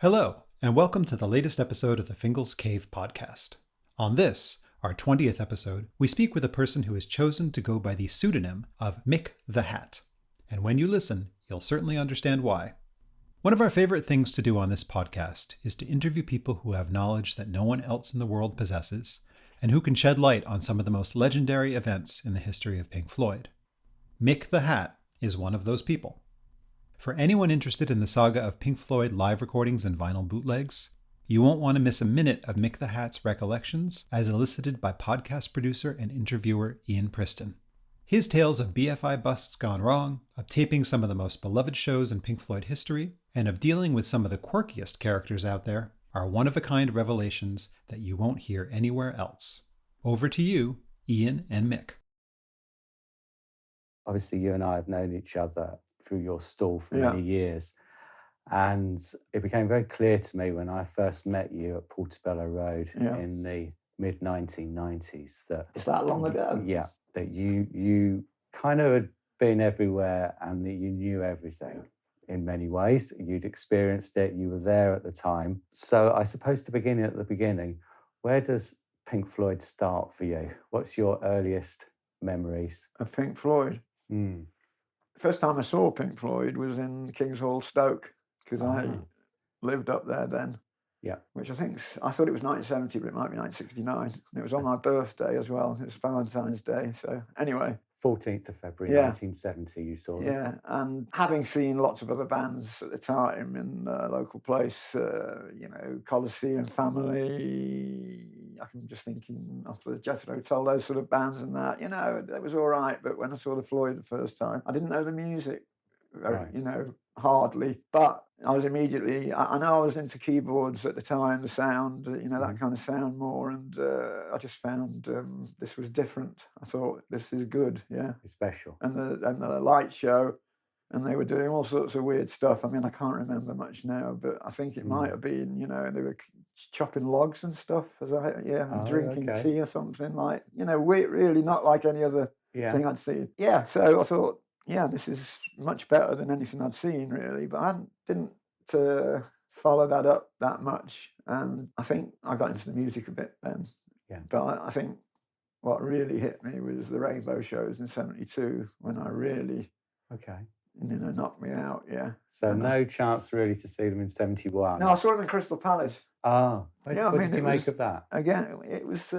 Hello, and welcome to the latest episode of the Fingal's Cave podcast. On this, our 20th episode, we speak with a person who has chosen to go by the pseudonym of Mick the Hat. And when you listen, you'll certainly understand why. One of our favorite things to do on this podcast is to interview people who have knowledge that no one else in the world possesses, and who can shed light on some of the most legendary events in the history of Pink Floyd. Mick the Hat is one of those people. For anyone interested in the saga of Pink Floyd live recordings and vinyl bootlegs, you won't want to miss a minute of Mick the Hat's recollections as elicited by podcast producer and interviewer Ian Priston. His tales of BFI busts gone wrong, of taping some of the most beloved shows in Pink Floyd history, and of dealing with some of the quirkiest characters out there are one-of-a-kind revelations that you won't hear anywhere else. Over to you, Ian and Mick. Obviously, you and I have known each other through your stall for many years. And it became very clear to me when I first met you at Portobello Road in the mid-1990s that... Is that long ago? Yeah, that you kind of had been everywhere and that you knew everything in many ways. You'd experienced it, you were there at the time. So I suppose to begin at the beginning, where does Pink Floyd start for you? What's your earliest memories? Of Pink Floyd? First time I saw Pink Floyd was in King's Hall, Stoke, because I lived up there then. Yeah. Which I thought it was 1970, but it might be 1969. And it was on my birthday as well. It was Valentine's Day. So anyway. 14th of February, 1970, you saw them. Yeah, and having seen lots of other bands at the time in a local place, Colosseum Family, I'm just thinking off the Jethro Tull, those sort of bands and that, it was all right. But when I saw the Floyd the first time, I didn't know the music, hardly. But I was immediately, I know I was into keyboards at the time, the sound, that kind of sound more. And I just found this was different. I thought, this is good, It's special. And the light show, and they were doing all sorts of weird stuff. I mean, I can't remember much now, but I think it might have been, they were chopping logs and stuff, drinking tea or something like, really not like any other thing I'd seen. Yeah, so I thought, this is much better than anything I'd seen, really. But I didn't follow that up that much. And I think I got into the music a bit then. Yeah. But I think what really hit me was the Rainbow shows in 72, when I really... knocked me out, So no chance really to see them in 71? No, I saw them in Crystal Palace. What did you make of that? Again, it was,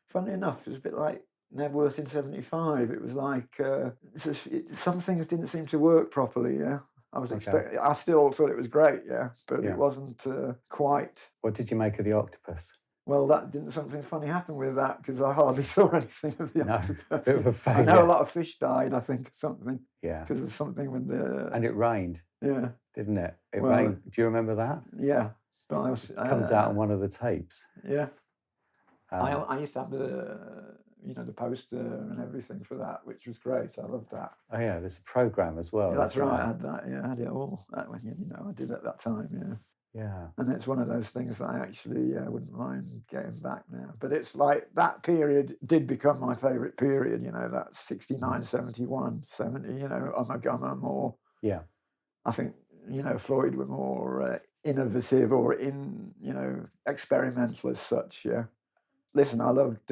funny enough, it was a bit like Knebworth in 75. It was like, some things didn't seem to work properly, I was expecting. I still thought it was great, but it wasn't quite. What did you make of the Octopus? Well, something funny happened with that, because I hardly saw anything of the Octopus. Bit of a failure. I know a lot of fish died, I think, or something. Yeah. Because of something with the... And it rained. Yeah. Didn't it? It rained. Do you remember that? Yeah. But it comes out on one of the tapes. Yeah. I used to have the poster and everything for that, which was great. I loved that. Oh yeah, there's a program as well. Yeah, that's right. I had that. Yeah, I had it all. That when I did at that time. Yeah. Yeah. And it's one of those things that I actually wouldn't mind getting back now. But it's like that period did become my favourite period. That 69, 71, 70. Ummagumma more. Yeah. I think Floyd were more innovative or experimental as such. Yeah. Listen, I loved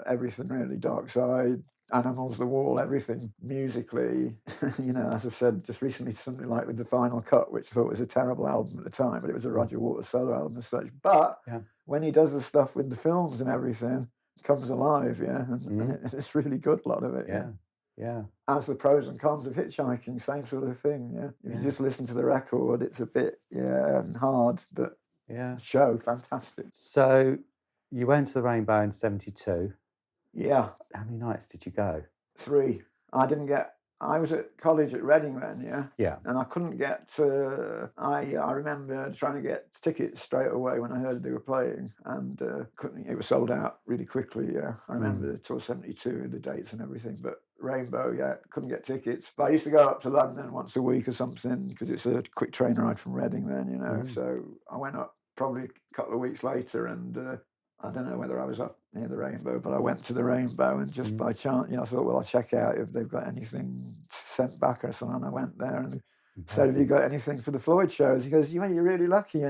everything really. Dark Side, Animals, The Wall, everything musically. As I've said just recently, something like with The Final Cut, which I thought was a terrible album at the time, but it was a Roger Waters solo album as such. But when he does the stuff with the films and everything, it comes alive, and it's really good, a lot of it. Yeah. As the pros and cons of hitchhiking, same sort of thing. If you just listen to the record, it's a bit hard, but show fantastic. So you went to the Rainbow in 72. Yeah. How many nights did you go? 3. I was at college at Reading then, Yeah. And I couldn't get I remember trying to get tickets straight away when I heard they were playing, and couldn't. It was sold out really quickly, I remember the tour 72, the dates and everything, but Rainbow, couldn't get tickets. But I used to go up to London once a week or something, because it's a quick train ride from Reading then, So I went up probably a couple of weeks later, and I don't know whether I was up near the Rainbow, but I went to the Rainbow, and just by chance, I thought, well, I'll check out if they've got anything sent back or something. I went there, and said, have you got anything for the Floyd shows? He goes, you're really lucky,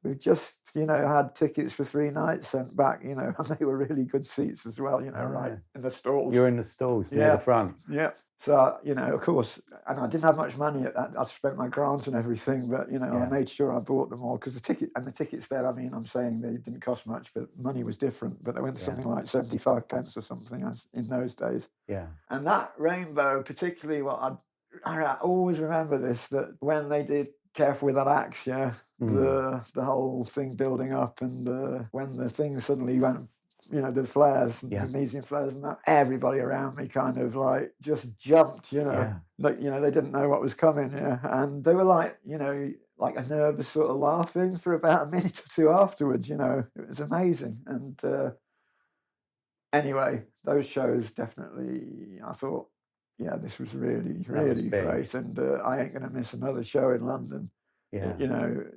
We've just, had tickets for 3 nights sent back, and they were really good seats as well, right in the stalls. You're in the stalls near the front. Yeah. So, of course, and I didn't have much money at that. I spent my grants and everything, but, I made sure I bought them all because the tickets there, I'm saying they didn't cost much, but money was different. But they went to something like 75 pence or something in those days. Yeah. And that Rainbow, particularly I always remember this, that when they did Careful with That Axe, the whole thing building up, and when the thing suddenly went, the flares, magnesium flares and that, everybody around me kind of like just jumped, like, they didn't know what was coming, and they were like, like a nervous sort of laughing for about a minute or two afterwards, it was amazing. And anyway, those shows definitely, I thought, this was really, really great, and I ain't going to miss another show in London. Yeah.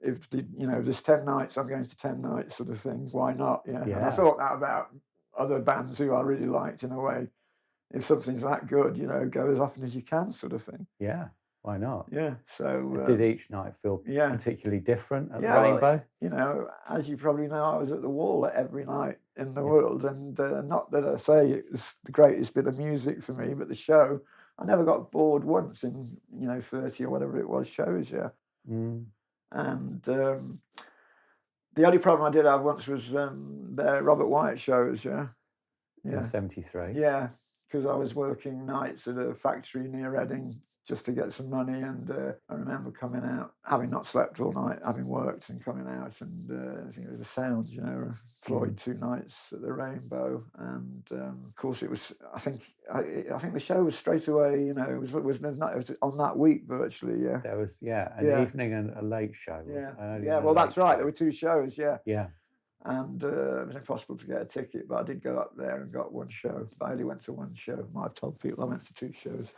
If there's 10 nights, I'm going to 10 nights sort of thing. Why not? Yeah. And I thought that about other bands who I really liked in a way. If something's that good, go as often as you can, sort of thing. Yeah. Why not? Yeah. So did each night feel particularly different at the Rainbow? Well, as you probably know, I was at the Wall at every night in the world, and not that I say it was the greatest bit of music for me, but the show, I never got bored once in 30 or whatever it was shows. Yeah. And the only problem I did have once was the Robert Wyatt shows. Yeah. In 73. Yeah, because I was working nights at a factory near Reading just to get some money, and I remember coming out, having not slept all night, having worked and coming out, and I think it was the Sounds, Floyd 2 nights at the Rainbow, and of course it was. I think the show was straight away. It was on that week virtually. Yeah, there was an evening and a late show. Well, that's right. There were 2 shows. Yeah. And it was impossible to get a ticket, but I did go up there and got 1 show. But I only went to 1 show. I've told people I went to 2 shows.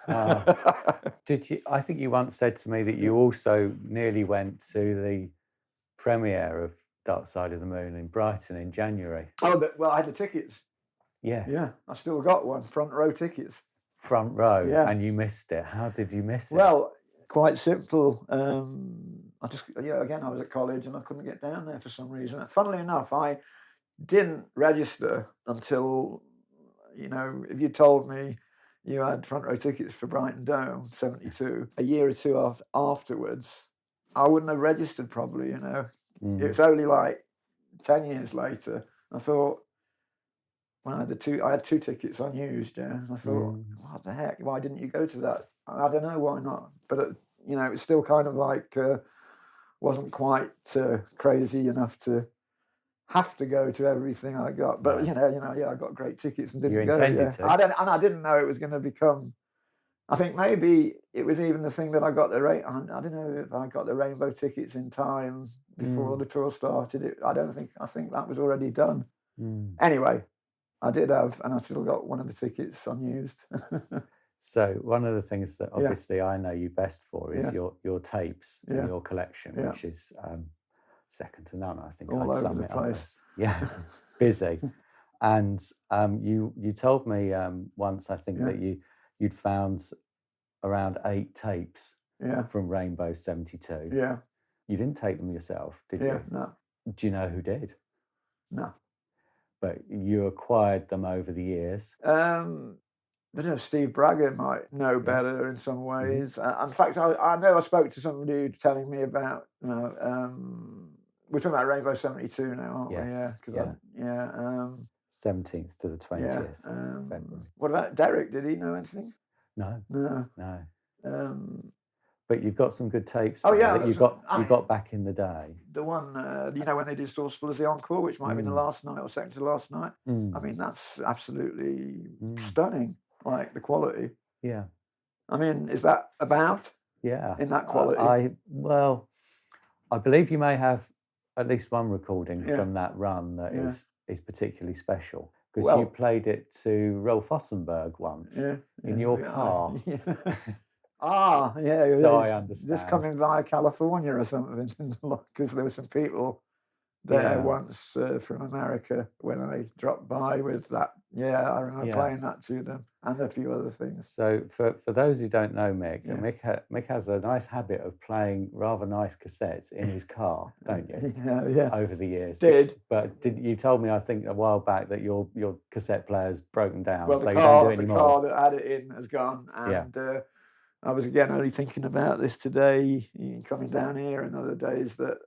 Did you? I think you once said to me that you also nearly went to the premiere of Dark Side of the Moon in Brighton in January. Oh, well, I had the tickets. Yes. Yeah, I still got 1, front row tickets. Front row, and you missed it. How did you miss it? Well, quite simple. I was at college and I couldn't get down there for some reason. Funnily enough, I didn't register until, if you told me you had front row tickets for Brighton Dome 72, a year or 2 afterwards, I wouldn't have registered probably, It was only like 10 years later. I thought, when I had 2 tickets unused, and I thought, what the heck? Why didn't you go to that? I don't know why not. But, it was still kind of like... wasn't quite crazy enough to have to go to everything I got, but I got great tickets and didn't go. To. I didn't know it was going to become. I think maybe it was even the thing that I got I don't know if I got the Rainbow tickets in time before the tour started. I think that was already done. Anyway, I did have, and I still got one of the tickets unused. So one of the things that obviously I know you best for is your tapes in your collection, which is second to none. I think all I'd over sum the it up place. as busy. And you told me once, I think that you'd found around 8 tapes from Rainbow 72. Yeah. You didn't take them yourself, did you? No. Do you know who did? No. But you acquired them over the years. I don't know, Steve Bragger might know better in some ways. In fact, I know I spoke to somebody telling me about, we're talking about Rainbow 72 now, aren't we? Yeah. 17th to the 20th February. What about Derek? Did he know anything? No. But you've got some good tapes that you got back in the day. The one, when they did Sourceful as the Encore, which might have been the last night or second to last night. I mean, that's absolutely stunning. Like the quality. Yeah. I mean, is that about? Yeah. In that quality? I believe you may have at least one recording from that run that is particularly special because you played it to Rolf Ossenberg once in your car. Yeah. So I understand. Just coming via California or something, because there were some people there once from America when I dropped by with that. Yeah, I remember playing that to them and a few other things. So for those who don't know Mick, Mick has a nice habit of playing rather nice cassettes in his car, don't you? Yeah. Over the years. But you told me, I think a while back, that your cassette player's broken down, well, so you don't do it anymore. The car that had it in has gone, and I was again only thinking about this today, coming down here and other days, that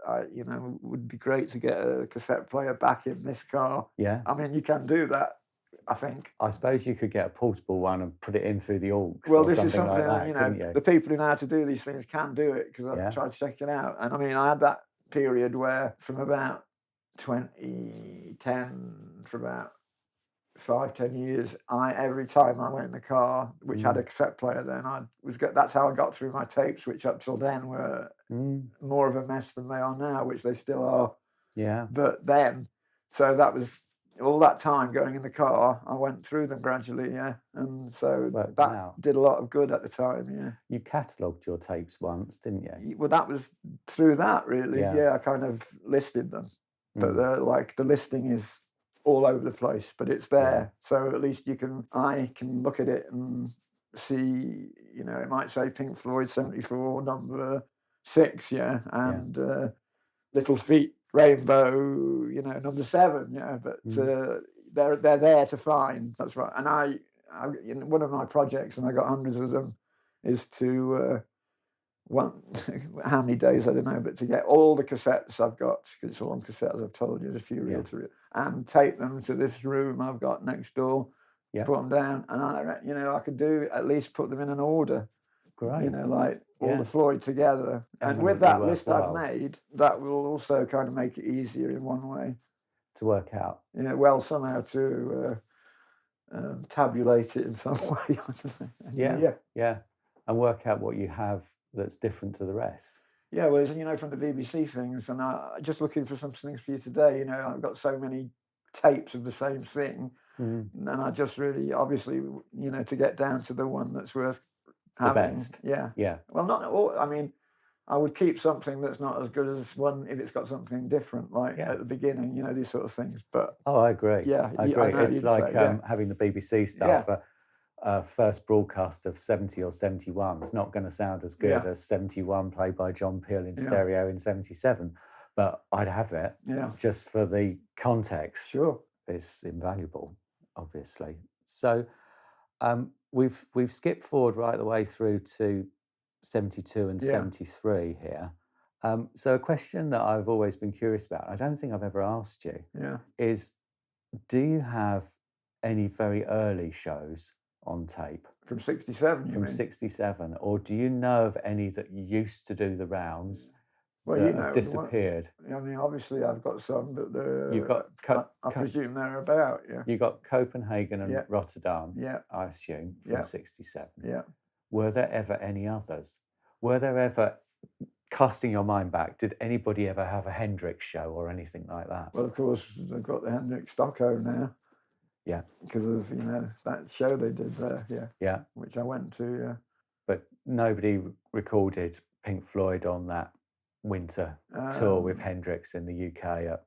would be great to get a cassette player back in this car. Yeah. I mean, you can do that, I think. I suppose you could get a portable one and put it in through the aux. Well, or this is something something like that, the people who know how to do these things can do it, because I've tried to check it out. And I mean, I had that period where from about 2010, for about 5-10 years, every time I went in the car, which had a cassette player, then that's how I got through my tapes, which up till then were more of a mess than they are now, which they still are. Yeah. But then, so that was all that time going in the car, I went through them gradually, and so that did a lot of good at the time. You catalogued your tapes once, didn't you? Well, that was through that, really. I kind of listed them, but the listing is all over the place, but it's there, so at least I can look at it and see, it might say Pink Floyd 74 number 6, and Little Feet Rainbow, number 7, but they're there to find. That's right. And I one of my projects, and I got hundreds of them, is to how many days I don't know, but to get all the cassettes I've got, because it's all on cassette, as I've told you, there's a few reel to reel, and take them to this room I've got next door, put them down, and I could do at least put them in an order. Great. Like all the Floyd together. And with that list I've made, that will also kind of make it easier in one way to work out. Somehow to tabulate it in some way. Yeah. And work out what you have that's different to the rest. Yeah, well, from the BBC things, and just looking for some things for you today, I've got so many tapes of the same thing, and I just really, obviously, to get down to the one that's worth having. The best. Yeah. Well, not all, I mean, I would keep something that's not as good as one if it's got something different, like at the beginning, these sort of things. But I agree. Yeah, I agree. It's like having the BBC stuff. First broadcast of 70 or 71 is not going to sound as good as 71 played by John Peel in stereo in 77, but I'd have it just for the context. Sure. It's invaluable, obviously. So we've skipped forward right the way through to 72 and 73 here. So a question that I've always been curious about, I don't think I've ever asked you, is do you have any very early shows on tape? From 67, you From mean? 67, or do you know of any that used to do the rounds that have disappeared? I mean, obviously I've got some, but you've got I presume they're about, You got Copenhagen and Rotterdam, I assume, from 67. Yeah. Were there ever any others? Were there ever, casting your mind back, did anybody ever have a Hendrix show or anything like that? Well, of course, they've got the Hendrix Stockholm now. Yeah. Because of, that show they did there, Yeah. Which I went to, But nobody recorded Pink Floyd on that winter tour with Hendrix in the UK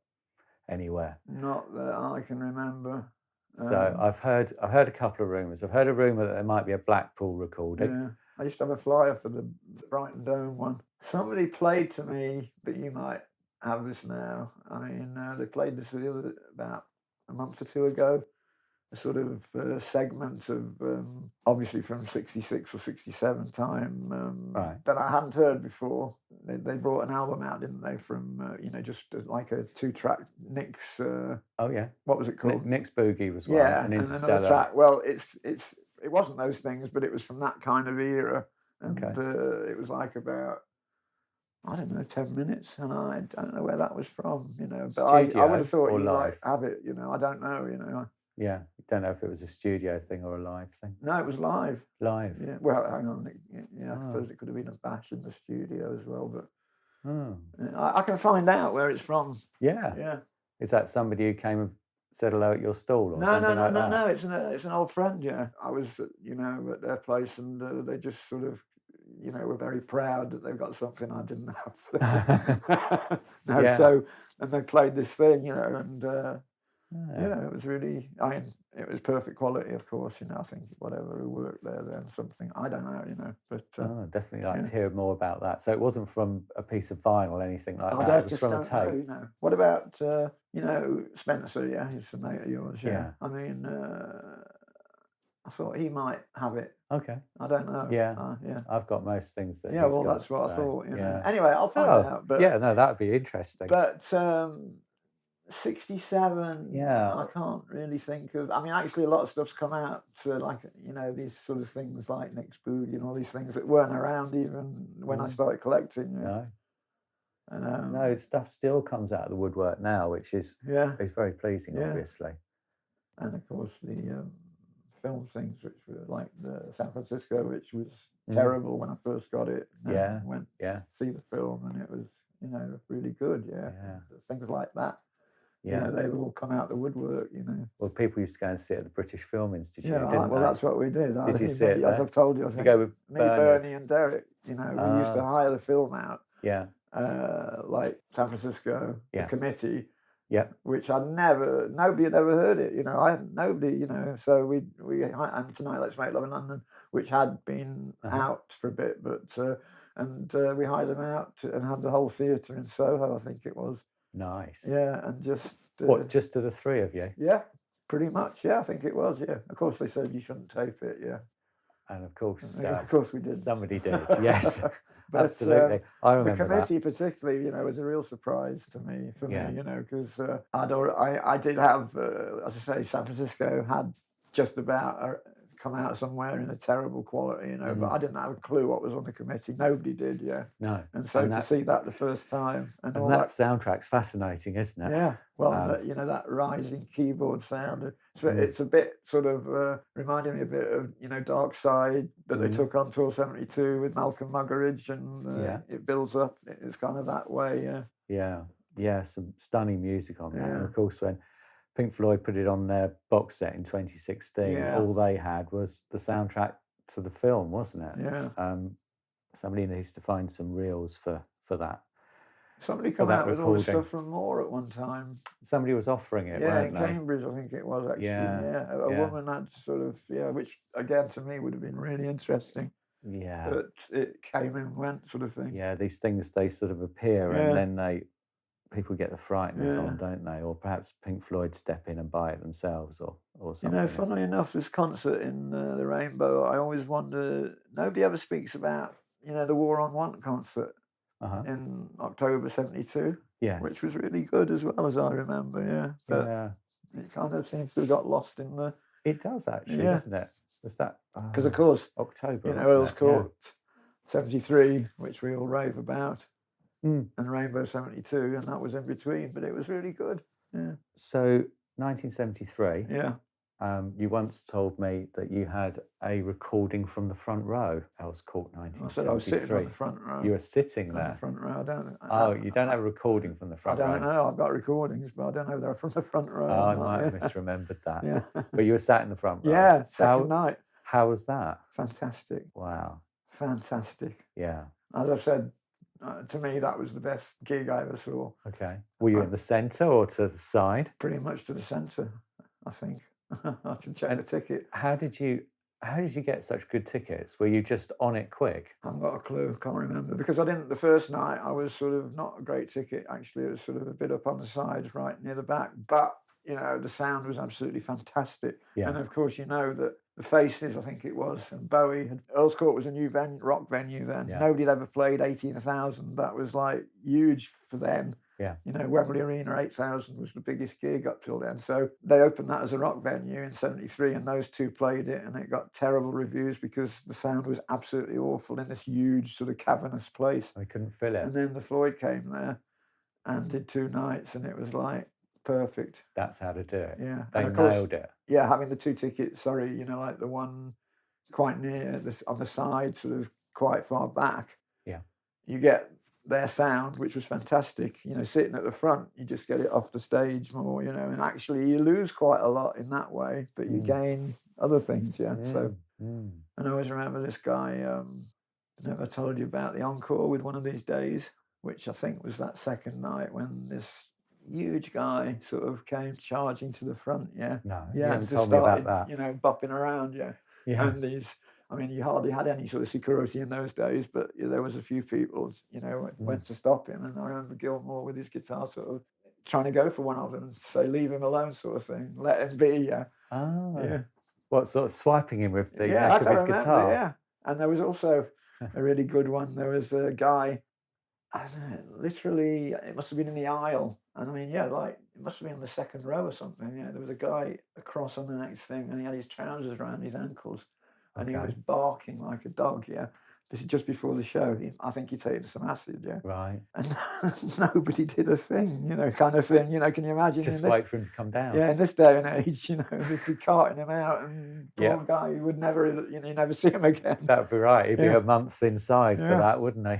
anywhere. Not that I can remember. So I've heard a couple of rumours. I've heard a rumour that there might be a Blackpool recording. Yeah. I used to have a flyer for the Brighton Dome one. Somebody played to me, but you might have this now. I mean, they played this about a month or two ago. A sort of segment of obviously from 66 or 67 time that I hadn't heard before. They brought an album out, didn't they, from just like a 2-track Nick's what was it called? Nick's Boogie was one. Yeah, and another track. Well, it wasn't those things, but it was from that kind of era, and it was like about, I don't know, 10 minutes, and I don't know where that was from, but I would have thought you might have it, I don't know, Yeah, you don't know if it was a studio thing or a live thing. No, it was live. Live? Yeah, well, hang on, I suppose it could have been a bash in the studio as well, but I can find out where it's from. Yeah. Is that somebody who came and said hello at your stall or something like that? No, it's an old friend, I was, at their place, and they just sort of, were very proud that they've got something I didn't have. So and they played this thing, and it was really, it was perfect quality, of course, I think whatever who worked there then, something, I don't know, but... definitely like to hear more about that. So it wasn't from a pice of vinyl or anything like that, it was from a tape. What about, Spencer, he's a mate of yours, I mean, I thought he might have it. Okay. I don't know. Yeah. I've got most things that. Yeah, well, that's what I thought. Anyway, I'll find out. But that would be interesting. But 67. Yeah. I can't really think of. I mean, actually, a lot of stuff's come out for these sort of things like Nick's Booty and all these things that weren't around even when I started collecting. No, stuff still comes out of the woodwork now, which is very pleasing, obviously. And of course the. Film things which were like the San Francisco, which was terrible when I first got it. Went to see the film and it was, really good. Things like that. They all come out the woodwork. Well, people used to go and sit at the British Film Institute. That's what we did. Did you sit there? As I've told you, go with Bernie and Derek. We used to hire the film out. Like San Francisco, the committee. Yeah, which nobody had ever heard it. Nobody. So we and Tonight Let's Make Love in London, which had been out for a bit, but and we hired them out and had the whole theatre in Soho, I think it was. Nice. Yeah, and just just to the three of you? Yeah, pretty much. Yeah, I think it was. Yeah, of course they said you shouldn't tape it. Yeah, and of course we did. Somebody did. Yes. But, absolutely, I remember the committee particularly, was a real surprise for me, because I did have, as I say, San Francisco had just about come out somewhere in a terrible quality, but I didn't have a clue what was on the committee. Nobody did, No. And so to see that the first time, and all that soundtrack's fascinating, isn't it? Yeah. Well, that rising keyboard sound. It's a bit sort of reminding me a bit of Dark Side that they took on Tour 72 with Malcolm Muggeridge, and it builds up. It's kind of that way. Yeah. Some stunning music on that, and of course when Pink Floyd put it on their box set in 2016. All they had was the soundtrack to the film, wasn't it? Yeah. Somebody needs to find some reels for that. Somebody come out with all the stuff from Moore at one time. Somebody was offering it, weren't they? Cambridge, I think it was actually. A woman had sort of, which again to me would have been really interesting. Yeah. But it came and went sort of thing. Yeah, these things, they sort of appear and then people get the frightness on, don't they? Or perhaps Pink Floyd step in and buy it themselves or something. Funnily enough, this concert in the Rainbow, I always wonder, nobody ever speaks about, the War on Want concert in October 72, which was really good as well as I remember, But it kind of seems to have got lost in the... It does actually, doesn't it? Was that... Because, of course, October, Earls Court 73, which we all rave about, and Rainbow 72, and that was in between, but it was really good. Yeah. So 1973. Yeah. You once told me that you had a recording from the front row. Earls Court 1973. I said I was sitting on the front row. You were sitting there. The front row. You don't have a recording from the front row. I don't know. I've got recordings, but I don't know if they're from the front row. Oh, I might have misremembered that. But you were sat in the front row. Yeah, second night. How was that? Fantastic. Wow. Fantastic. Yeah. As I've said, to me, that was the best gig I ever saw. Okay. Were you in the centre or to the side? Pretty much to the centre, I think. I should check the ticket. How did you get such good tickets? Were you just on it quick? I haven't got a clue. Can't remember. Because I didn't, the first night, I was sort of not a great ticket, actually. It was sort of a bit up on the sides, right near the back. But, the sound was absolutely fantastic. Yeah. And, of course, that the Faces, I think it was, and Bowie. Earls Court was a new rock venue then. Yeah. Nobody had ever played 18,000. That was, huge for them. Yeah. Wembley Arena, 8,000 was the biggest gig up till then. So they opened that as a rock venue in 73, and those two played it, and it got terrible reviews because the sound was absolutely awful in this huge sort of cavernous place. I couldn't fill it. And then the Floyd came there and did 2 nights, and it was perfect. That's how to do it. Yeah. They nailed it. Yeah, having the 2 tickets, the one quite near, on the side, sort of quite far back. Yeah. You get their sound, which was fantastic. Sitting at the front, you just get it off the stage more, and actually you lose quite a lot in that way, but you gain other things, So, and I always remember this guy, never told you about the encore with One of These Days, which I think was that second night when this huge guy sort of came charging to the front. Yeah, No, yeah, you and haven't just told me about started, that. bopping around. Yeah, Yeah. and I mean, you hardly had any sort of security in those days, but there was a few people, went to stop him. And I remember Gilmore with his guitar sort of trying to go for one of them and say, leave him alone sort of thing. Let him be, yeah. Oh. Yeah. What, sort of swiping him with the Yeah, neck that's of his what I remember, guitar? yeah. And there was also a really good one. There was a guy, I don't know, literally, it must have been in the aisle. And I mean, yeah, like, it must have been in the second row or something. Yeah, there was a guy across on the next thing, and he had his trousers around his ankles. And he Okay. was barking like a dog, yeah. This is just before the show. I think he'd taken some acid, yeah. Right. And nobody did a thing, kind of thing. Can you imagine? Just wait for him to come down. Yeah, in this day and age, they'd be carting him out, and poor Yep. guy, you would never, you never see him again. That would be right. He'd be Yeah. a month inside for that, wouldn't he?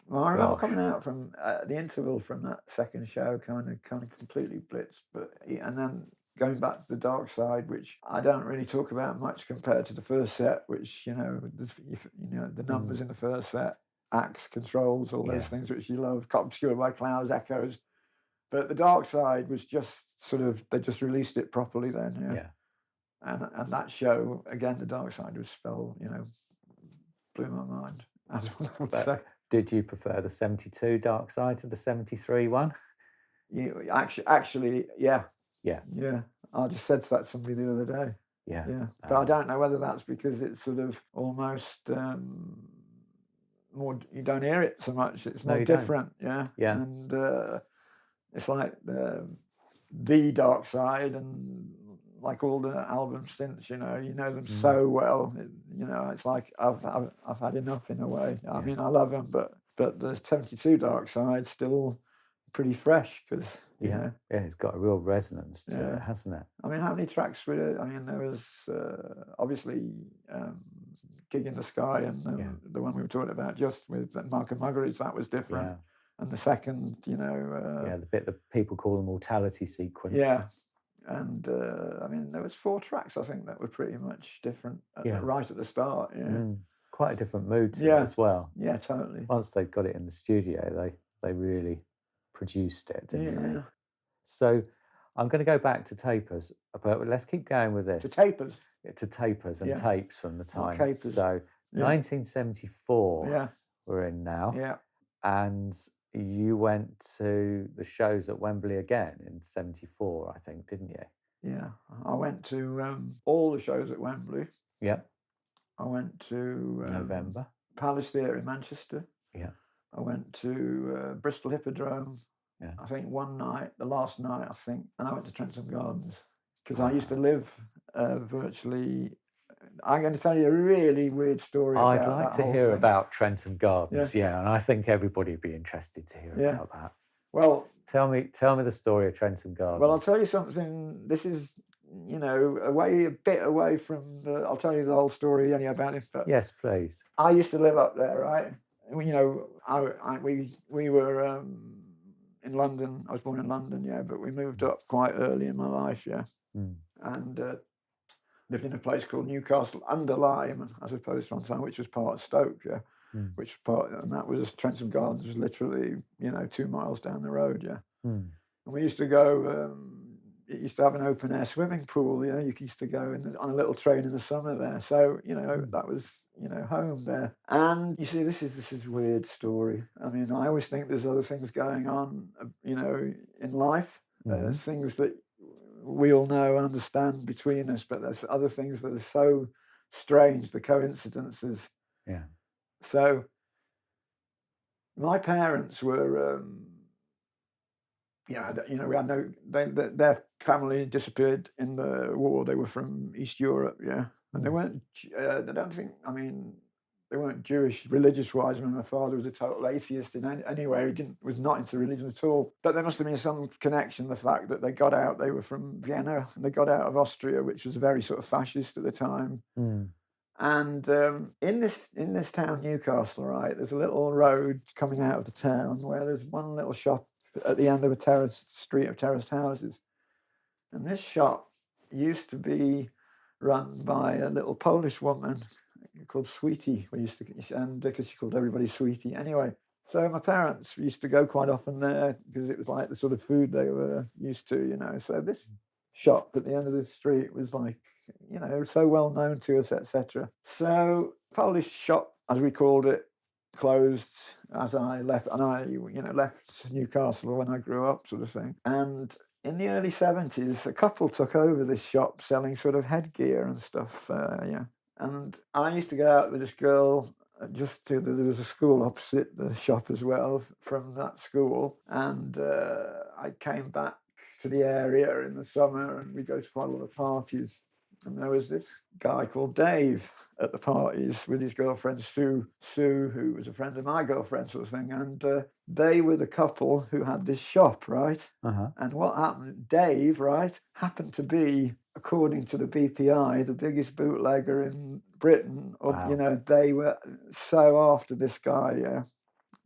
Well, I remember coming out from the interval from that second show, kind of completely blitzed, and then going back to the Dark Side, which I don't really talk about much compared to the first set, which the numbers in the first set, acts, controls, all those things which you love, obscured by clouds, echoes. But the Dark Side was just sort of, they just released it properly then, yeah. And that show again, the Dark Side was blew my mind. That's what I would say. Did you prefer the 72 Dark Side to the 73 one? Yeah, actually, yeah. Yeah. Yeah. I just said that to somebody the other day. Yeah. Yeah. But I don't know whether that's because it's sort of almost more, you don't hear it so much. It's more different. Yeah. Yeah. And it's like the Dark Side, and like all the albums since, you know them so well. It's like I've had enough in a way. I mean, I love them, but the 72 Dark Side still pretty fresh because it's got a real resonance to it, hasn't it? I mean, how many tracks were there? I mean, there was obviously Gig in the Sky, and the one we were talking about just with Mark and Marguerite's, that was different. And the second, the people call the mortality sequence. Yeah. And I mean, there was 4 tracks, I think, that were pretty much different right at the start. Yeah. Quite a different mood to it as well. Yeah, totally. Once they got it in the studio, they really produced it, didn't they? Yeah. So I'm going to go back to Tapers, but let's keep going with this. To Tapers? To Tapers and tapes from the time. So 1974 we're in now. Yeah. And you went to the shows at Wembley again in 74, I think, didn't you? Yeah. I went to all the shows at Wembley. Yeah. I went to November. Palace Theatre in Manchester. Yeah. I went to Bristol Hippodrome. Yeah. I think one night, the last night, I think, and I went to Trentham Gardens because I used to live virtually. I'm going to tell you a really weird story. I'd like to hear about Trentham Gardens, and I think everybody would be interested to hear about that. Well, tell me the story of Trentham Gardens. Well, I'll tell you something. This is, a bit away from the. I'll tell you the whole story anyhow about it. But yes, please. I used to live up there, right? We were in London. I was born in London, but we moved up quite early in my life, and lived in a place called Newcastle under Lyme, as opposed to on time, which was part of Stoke, and that was Trentham Gardens was literally 2 miles down the road, And we used to go. It used to have an open air swimming pool. You used to go on a little train in the summer there. So that was home there. And you see, this is a weird story. I mean, I always think there's other things going on, in life, things that we all know and understand between us, but there's other things that are so strange, the coincidences. Yeah. So my parents were. We had their family disappeared in the war. They were from East Europe, and they weren't. I don't think. I mean, they weren't Jewish religious-wise. I mean, my father was a total atheist in any way. He was not into religion at all. But there must have been some connection. The fact that they got out. They were from Vienna, and they got out of Austria, which was very sort of fascist at the time. And in this town, Newcastle, right, there's a little road coming out of the town where there's one little shop at the end of a terraced street of terraced houses. And this shop used to be run by a little Polish woman called Sweetie. And because she called everybody Sweetie. Anyway, So my parents used to go quite often there because it was like the sort of food they were used to, you know. So this shop at the end of the street was like, you know, so well known to us, etc. So Polish shop, as we called it, closed as I left, and I, you know, left Newcastle when I grew up, sort of thing. And in the early 70s, a couple took over this shop selling sort of headgear and stuff. Yeah. And I used to go out with this girl there was a school opposite the shop as well from that school. And I came back to the area in the summer and we go to quite a lot of parties. And there was this guy called Dave at the parties with his girlfriend Sue, who was a friend of my girlfriend, sort of thing. And they were the couple who had this shop, right? Uh-huh. And what happened? Dave, right, happened to be, according to the BPI, the biggest bootlegger in Britain. Wow. You know, they were so after this guy, yeah.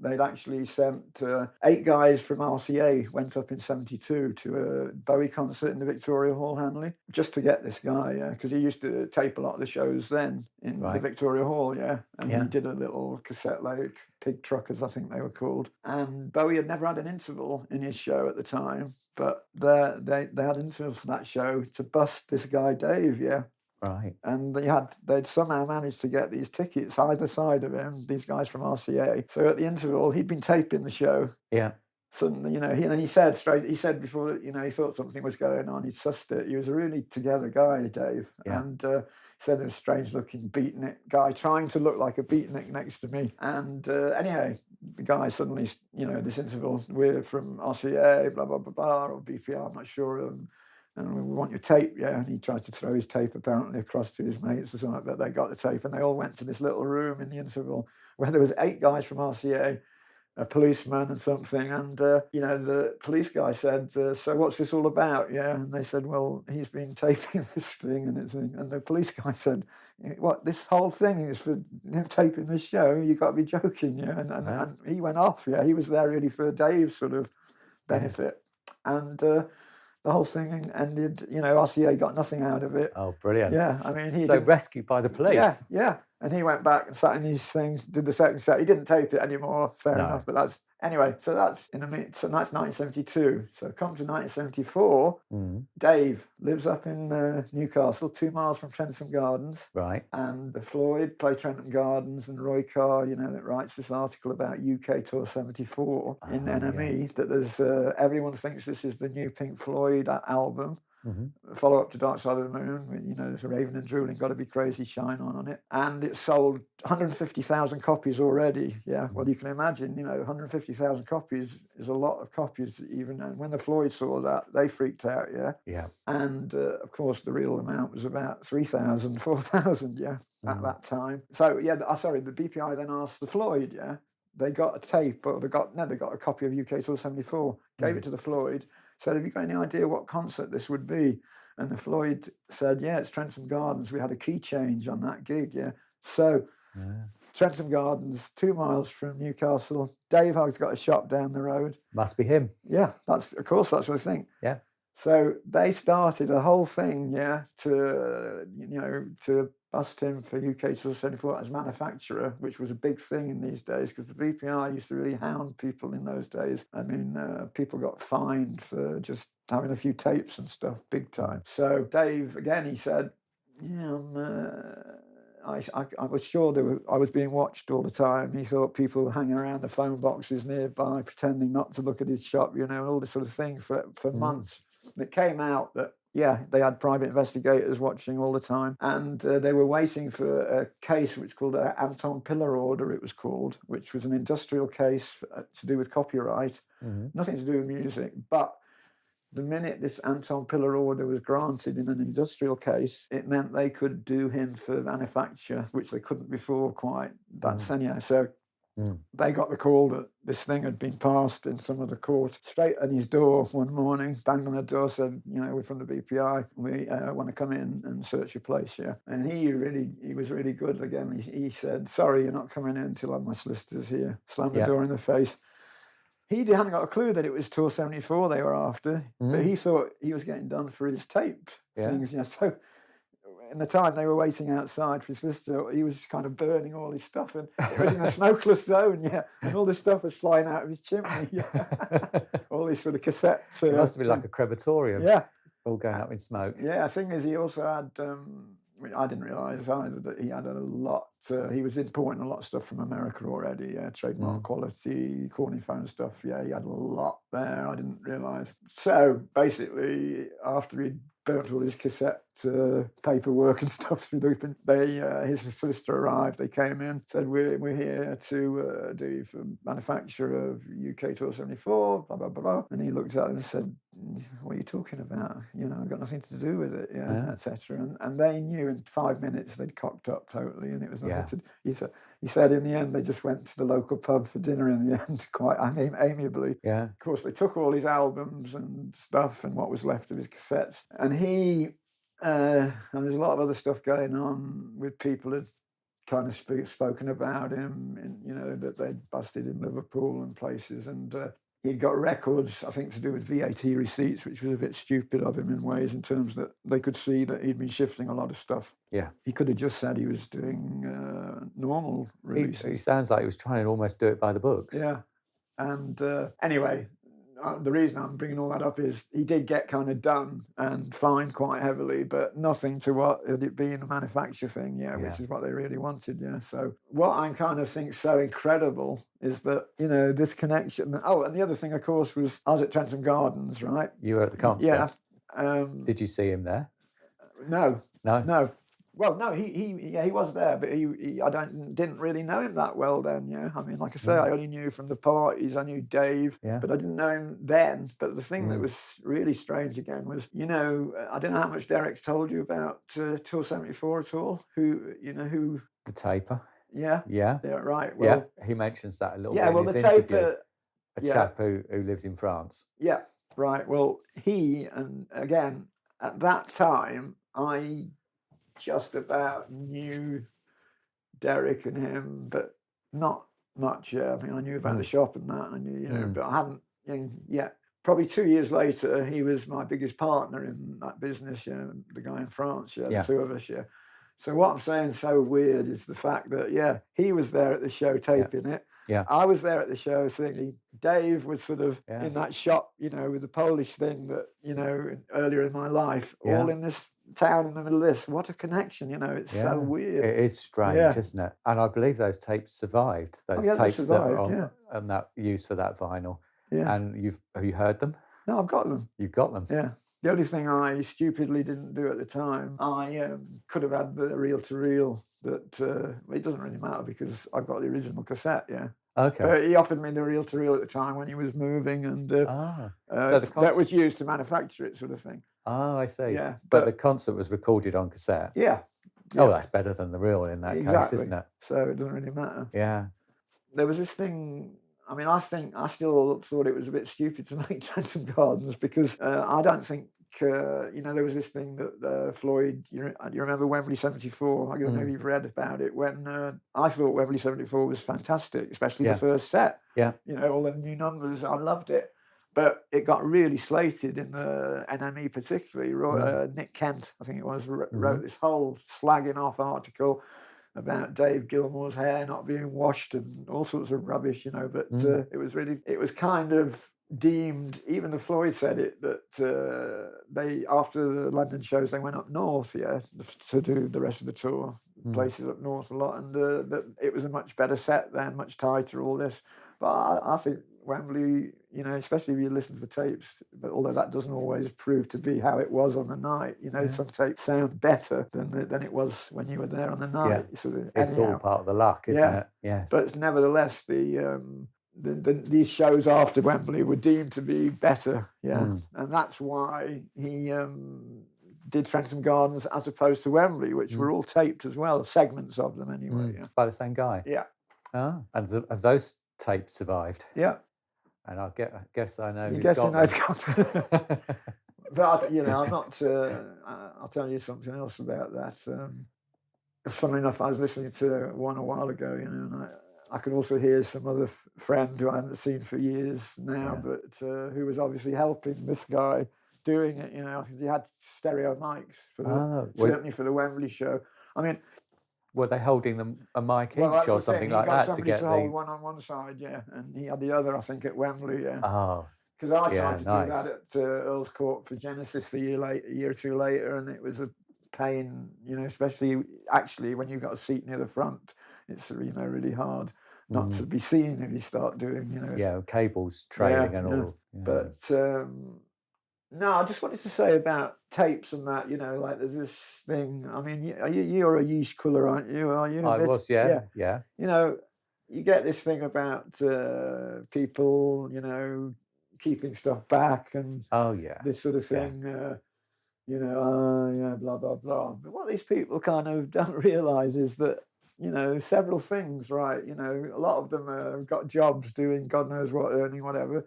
They'd actually sent 8 guys from RCA, went up in 72 to a Bowie concert in the Victoria Hall, Hanley, just to get this guy, yeah, because he used to tape a lot of the shows then in the Victoria Hall, yeah. And he did a little cassette, like Pig Truckers, I think they were called. And Bowie had never had an interval in his show at the time, but they had an interval for that show to bust this guy Dave, yeah. Right. And they'd somehow managed to get these tickets either side of him, these guys from RCA. So at the interval, he'd been taping the show. Yeah. Suddenly, you know, he said before, you know, he thought something was going on. He sussed it. He was a really together guy, Dave. Yeah. And he said there was a strange looking beatnik guy trying to look like a beatnik next to me. And anyhow, the guy suddenly, you know, this interval, we're from RCA, blah, blah, blah, blah, or BPR, I'm not sure. And we want your tape, yeah. And he tried to throw his tape apparently across to his mates or something like that. They got the tape and they all went to this little room in the interval where there was 8 guys from RCA, a policeman and something. And, you know, the police guy said, so what's this all about? Yeah. And they said, well, he's been taping this thing. And the police guy said, what, this whole thing is for him taping this show? You got to be joking, yeah. And he went off, yeah. He was there really for Dave's sort of benefit. Yeah. And the whole thing ended, you know, RCA got nothing out of it. Oh, brilliant. Yeah, I mean, rescued by the police. Yeah, yeah. And he went back and sat in these things, did the second set. He didn't tape it anymore, fair enough, but that's, anyway, so that's so that's 1972. So come to 1974, Dave lives up in Newcastle, 2 miles from Trentham Gardens. Right. And Floyd play Trentham Gardens, and Roy Carr, you know, that writes this article about UK Tour 74 in NME, yes. That there's, everyone thinks this is the new Pink Floyd album. Follow up to Dark Side of the Moon, you know, there's a Raven and Drooling, Gotta Be Crazy Shine on it. And it sold 150,000 copies already. Yeah, well, you can imagine, you know, 150,000 copies is a lot of copies even. And when the Floyd saw that, they freaked out, yeah? Yeah. And, of course, the real amount was about 3,000, 4,000, yeah, at that time. So, yeah, the BPI then asked the Floyd, yeah? They got a tape, or they got a copy of UK Tour 74, gave it to the Floyd, said, have you got any idea what concert this would be? And the Floyd said, yeah, it's Trentham Gardens. We had a key change on that gig, yeah. So Trentham Gardens, 2 miles from Newcastle. Dave Hogg's got a shop down the road. Must be him. Yeah, that's what I think. Yeah. So they started a whole thing, yeah, to bust him for UK Tour 74 as manufacturer, which was a big thing in these days because the BPI used to really hound people in those days. I mean, people got fined for just having a few tapes and stuff, big time. So Dave, again, he said, yeah, I was sure I was being watched all the time. He thought people were hanging around the phone boxes nearby, pretending not to look at his shop, you know, all this sort of thing for months. And it came out that, yeah, they had private investigators watching all the time. And they were waiting for a case which was called an Anton Pillar Order, it was called, which was an industrial case to do with copyright. Nothing to do with music. But the minute this Anton Pillar Order was granted in an industrial case, it meant they could do him for manufacture, which they couldn't before quite. That's anyhow. So they got the call that this thing had been passed in some other court. Straight at his door one morning, banged on the door, said, you know, we're from the BPI. We want to come in and search your place, yeah. And he was really good again. He said, sorry, you're not coming in until my solicitor's here. Slammed the door in the face. He hadn't got a clue that it was Tour 74 they were after, but he thought he was getting done for his tape things, you know. So in the time they were waiting outside for his solicitor, he was kind of burning all his stuff, and it was in a smokeless zone, and all this stuff was flying out of his chimney. All these sort of cassettes. It must have been like a crematorium. Yeah. All going up in smoke. Yeah, the thing is, he also had, I didn't realise either, that he had a lot, he was importing a lot of stuff from America already, trademark quality, corniphone stuff, he had a lot there, I didn't realise. So, basically, after he'd burnt all his cassette paperwork and stuff through the his solicitor arrived, they came in, said, we're here to do for manufacture of UK Tour 74, blah, blah, blah, blah. And he looked at it and said, what are you talking about? I've got nothing to do with it, etc. And they knew in 5 minutes they'd cocked up totally, and it was he said in the end they just went to the local pub for dinner in the end, quite amiably. Yeah. Of course, they took all his albums and stuff and what was left of his cassettes, and he and there's a lot of other stuff going on with people had kind of spoken about him, that they'd busted in Liverpool and places, and he'd got records, I think, to do with VAT receipts, which was a bit stupid of him in ways, in terms that they could see that he'd been shifting a lot of stuff. Yeah. He could have just said he was doing normal releases. He sounds like he was trying to almost do it by the books. Yeah. And anyway, the reason I'm bringing all that up is he did get kind of done and fined quite heavily, but nothing to what it being a manufacture thing, which is what they really wanted, So what I kind of think so incredible is that, this connection. Oh, and the other thing, of course, was I was at Trentham Gardens, right? You were at the concert? Yeah. Did you see him there? No. No? Well, no, he was there, but I didn't really know him that well then. I mean, like I say, I only knew from the parties. I knew Dave, but I didn't know him then. But the thing that was really strange again was, I don't know how much Derek's told you about Tour 74 at all. Who the taper. Yeah, right. Well, he mentions that a little bit. In Well, his the interview. taper. A chap who lives in France. Yeah, right. Well, and again at that time, I just about knew Derek and him, but not much. I mean, I knew about the shop and that, and I knew, but I hadn't yet. Probably 2 years later, he was my biggest partner in that business. The guy in France. The two of us. So what I'm saying so weird is the fact that he was there at the show taping it. Yeah. I was there at the show singing. Dave was sort of in that shop, with the Polish thing that earlier in my life, all in this town in the middle of this. What a connection, it's so weird. It is strange, isn't it? And I believe those tapes survived. Those tapes that are on and that used for that vinyl. Yeah. And have you heard them? No, I've got them. You've got them? Yeah. The only thing I stupidly didn't do at the time, I could have had the reel-to-reel, but it doesn't really matter because I've got the original cassette, Okay. He offered me the reel-to-reel at the time when he was moving, and so that was used to manufacture it, sort of thing. Oh, I see. Yeah, but the concert was recorded on cassette. Yeah. Oh, that's better than the reel in that case, isn't it? So it doesn't really matter. Yeah. There was this thing. I mean, I still thought it was a bit stupid to make Trentham Gardens because I don't think. There was this thing that Floyd, you remember Wembley 74? I guess maybe you've read about it. When I thought Wembley 74 was fantastic, especially the first set. Yeah. All the new numbers, I loved it. But it got really slated in the NME, particularly. Nick Kent, I think it was, wrote this whole slagging off article about Dave Gilmour's hair not being washed and all sorts of rubbish, But it was kind of deemed, even the Floyd said it, that they, after the London shows, they went up north, to do the rest of the tour, places up north a lot, and that it was a much better set then, much tighter, all this. But I think Wembley, especially if you listen to the tapes, but although that doesn't always prove to be how it was on the night, some tapes sound better than it was when you were there on the night. Yeah. It's all part of the luck, isn't it? Yes. But nevertheless, these shows after Wembley were deemed to be better, and that's why he did Trentham Gardens as opposed to Wembley, which were all taped as well, segments of them anyway. By the same guy? Yeah. Oh, and have those tapes survived? Yeah. And I guess I know who's got them. But, I'm not... I'll tell you something else about that. Funnily enough, I was listening to one a while ago, and I could also hear some other friend who I haven't seen for years now, but who was obviously helping this guy doing it, because he had stereo mics certainly for the Wembley show. I mean, were they holding them a mic each or something like that to get hold one on one side, and he had the other, I think, at Wembley, Oh, because I tried to do that at Earls Court for Genesis a year or two later, and it was a pain, especially actually when you've got a seat near the front. It's really hard not to be seen if you start doing cables trailing and all. But no, I just wanted to say about tapes and that, like there's this thing. I mean, you're a yeast colour, aren't you? Are you? I was, yeah. You get this thing about people, keeping stuff back and this sort of thing. Blah blah blah. But what these people kind of don't realise is that several things, right? A lot of them have got jobs doing God knows what, earning whatever.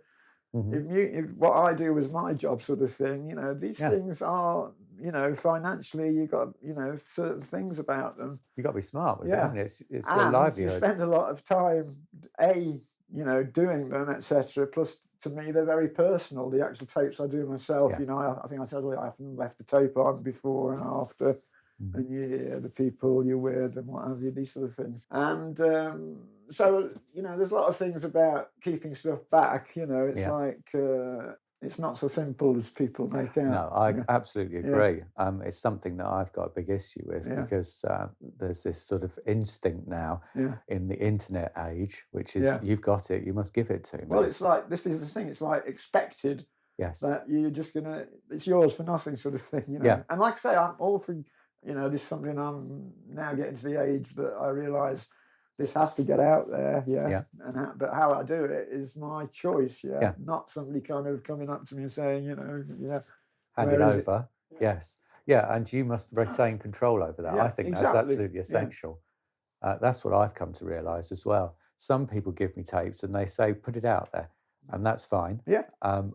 If what I do was my job, sort of thing, these things are, financially, you got, certain things about them. You got to be smart with them. It's a livelihood. You spend a lot of time, doing them, etc. Plus, to me, they're very personal. The actual tapes I do myself, I think I said I often left the tape on before and after. And you hear the people you're with and what have you, these sort of things. And so, there's a lot of things about keeping stuff back, it's like, it's not so simple as people make out. No, I absolutely agree. It's something that I've got a big issue with because there's this sort of instinct now in the internet age, which is you've got it, you must give it to me. Well, it's like, this is the thing, it's like expected that you're just going to, it's yours for nothing sort of thing, And like I say, I'm all for... this is something I'm now getting to the age that I realise this has to get out there, but how I do it is my choice, not somebody kind of coming up to me and saying, hand it over, and you must retain control over that. I think that's absolutely essential. That's what I've come to realise as well. Some people give me tapes and they say, put it out there. And that's fine.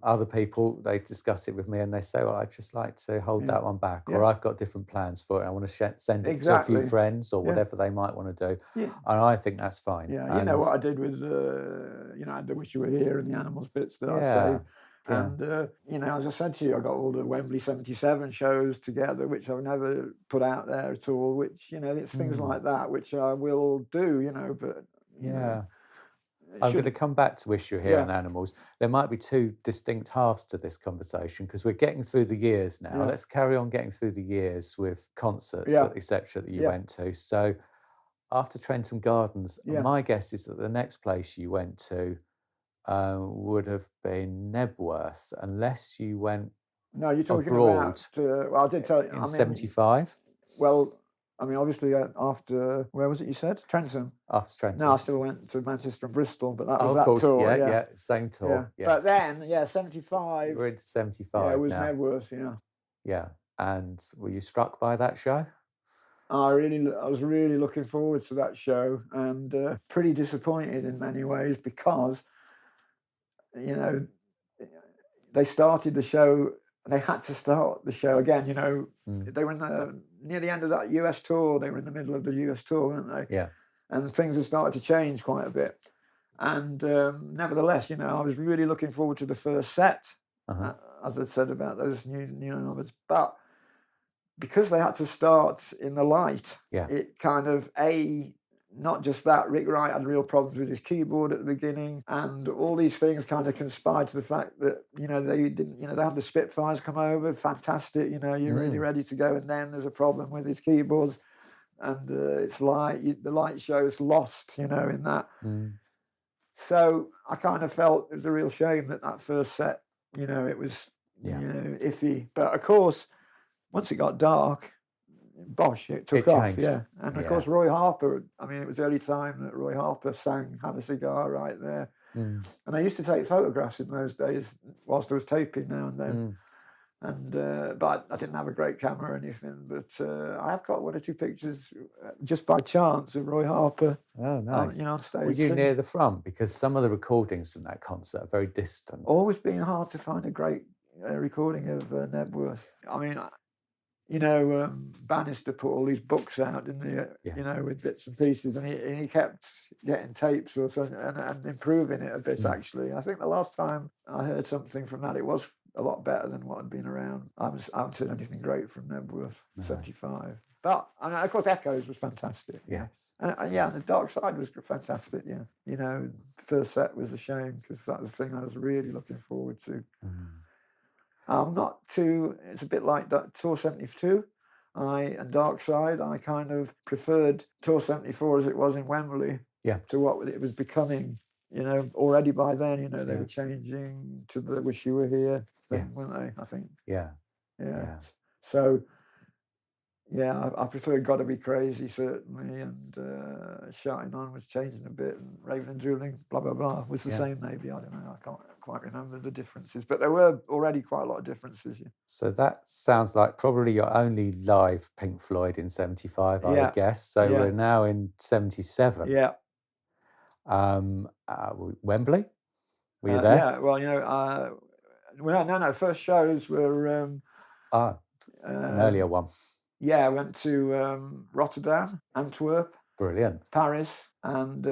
Other people, they discuss it with me and they say, well, I'd just like to hold that one back, or I've got different plans for it. I want to send it to a few friends or whatever they might want to do. And I think that's fine. You know what I did with, I Wish You Were Here and the Animals bits that I saved. And, as I said to you, I got all the Wembley 77 shows together, which I've never put out there at all, which, it's things like that, which I will do, but... I'm going to come back to Wish You Were Here and Animals. There might be two distinct halves to this conversation because we're getting through the years now. Let's carry on getting through the years with concerts, etc. that you went to. So after Trentham Gardens, my guess is that the next place you went to would have been Knebworth, unless you went No, you're talking abroad about... well, I did tell you... in 75? Well... obviously, after, where was it you said? Trentham. After Trentham. No, I still went to Manchester and Bristol, but that was that course, tour. Same tour. Yeah. But then, 75. We're into 75 Yeah, it was now. Knebworth, Yeah, and were you struck by that show? I was really looking forward to that show and pretty disappointed in many ways because, they started the show... They had to start the show again, They were near the end of that US tour. They were in the middle of the US tour, weren't they? And things had started to change quite a bit. And nevertheless, I was really looking forward to the first set, as I said about those new numbers. But because they had to start in the light, it kind of, not just that, Rick Wright had real problems with his keyboard at the beginning, and all these things kind of conspired to the fact that they didn't, they had the Spitfires come over, fantastic, you're really ready to go, and then there's a problem with his keyboards, and it's like the light show's lost, in that. So I kind of felt it was a real shame that first set, it was iffy, but of course once it got dark, bosh, it took off, changed. And of course, Roy Harper, it was the only time that Roy Harper sang Have a Cigar right there. And I used to take photographs in those days whilst I was taping now and then. And but I didn't have a great camera or anything, but I have got one or two pictures just by chance of Roy Harper. Oh, nice. On stage. Were you near the front? Because some of the recordings from that concert are very distant. Always been hard to find a great recording of Knebworth. Bannister put all these books out, didn't he? With bits and pieces, and he kept getting tapes or something and improving it a bit. Actually, I think the last time I heard something from that, it was a lot better than what had been around. I haven't seen anything great from Knebworth, 75. But, and of course, Echoes was fantastic. Yes. And yeah, the Dark Side was fantastic, yeah. You know, first set was a shame because that was the thing I was really looking forward to. I'm not too, it's a bit like that Tour 72. And Dark Side, I kind of preferred Tour 74 as it was in Wembley to what it was becoming. You know, already by then, you know, they were changing to the Wish You Were Here thing, weren't they? I think. Yeah. So, yeah, I prefer Gotta Be Crazy, certainly, and Shouting On was changing a bit, and Raven and Drooling, blah, blah, blah, was the same, maybe. I don't know. I can't quite remember the differences, but there were already quite a lot of differences, So that sounds like probably your only live Pink Floyd in 75, I would guess. So we're now in 77. Yeah. Wembley? Were you there? Yeah, well, you know, no, first shows were... an earlier one. Yeah, I went to Rotterdam, Antwerp, Brilliant, Paris, and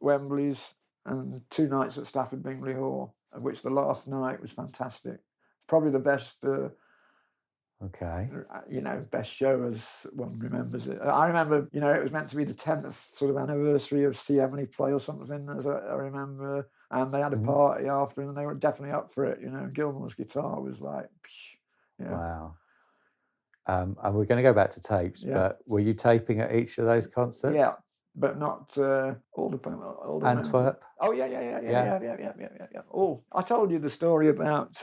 Wembley's, and 2 nights at Stafford Bingley Hall, of which the last night was fantastic. Probably the best... you know, best show as one remembers it. I remember, you know, it was meant to be the 10th sort of anniversary of See Emily Play or something, as I remember, and they had a party after, and they were definitely up for it. You know, Gilmour's guitar was like, wow. And we're going to go back to tapes, but were you taping at each of those concerts? Yeah, but not all the Antwerp. Oh yeah. Oh, I told you the story about.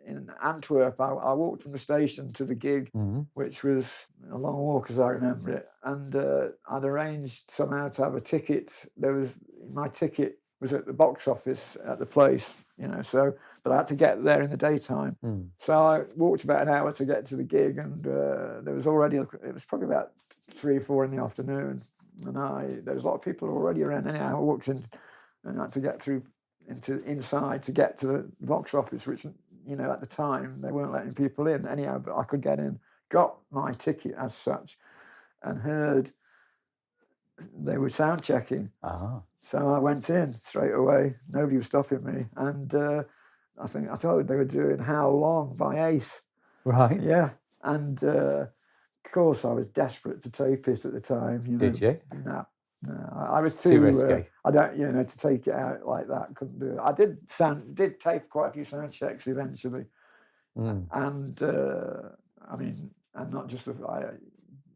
In Antwerp, I walked from the station to the gig, which was a long walk as I remember it, and I'd arranged somehow to have a ticket. My ticket was at the box office at the place, you know, but I had to get there in the daytime. So I walked about an hour to get to the gig, and it was probably about 3 or 4 in the afternoon, and there was a lot of people already around. Anyhow, I walked in and I had to get through inside to get to the box office, which, you know, at the time they weren't letting people in. Anyhow, but I could get in, got my ticket as such, and heard they were sound checking. So I went in straight away. Nobody was stopping me, and I think I thought they were doing How Long by Ace. Right. Yeah, and of course I was desperate to tape it at the time. You know? Did you? No, I was too risky. I don't, you know, to take it out like that. Couldn't do it. I did tape quite a few sound checks eventually, and I mean, and not just I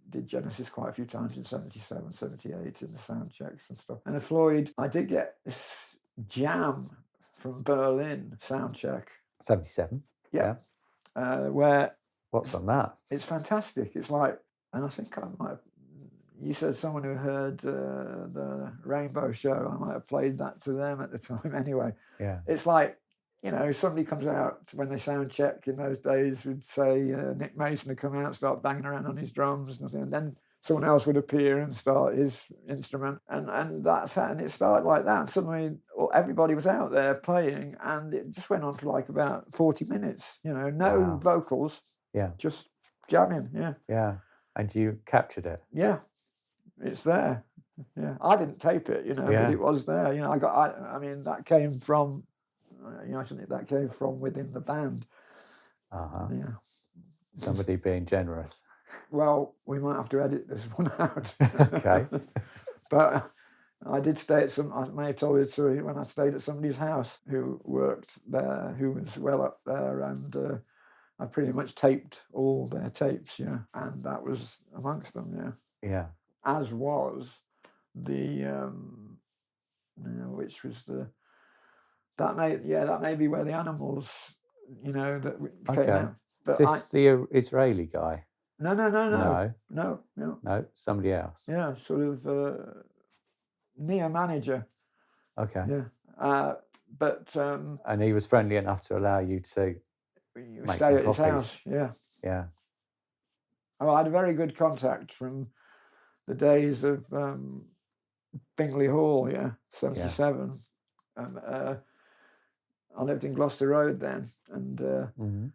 did Genesis quite a few times in 77, 78 in the sound checks and stuff. And the Floyd, I did get this Jam from Berlin sound check. 77. Yeah. Where what's on that? It's fantastic. It's like, and I think I might have, you said someone who heard the Rainbow Show, I might have played that to them at the time anyway. Yeah. It's like, you know, somebody comes out when they sound check in those days, would say Nick Mason would come out and start banging around on his drums, and then someone else would appear and start his instrument, and that's how, and it started like that. And suddenly everybody was out there playing, and it just went on for like about 40 minutes, you know, no vocals, just jamming. Yeah. And you captured it? Yeah, it's there. Yeah, I didn't tape it, you know, but it was there. You know, I mean, that came from, you know, I think that came from within the band. Yeah. Somebody being generous. Well, we might have to edit this one out. Okay. But I did stay at I may have told you the story when I stayed at somebody's house who worked there, who was well up there, and I pretty much taped all their tapes, and that was amongst them, Yeah. As was the, which was that may be where the Animals, that came out. But is this the Israeli guy? No, Somebody else. Yeah, sort of near manager. Okay. Yeah, but and he was friendly enough to allow you to make stay some at his copies. house. Yeah. Yeah. Oh, I had a very good contact from the days of Bingley Hall. 77. I lived in Gloucester Road then, and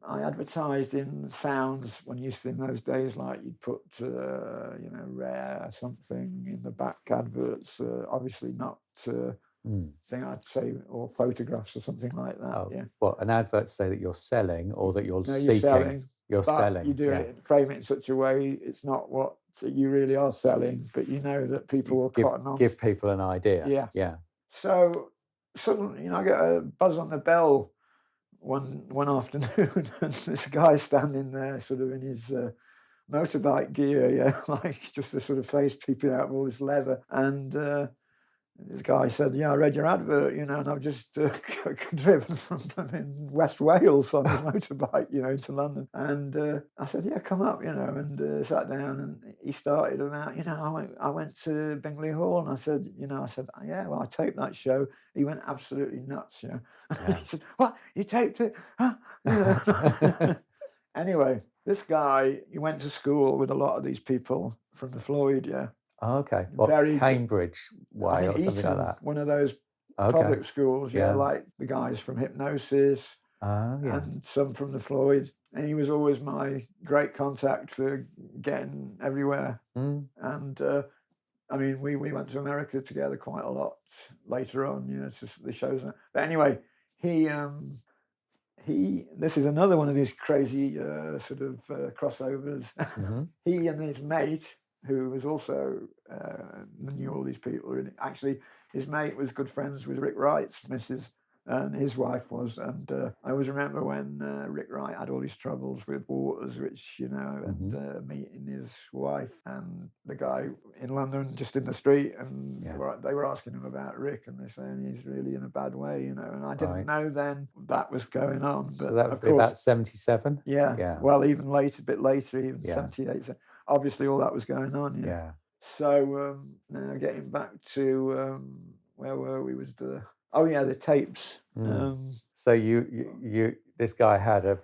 I advertised in Sounds when you used to, in those days, like you'd put, Rare something in the back adverts. Obviously not thing I'd say, or photographs or something like that. Oh, yeah. Well, an advert say that you're selling or that you're No, seeking? selling. You're But selling. you do it, frame it in such a way it's not what you really are selling, but you know that people will cotton on. Give people an idea. Yeah. Yeah. So suddenly, I get a buzz on the bell one afternoon, and this guy standing there, sort of in his motorbike gear, like just a sort of face peeping out of all this leather, and this guy said, I read your advert, and I've just driven from in West Wales on his motorbike, into London. And I said, come up, and sat down, and he started about, I went to Bingley Hall, and I said, well, I taped that show. He went absolutely nuts, He said, what, you taped it? Huh? Anyway, this guy, he went to school with a lot of these people from the Floyd, Oh, okay. Cambridge way or something Eton, like that? One of those public schools, like the guys from Hypnosis and some from the Floyd. And he was always my great contact for getting everywhere. And we went to America together quite a lot later on, just the shows. But anyway, this is another one of these crazy sort of crossovers. He and his mate, who was also knew all these people. Actually, his mate was good friends with Rick Wright's missus, and his wife was. And I always remember when Rick Wright had all these troubles with Waters, which, and meeting his wife and the guy in London just in the street, and they were asking him about Rick, and they're saying he's really in a bad way, and I didn't know then that was going on. But so that would be about 77? Yeah. Well, even later, a bit later, even 78. So obviously all that was going on. Yeah. So now getting back to where were we? Was the tapes. So you this guy had a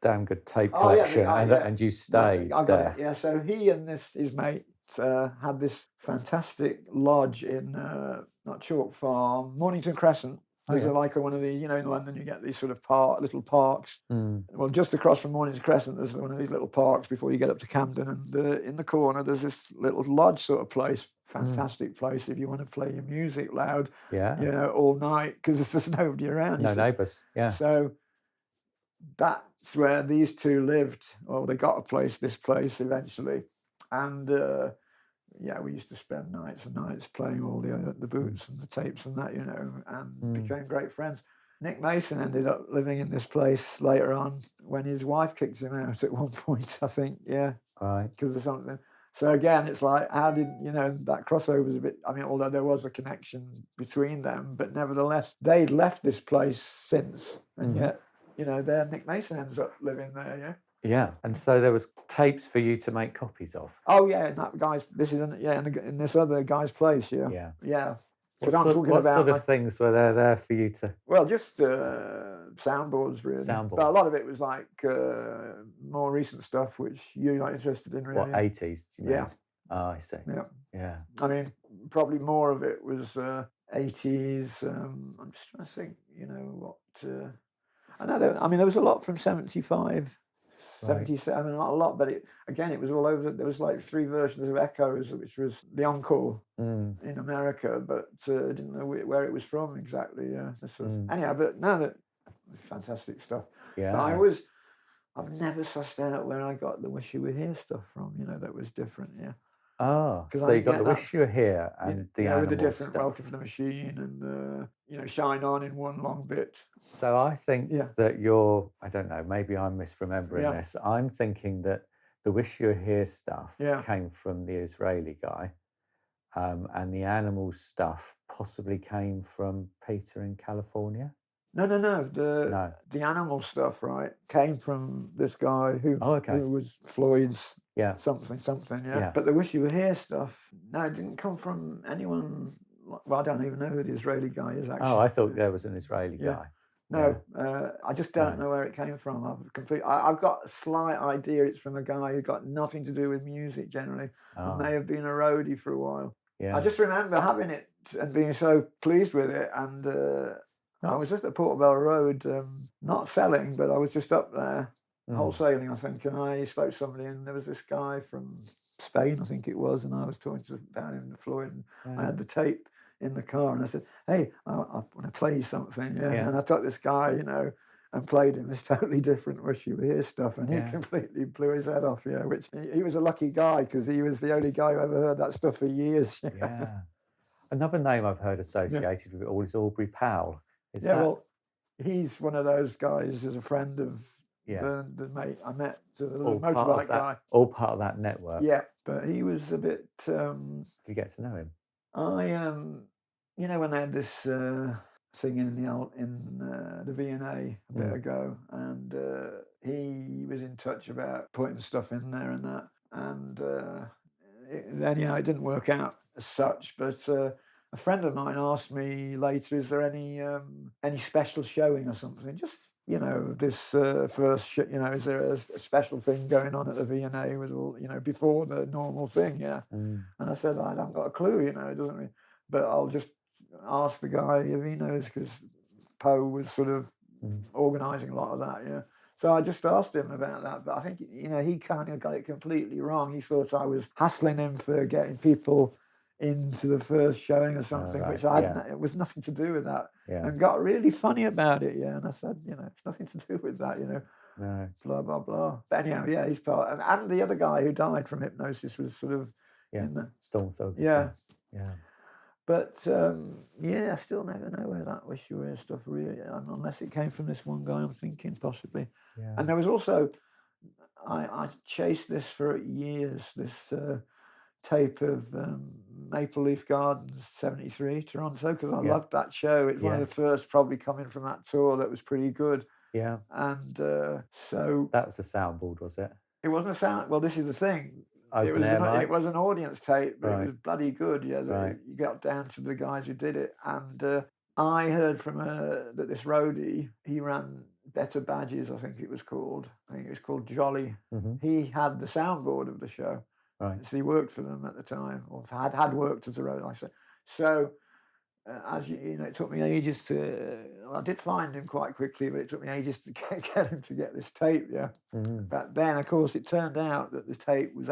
damn good tape collection, and you stayed I got there. it. Yeah. So he and his mate had this fantastic lodge in not Chalk Farm, Mornington Crescent. There's like one of these, in London you get these sort of little parks. Well, just across from Mornington Crescent, there's one of these little parks before you get up to Camden, and in the corner there's this little lodge sort of place. Fantastic place if you want to play your music loud, all night, because there's nobody around. No neighbours. Yeah. So that's where these two lived. Well, they got this place eventually, and we used to spend nights and nights playing all the boots and the tapes and that, and became great friends. Nick Mason ended up living in this place later on when his wife kicked him out at one point, I think. Yeah. Right. Because of something. So again, it's like, how did, that crossover is a bit, although there was a connection between them, but nevertheless, they'd left this place since, and yet, there Nick Mason ends up living there, Yeah, and so there was tapes for you to make copies of. Oh yeah, and that guy's. This is in this other guy's place. Yeah. What sort of things were there for you to? Well, just soundboards, really. Soundboards. But a lot of it was like more recent stuff, which you're not interested in, really. What, 80s? Do you mean? Yeah. Oh, I see. Yeah. Probably more of it was 80s. I'm just trying to think. What? I know. There was a lot from 75. 77, not a lot, but it was all over. There was like 3 versions of Echoes, which was the encore in America, but I didn't know where it was from exactly. Anyhow, but now that fantastic stuff. Yeah, but I've never sussed out where I got the Wish You Were Here stuff from. That was different. Yeah. Oh, so you got the Wish You Were Here and the Animal with the different stuff. Welcome to the Machine and Shine On in one long bit. So I think that I don't know, maybe I'm misremembering this. I'm thinking that the Wish You Were Here stuff came from the Israeli guy, and the Animal stuff possibly came from Peter in California. No. The Animal stuff, right, came from this guy who was Floyd's something. Yeah. But the Wish You Were Here stuff, no, it didn't come from anyone. Well, I don't even know who the Israeli guy is, actually. Oh, I thought there was an Israeli guy. No, I just don't know where it came from. I've got a slight idea it's from a guy who got nothing to do with music generally. Oh. May have been a roadie for a while. Yeah. I just remember having it and being so pleased with it, and I was just at Portobello Road, not selling, but I was just up there wholesaling, I think, and I spoke to somebody, and there was this guy from Spain, I think it was, and I was talking about him, Floyd, and I had the tape in the car, and I said, "Hey, I want to play you something." Yeah. Yeah. And I took this guy, and played him this totally different Wish You Were Here stuff, and he Yeah. completely blew his head off. Yeah, which he was a lucky guy because he was the only guy who ever heard that stuff for years. Yeah. Another name I've heard associated with it all is Aubrey Powell. Is that? Well, he's one of those guys who's a friend of Yeah. the mate I met, the all part of motorbike that, guy. all part of that network. Yeah, but he was a bit. Did you get to know him? When they had this thing in the V&A a bit ago, and he was in touch about putting stuff in there and that, and it didn't work out as such, but. A friend of mine asked me later, "Is there any special showing or something? Just this first, is there a special thing going on at the V&A with all before the normal thing?" Yeah, and I said, "I haven't got a clue. It doesn't mean, but I'll just ask the guy if he knows because Poe was sort of organising a lot of that." Yeah, so I just asked him about that, but I think he kind of got it completely wrong. He thought I was hassling him for getting people into the first showing or something, which it was nothing to do with that, and got really funny about it. Yeah, and I said, it's nothing to do with that. No. Blah blah blah. But anyhow, yeah, he's part, and the other guy who died from hypnosis was sort of in the Storm Thorpe. Yeah. But Yeah. I still never know where that Wish You Were Here stuff really, unless it came from this one guy. I'm thinking possibly. Yeah. And there was also, I chased this for years. This. Tape of Maple Leaf Gardens 73 Toronto, because I loved that show. It's one of the first probably coming from that tour that was pretty good. Yeah. And so that was a soundboard, was it? It wasn't a sound. Well, this is the thing. It was an audience tape, but it was bloody good. Yeah, you got down to the guys who did it, and I heard from that this roadie, he ran Better Badges, I think it was called. I think it was called Jolly. He had the soundboard of the show. Right. So he worked for them at the time, or had worked as a road, like I said. So, as it took me ages to. I did find him quite quickly, but it took me ages to get him to get this tape. Yeah. But then, of course, it turned out that the tape was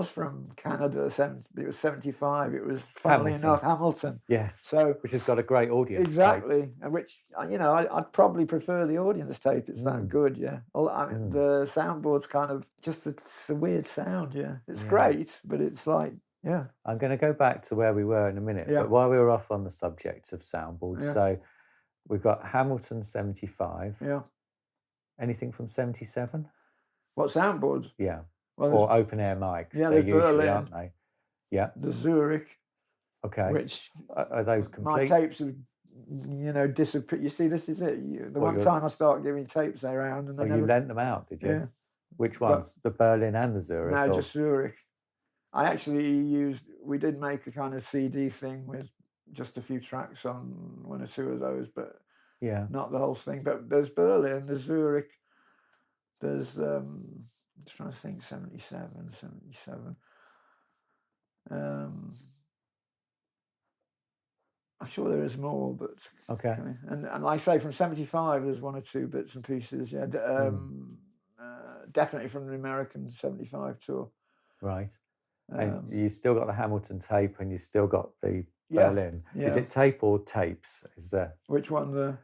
from Canada. It was 75. It was, funnily enough, Hamilton. Yes. So, which has got a great audience. Exactly, tape. And which I'd probably prefer the audience tape. It's that good. Yeah. The soundboard's kind of just it's a weird sound. Yeah. It's great, but it's like. Yeah. I'm going to go back to where we were in a minute, but while we were off on the subject of soundboards, so we've got Hamilton 75. Yeah. Anything from 77? What, soundboards? Yeah. Well, or open air mics. Yeah, they're usually, Berlin, aren't they? Yeah. The Zurich. Okay. Which are those complete? My tapes have disappeared. You see, this is it. The one time I start giving tapes around, and you lent them out, did you? Yeah. Which ones? The Berlin and the Zurich? No, just Zurich. I actually we did make a kind of CD thing with just a few tracks on one or two of those, but not the whole thing. But there's Berlin, there's Zurich, there's, I'm just trying to think, 77. I'm sure there is more, but... Okay. And like I say, from 75, there's one or two bits and pieces, definitely from the American 75 tour. Right. And you still got the Hamilton tape, and you still got the Berlin. Yeah. Is it tape or tapes? Is there? Which one? The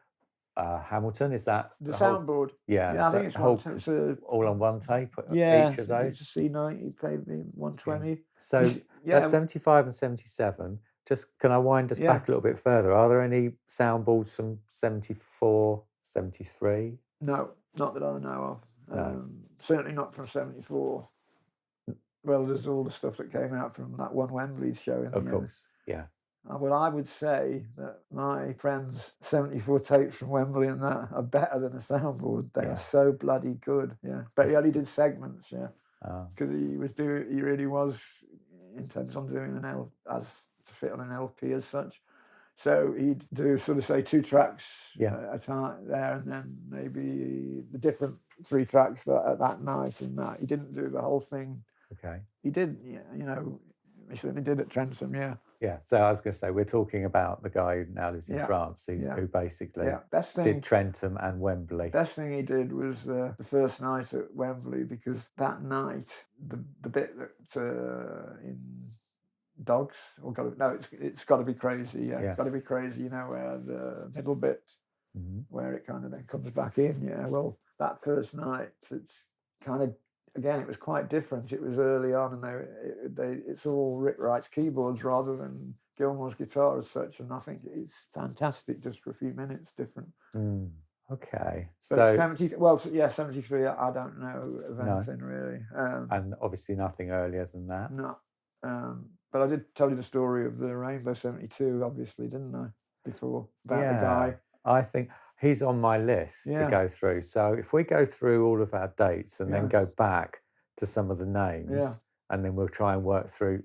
Hamilton, is that the soundboard? Yeah, I think it's all on one tape. Yeah, each of those. It's a C90, maybe 120. Yeah. So that's 75 and 77. Just can I wind us back a little bit further? Are there any soundboards from 74, 73? No, not that I know of. No. Certainly not from 74. Well, there's all the stuff that came out from that one Wembley show. Of course, yeah. Well, I would say that my friend's 74 tapes from Wembley and that are better than a soundboard. They are so bloody good, But he only did segments, because he really was intent on doing to fit on an LP as such. So he'd do sort of say 2 tracks at a time there, and then maybe the different 3 tracks that night and that. He didn't do the whole thing. Okay. He did, he certainly did at Trentham, Yeah, so I was going to say, we're talking about the guy who now lives in France, who basically did Trentham and Wembley. Best thing he did was the first night at Wembley, because that night, the bit that in dogs. It's got to be crazy. Yeah, Yeah. it's got to be crazy. You know, where the middle bit, where it kind of then comes back in. Yeah. Well, that first night, it's kind of again, it was quite different. It was early on, and it's all Rick Wright's keyboards rather than Gilmour's guitar as such. And I think it's fantastic just for a few minutes different. Okay, but so 73. I don't know of anything really, and obviously nothing earlier than that. No, but I did tell you the story of the Rainbow 72, obviously, didn't I? Before about the guy. I think he's on my list to go through. So if we go through all of our dates and then go back to some of the names, and then we'll try and work through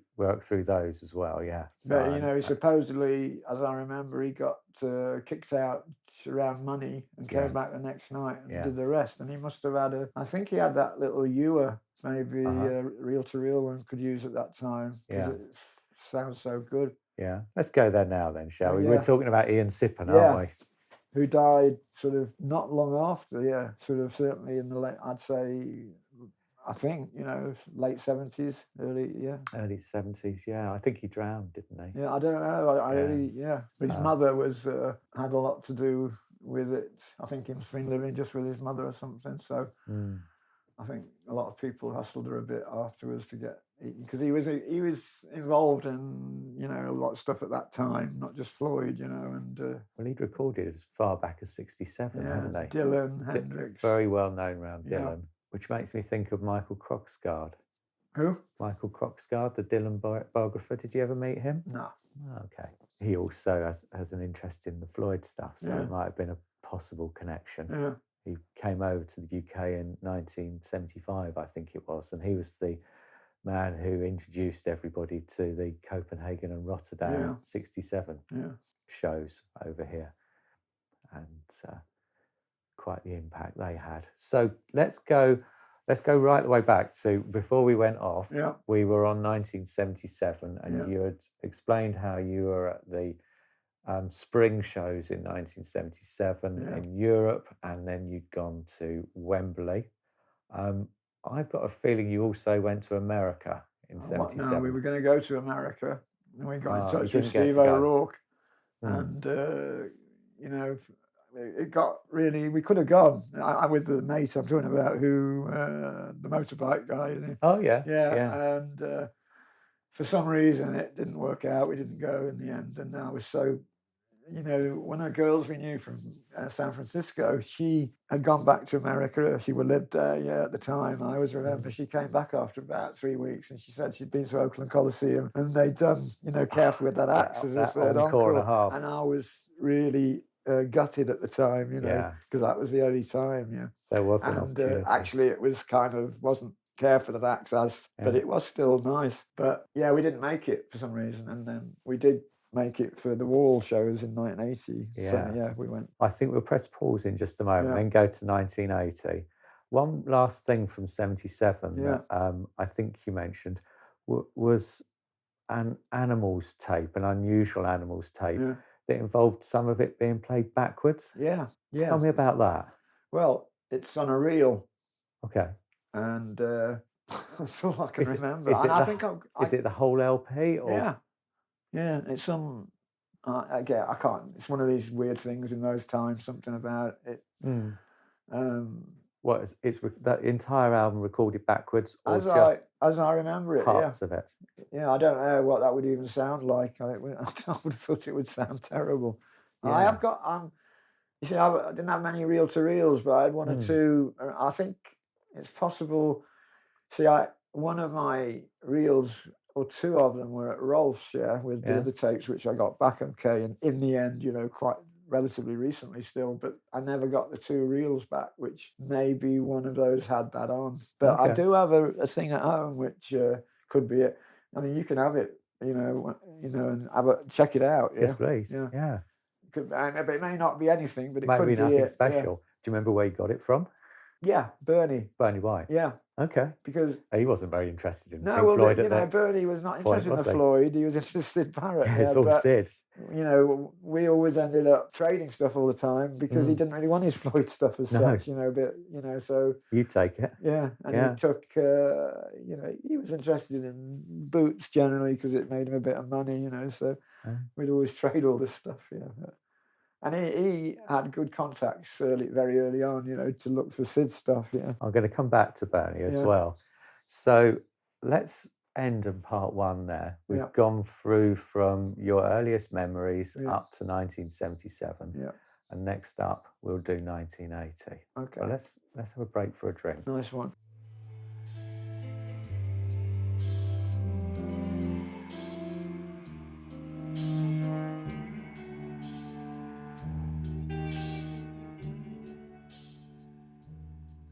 those as well. Yeah. So, but you know, supposedly, as I remember, he got kicked out around money and came back the next night and did the rest. And he must have had I think he had that little Ewer, maybe reel-to-reel one could use at that time. Yeah. It sounds so good. Yeah. Let's go there now then, shall we? We're talking about Ian Sippen, aren't we? Who died sort of not long after, sort of certainly in the late, I'd say, I think, you know, late 70s, early 70s, I think he drowned, didn't he? Yeah, I don't know. But his mother had a lot to do with it. I think he must have been living just with his mother or something. So I think a lot of people hustled her a bit afterwards to get eaten, because he was involved in, you know, a lot of stuff at that time, not just Floyd, you know. And well, he'd recorded as far back as 67, hadn't they? Dylan, Hendrix, very well known around Dylan. Which makes me think of Michael Krogsgaard. Who? Michael Krogsgaard, the Dylan biographer. Did you ever meet him? No. Oh, okay. He also has an interest in the Floyd stuff, so it might have been a possible connection. Yeah. He came over to the UK in 1975, I think it was, and he was the man who introduced everybody to the Copenhagen and Rotterdam 67 shows over here. And quite the impact they had. So let's go right the way back to before we went off. We were on 1977, and you had explained how you were at the spring shows in 1977 in Europe, and then you'd gone to Wembley. I've got a feeling you also went to America in 77. No, we were going to go to America, and we got in touch with Steve O'Rourke, and you know, it got really. We could have gone. I with the mate I'm talking about, who the motorbike guy. Isn't he? Oh yeah. And for some reason it didn't work out. We didn't go in the end, and I was so. You know, one of the girls we knew from San Francisco, she had gone back to America. She lived there, at the time. I always remember she came back after about 3 weeks, and she said she'd been to Oakland Coliseum, and they'd done, you know, Careful with That Axe as a third encore. And a half. And I was really gutted at the time, you know, because that was the only time, There was an opportunity. Actually, it was wasn't Careful with That Axe, but it was still nice. But we didn't make it for some reason, and then we did make it for the Wall shows in 1980. So, we went. I think we'll press pause in just a moment, then go to 1980. One last thing from 77 that I think you mentioned was an Animals tape, an unusual Animals tape that involved some of it being played backwards. Yeah. Tell me about that. Well, it's on a reel. Okay. And that's all I can remember. Is it the whole LP? Or? Yeah, it's some. I can't. It's one of these weird things in those times. Something about it. What is it's that entire album recorded backwards, or as I remember it, parts of it? Yeah, I don't know what that would even sound like. I would have thought it would sound terrible. Yeah. I have got. You see, I didn't have many reel-to-reels, but I had one or two. I think it's possible. See, one of my reels, or two of them, were at Rolf's, with the other tapes, which I got back okay. And in the end, quite relatively recently still, but I never got the two reels back, which maybe one of those had that on. But I do have a thing at home, which could be it. I mean, you can have it, and check it out. Yes, please. It may not be anything, but it might could be be nothing it. special. Do you remember where you got it from? Yeah, Bernie. Bernie White. Yeah. Okay. Because he wasn't very interested in no, Pink well, Floyd you at know, that Bernie was not point, interested was in he? Floyd. He was interested in Barrett. Yeah, it's all but, Sid. You know, we always ended up trading stuff all the time because he didn't really want his Floyd stuff as such. You know, but you know, so you take it. Yeah, and he took. You know, he was interested in boots generally because it made him a bit of money. You know, so we'd always trade all this stuff. Yeah. And he had good contacts very early on, you know, to look for Sid stuff, yeah. I'm going to come back to Bernie as well. So let's end in part one there. We've gone through from your earliest memories up to 1977. Yeah. And next up, we'll do 1980. Okay. So let's have a break for a drink. Nice one.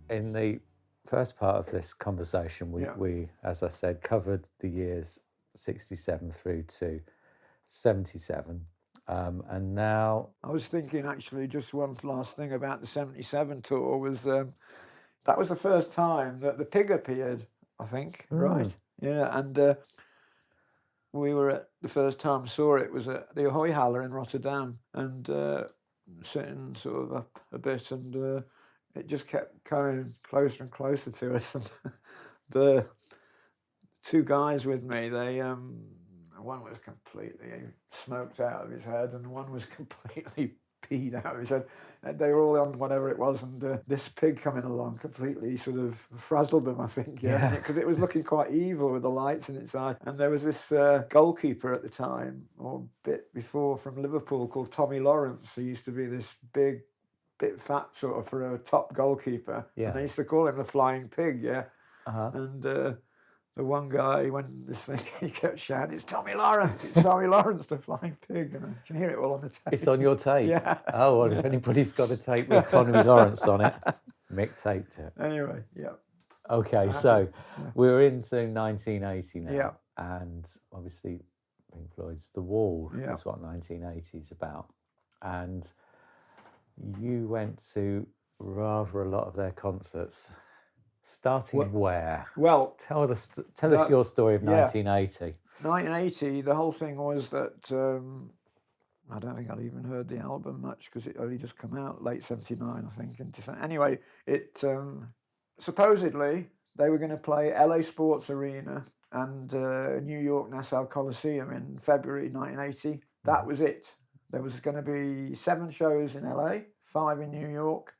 In the first part of this conversation, we, as I said, covered the years 67 through to 77. And now... I was thinking, actually, just one last thing about the 77 tour was that was the first time that the Pig appeared, I think, right? Yeah, and we were at the first time saw it was at the Ahoy Haller in Rotterdam, and sitting sort of up a bit, and it just kept coming closer and closer to us. And the two guys with me, they one was completely smoked out of his head, and one was completely peed out of his head. And they were all on whatever it was, and this Pig coming along completely sort of frazzled them, I think, because it was looking quite evil with the lights in its eye. And there was this goalkeeper at the time, or a bit before, from Liverpool called Tommy Lawrence. He used to be this bit fat sort of for a top goalkeeper. And they used to call him the Flying Pig, And the one guy, when this thing, he kept shouting, "It's Tommy Lawrence! It's Tommy Lawrence, the Flying Pig!" And I can hear it all on the tape. It's on your tape? Yeah. Oh, well, if anybody's got a tape with Tommy Lawrence on it, Mick taped it. Anyway, Okay, so we're into 1980 now. Yeah. And obviously, Pink Floyd's The Wall Yeah. is what 1980 is about. And you went to rather a lot of their concerts. Starting where? Well, tell us your story of 1980. 1980, the whole thing was that I don't think I'd even heard the album much because it only just come out late 79, I think. Anyway, it supposedly they were going to play LA Sports Arena and New York Nassau Coliseum in February 1980. That was it. There was going to be 7 shows in LA, 5 in New York,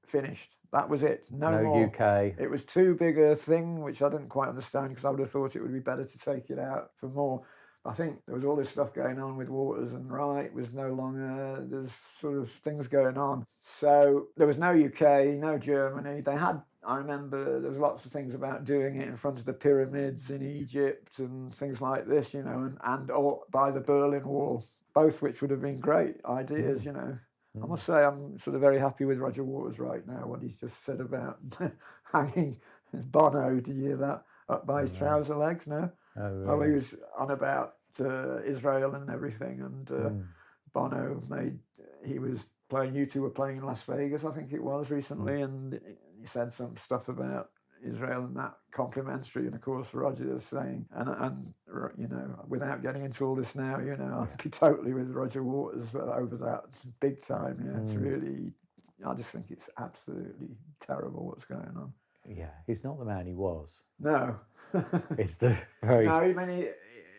finished. That was it. No more. UK. It was too big a thing, which I didn't quite understand because I would have thought it would be better to take it out for more. I think there was all this stuff going on with Waters and Wright was no longer, there's sort of things going on. So there was no UK, no Germany. They had, I remember there was lots of things about doing it in front of the pyramids in Egypt and things like this, you know, and or by the Berlin Wall, both which would have been great ideas, you know. I must say I'm sort of very happy with Roger Waters right now, what he's just said about hanging Bono, did you hear that, up by his trouser legs now? Oh, really? Oh, he was on about Israel and everything, and Bono he was playing, you two were playing in Las Vegas, I think it was, recently, and he said some stuff about Israel and that complimentary, and of course Roger was saying, and you know, without getting into all this now, you know, I'd be totally with Roger Waters over that, big time. It's really, I just think it's absolutely terrible what's going on. Yeah, he's not the man he was. No. It's the very... No, I mean,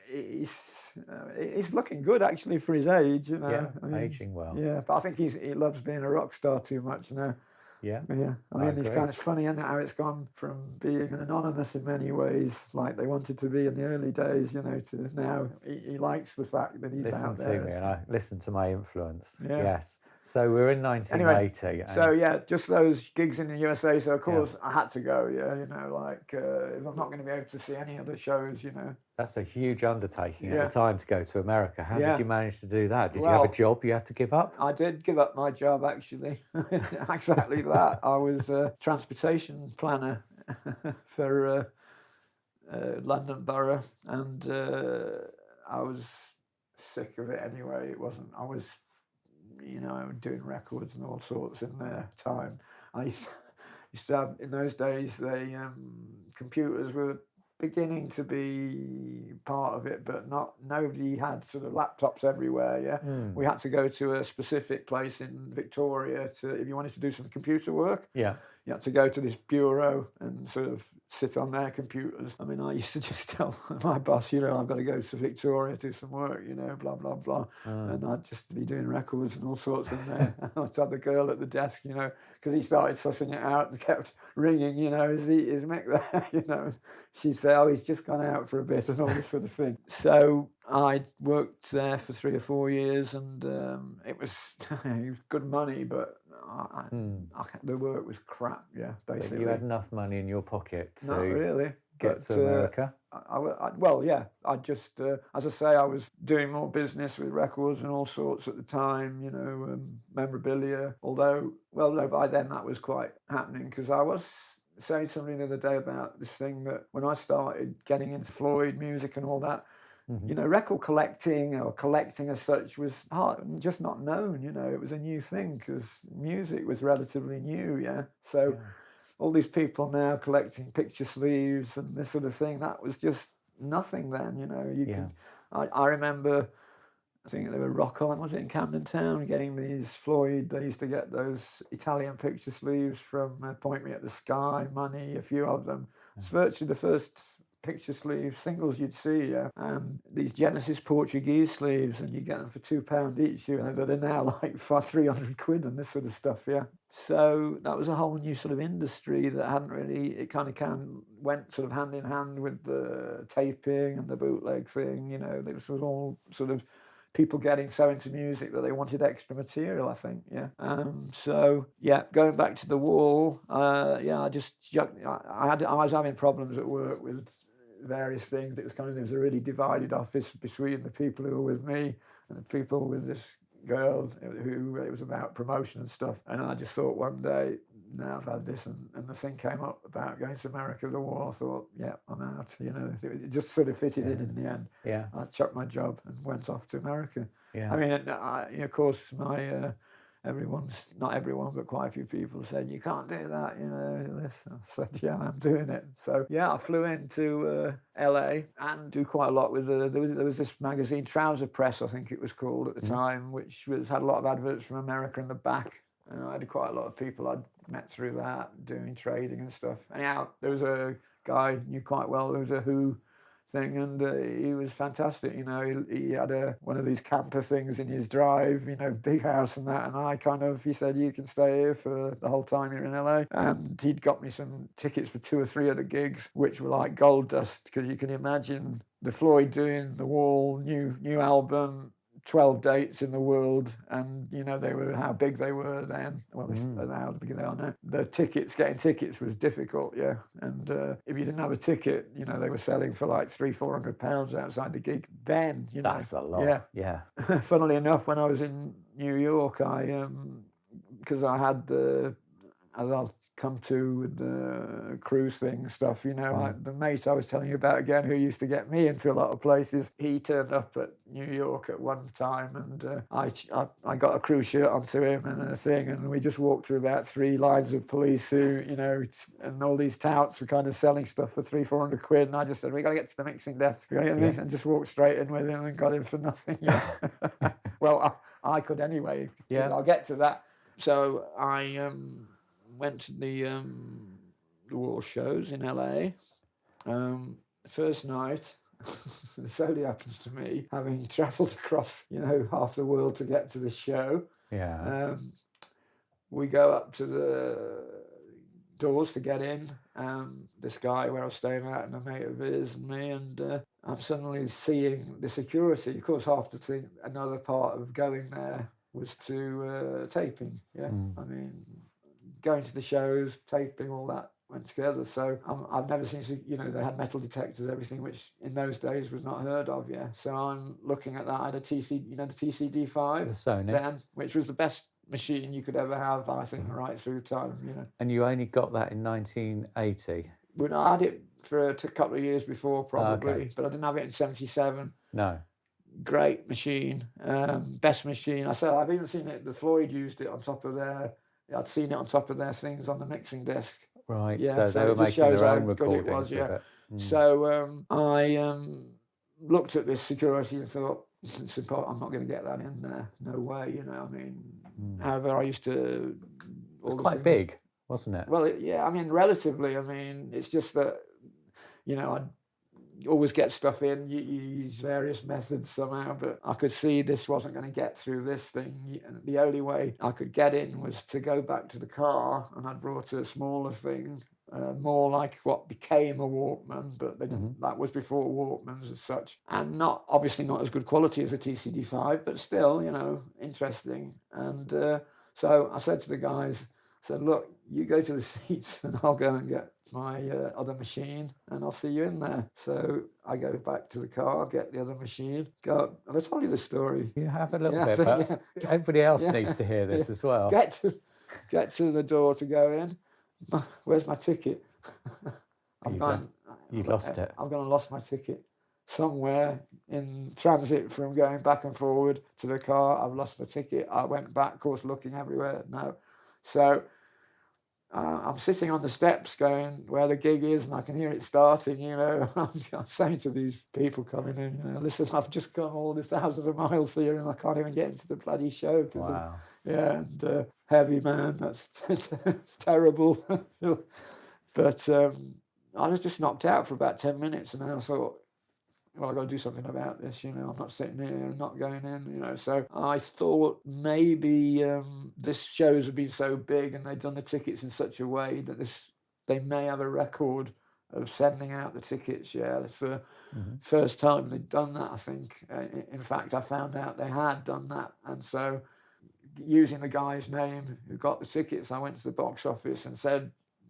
he's looking good actually for his age, you know. Yeah, I mean, aging well. Yeah, but I think he loves being a rock star too much now. Yeah. I mean, it's kind of funny, isn't it, how it's gone from being anonymous in many ways, like they wanted to be in the early days, you know, to now he likes the fact that he's out there. Listen to me, and I listen to my influence. Yeah. Yes. So we're in 1980. Anyway, so just those gigs in the USA. So of course I had to go. Yeah, you know, like if I'm not going to be able to see any other shows, you know. That's a huge undertaking at the time to go to America. How did you manage to do that? Did you have a job you had to give up? I did give up my job actually. Exactly that. I was a transportation planner for London Borough, and I was sick of it anyway. It wasn't. I was, you know, doing records and all sorts in their time. I used to have, in those days, they computers were beginning to be part of it, but nobody had sort of laptops everywhere. Yeah, we had to go to a specific place in Victoria if you wanted to do some computer work. Yeah. You had to go to this bureau and sort of sit on their computers. I mean, I used to just tell my boss, I've got to go to Victoria to do some work, blah, blah, blah. And I'd just be doing records and all sorts in there. I'd have the girl at the desk, because he started sussing it out and kept ringing, is Mick there? She'd say, oh, he's just gone out for a bit and all this sort of thing. So I worked there for 3 or 4 years, and it was good money, but the work was crap. Yeah, basically. But you had enough money in your pocket to not really get to America. I just, as I say, I was doing more business with records and all sorts at the time. Memorabilia. Although, no, by then that was quite happening, because I was saying something the other day about this thing that when I started getting into Floyd music and all that. Record collecting or collecting as such was just not known. It was a new thing because music was relatively new. Yeah, so all these people now collecting picture sleeves and this sort of thing, that was just nothing then. I remember, I think they were Rock On, was it, in Camden Town, getting these Floyd. They used to get those Italian picture sleeves from Point Me at the Sky, Money, a few of them. It's virtually the first picture sleeve singles you'd see, these Genesis Portuguese sleeves, and you get them for £2 each. They're now like £300 and this sort of stuff. So that was a whole new sort of industry that hadn't really. It kind of went sort of hand in hand with the taping and the bootleg thing. This was all sort of people getting so into music that they wanted extra material, I think. Going back to the wall, I was having problems at work with various things. It was a really divided office between the people who were with me and the people with this girl who it was about promotion and stuff. And I just thought one day, now I've had this, and the thing came up about going to America, the war. I thought, I'm out. It just sort of fitted in the end. Yeah, I chucked my job and went off to America. Yeah, I mean, of course, not everyone, but quite a few people said, you can't do that, this. I said, yeah, I'm doing it. So, I flew into LA and do quite a lot with there was this magazine, Trouser Press, I think it was called at the time, which had a lot of adverts from America in the back. And I had quite a lot of people I'd met through that, doing trading and stuff. Anyhow, there was a guy I knew quite well, there was a Who thing, and he was fantastic. He had one of these camper things in his drive, big house and that, and he said, you can stay here for the whole time you're in LA, and he'd got me some tickets for 2 or 3 other gigs, which were like gold dust, because you can imagine the Floyd doing The Wall, new album, 12 dates in the world, and they were how big they were then. Well, how big they are now. Getting tickets was difficult, and if you didn't have a ticket, they were selling for like £300-400 outside the gig then. That's a lot. Yeah. Funnily enough, when I was in New York, because I had as I'll come to with the cruise thing stuff, like the mate I was telling you about again, who used to get me into a lot of places, he turned up at New York at one time, and I got a cruise shirt onto him and a thing, and we just walked through about 3 lines of police who, and all these touts were kind of selling stuff for £300-400, and I just said, we got to get to the mixing desk, and just walked straight in with him and got him for nothing. Well, I could anyway, because I'll get to that. So I went to the Wall shows in LA. First night, this only happens to me, having travelled across, half the world to get to the show. Yeah. We go up to the doors to get in. This guy where I was staying at and a mate of his and me, and I'm suddenly seeing the security. Of course, half the thing, another part of going there was to taping. I mean, going to the shows, taping, all that went together. So I've never seen, they had metal detectors, everything, which in those days was not heard of. So I'm looking at that. I had a the TCD5, the Sony, then, which was the best machine you could ever have, I think, right through time. And you only got that in 1980. Well, I had it for a couple of years before, probably, but I didn't have it in 77. No. Great machine, best machine. I've even seen it. The Floyd used it on top of their I'd seen it on top of their things on the mixing desk. Right, Yeah, so they were it just making shows their how own good recordings it was, with yeah. it. So I looked at this security and thought, I'm not going to get that in there. No way, you know. I mean, however, I used to. It was quite big, wasn't it? Well, yeah. I mean, relatively. I mean, it's just that, you know, I'd always get stuff in. You use various methods somehow, but I could see this wasn't going to get through this thing. And the only way I could get in was to go back to the car, and I'd brought a smaller thing. More like what became a Walkman, but they didn't, that was before Walkmans as such, and obviously not as good quality as a TCD5, but still, you know, interesting. And so I said to the guys, I said, look, you go to the seats and I'll go and get my other machine and I'll see you in there. So I go back to the car, get the other machine, go. Have I told you the story? You have a little bit, but everybody else needs to hear this as well. Get to the door to go in. Where's my ticket? You'd lost it. I've gone and lost my ticket somewhere in transit from going back and forward to the car. I've lost the ticket. I went back, of course, looking everywhere. No. So I'm sitting on the steps going where the gig is, and I can hear it starting, you know. I'm saying to these people coming in, you know, listen, I've just come all this thousands of miles here and I can't even get into the bloody show. Wow. And heavy, man, that's terrible. But I was just knocked out for about 10 minutes, and then I thought, well, I've got to do something about this, you know. I'm not sitting here and not going in, you know. So I thought maybe this shows have been so big and they've done the tickets in such a way that they may have a record of sending out the tickets. Yeah, it's the first time they'd done that, I think. In fact, I found out they had done that. And so using the guy's name who got the tickets, I went to the box office and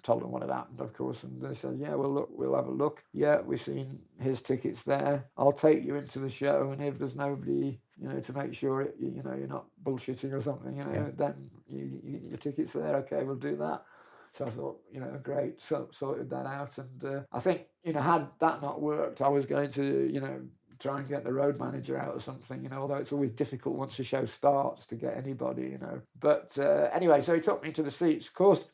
told them what had happened, of course, and they said, yeah, well, look, we'll have a look. Yeah, we've seen his tickets there. I'll take you into the show, and if there's nobody, you know, to make sure, you know, you're not bullshitting or something, you know, then your ticket's there. Okay, we'll do that. So I thought, you know, great, sorted that out. And I think, you know, had that not worked, I was going to, you know, try and get the road manager out or something, you know, although it's always difficult once the show starts to get anybody, you know. But anyway, so he took me to the seats. Of course,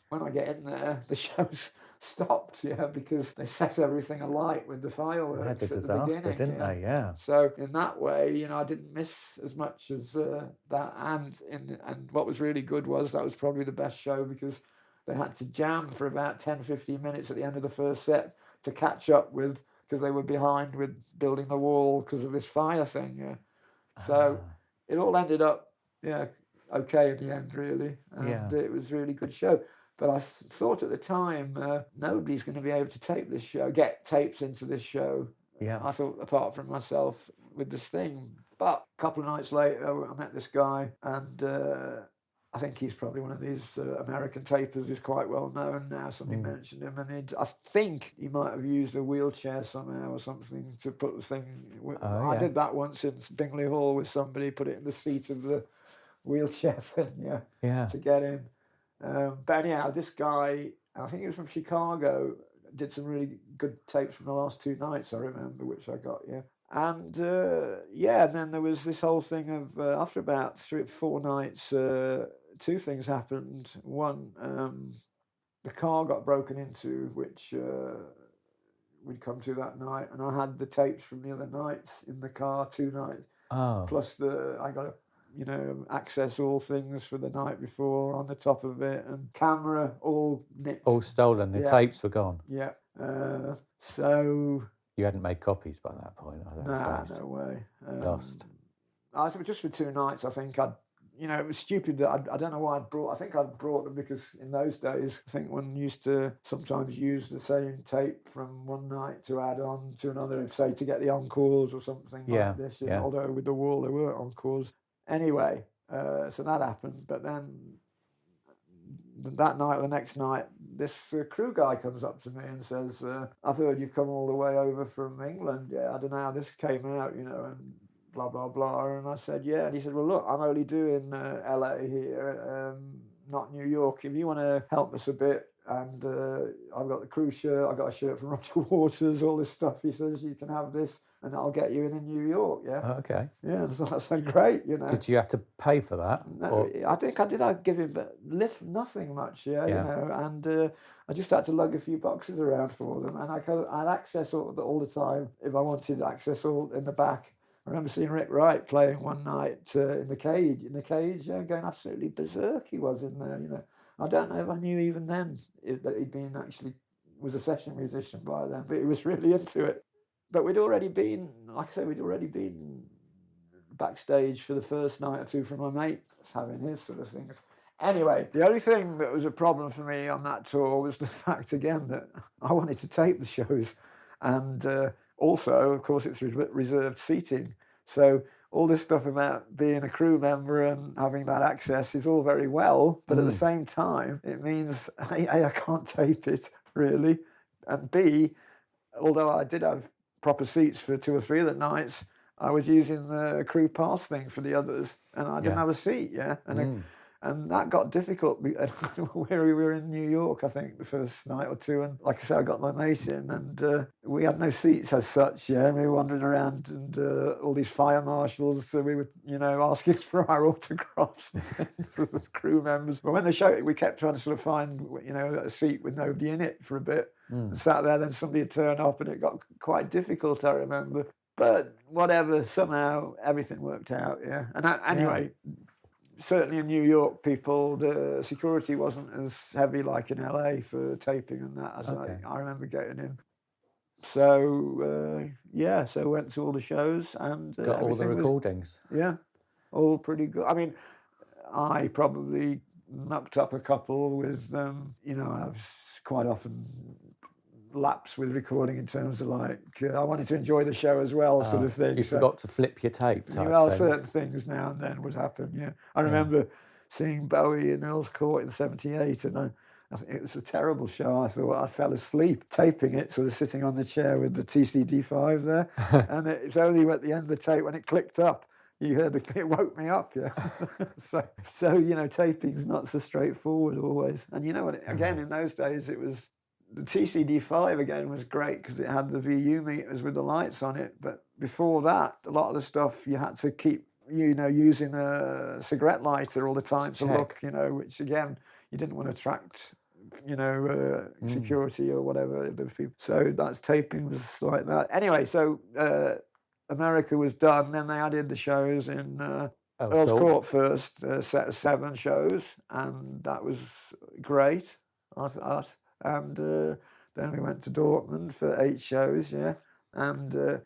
when I get in there, the show's stopped, because they set everything alight with the fireworks. They had the disaster, at the beginning, didn't they? Yeah. So in that way, you know, I didn't miss as much as that. And what was really good was that was probably the best show, because they had to jam for about 10, 15 minutes at the end of the first set to catch up with, because they were behind with building the wall because of this fire thing. Yeah. So it all ended up, okay in the end, really. And it was a really good show. But I thought at the time, nobody's going to be able to tape this show, get tapes into this show. Yeah. I thought, apart from myself with this thing. But a couple of nights later, I met this guy, and I think he's probably one of these American tapers who's quite well known now. Somebody mentioned him, and I think he might have used a wheelchair somehow or something to put the thing. I did that once in Bingley Hall with somebody, put it in the seat of the wheelchair thing, to get in. But anyhow, this guy, I think he was from Chicago, did some really good tapes from the last two nights, I remember, which I got, And and then there was this whole thing of, after about 3 or 4 nights, 2 things happened. One, the car got broken into, which we'd come to that night, and I had the tapes from the other nights in the car, 2 nights. Oh. Plus I got access all things for the night before on the top of it, and camera all nicked. All stolen. The tapes were gone. Yeah. So... You hadn't made copies by that point, I don't suppose. No way. Lost. I was just for 2 nights, I think it was stupid that I don't know why I'd brought them, because in those days, I think one used to sometimes use the same tape from one night to add on to another, say, to get the encores or something like this. Although with the wall, there were encores. Anyway, so that happened. But then that night or the next night, this crew guy comes up to me and says, I've heard you've come all the way over from England. Yeah, I don't know how this came out, and blah, blah, blah. And I said, yeah. And he said, well, look, I'm only doing LA here, not New York. If you want to help us a bit, and I've got the crew shirt, I got a shirt from Roger Waters, all this stuff. He says, you can have this and I'll get you in New York, yeah. Oh, okay. Yeah, so I said, great, you know. Did you have to pay for that? No, I think I did. I'd give him nothing much, yeah, you know, and I just had to lug a few boxes around for them, and I had access all the time if I wanted access all in the back. I remember seeing Rick Wright playing one night in the cage, yeah, going absolutely berserk. He was in there, you know. I don't know if I knew even then that he'd been was a session musician by then, but he was really into it. But we'd already been, like I say, backstage for the first night or two from my mate having his sort of things. Anyway, the only thing that was a problem for me on that tour was the fact, again, that I wanted to tape the shows. And also, of course, it's reserved seating. So all this stuff about being a crew member and having that access is all very well, but at the same time, it means, A, I can't tape it, really, and B, although I did have proper seats for 2 or 3 of the nights, I was using the crew pass thing for the others, and I didn't have a seat, yeah, and that got difficult. We were in New York, I think, the first night or two, and like I said, I got my mate in, and we had no seats as such, yeah. We were wandering around, and all these fire marshals, so we were, you know, asking for our autographs and things as crew members. But when they showed it, we kept trying to sort of find, you know, a seat with nobody in it for a bit, and sat there. Then somebody would turn up, and it got quite difficult, I remember. But whatever, somehow everything worked out, yeah. And anyway, certainly in New York, the security wasn't as heavy like in LA for taping and that, as I remember getting in. So, so went to all the shows and... got all the recordings. All pretty good. I mean, I probably mucked up a couple with, you know, I've quite often... lapse with recording in terms of like I wanted to enjoy the show as well, sort of thing. You forgot to flip your tape type well, thing. certain things now and then would happen, yeah. I remember seeing Bowie in Earls Court in '78, and I think it was a terrible show. I thought I fell asleep taping it, sort of sitting on the chair with the TCD5 there, and it's only at the end of the tape when it clicked up, you heard it woke me up, yeah. so you know, taping's not so straightforward always. And you know what, again, in those days it was... The TCD5 again was great because it had the VU meters with the lights on it. But before that, a lot of the stuff you had to keep, you know, using a cigarette lighter all the time to look, you know, which again, you didn't want to attract, you know, security or whatever. So that's taping was like that. Anyway, so America was done. Then they added the shows in Earls Court first, a set of 7 shows. And that was great, I thought. And then we went to Dortmund for 8 shows, yeah. And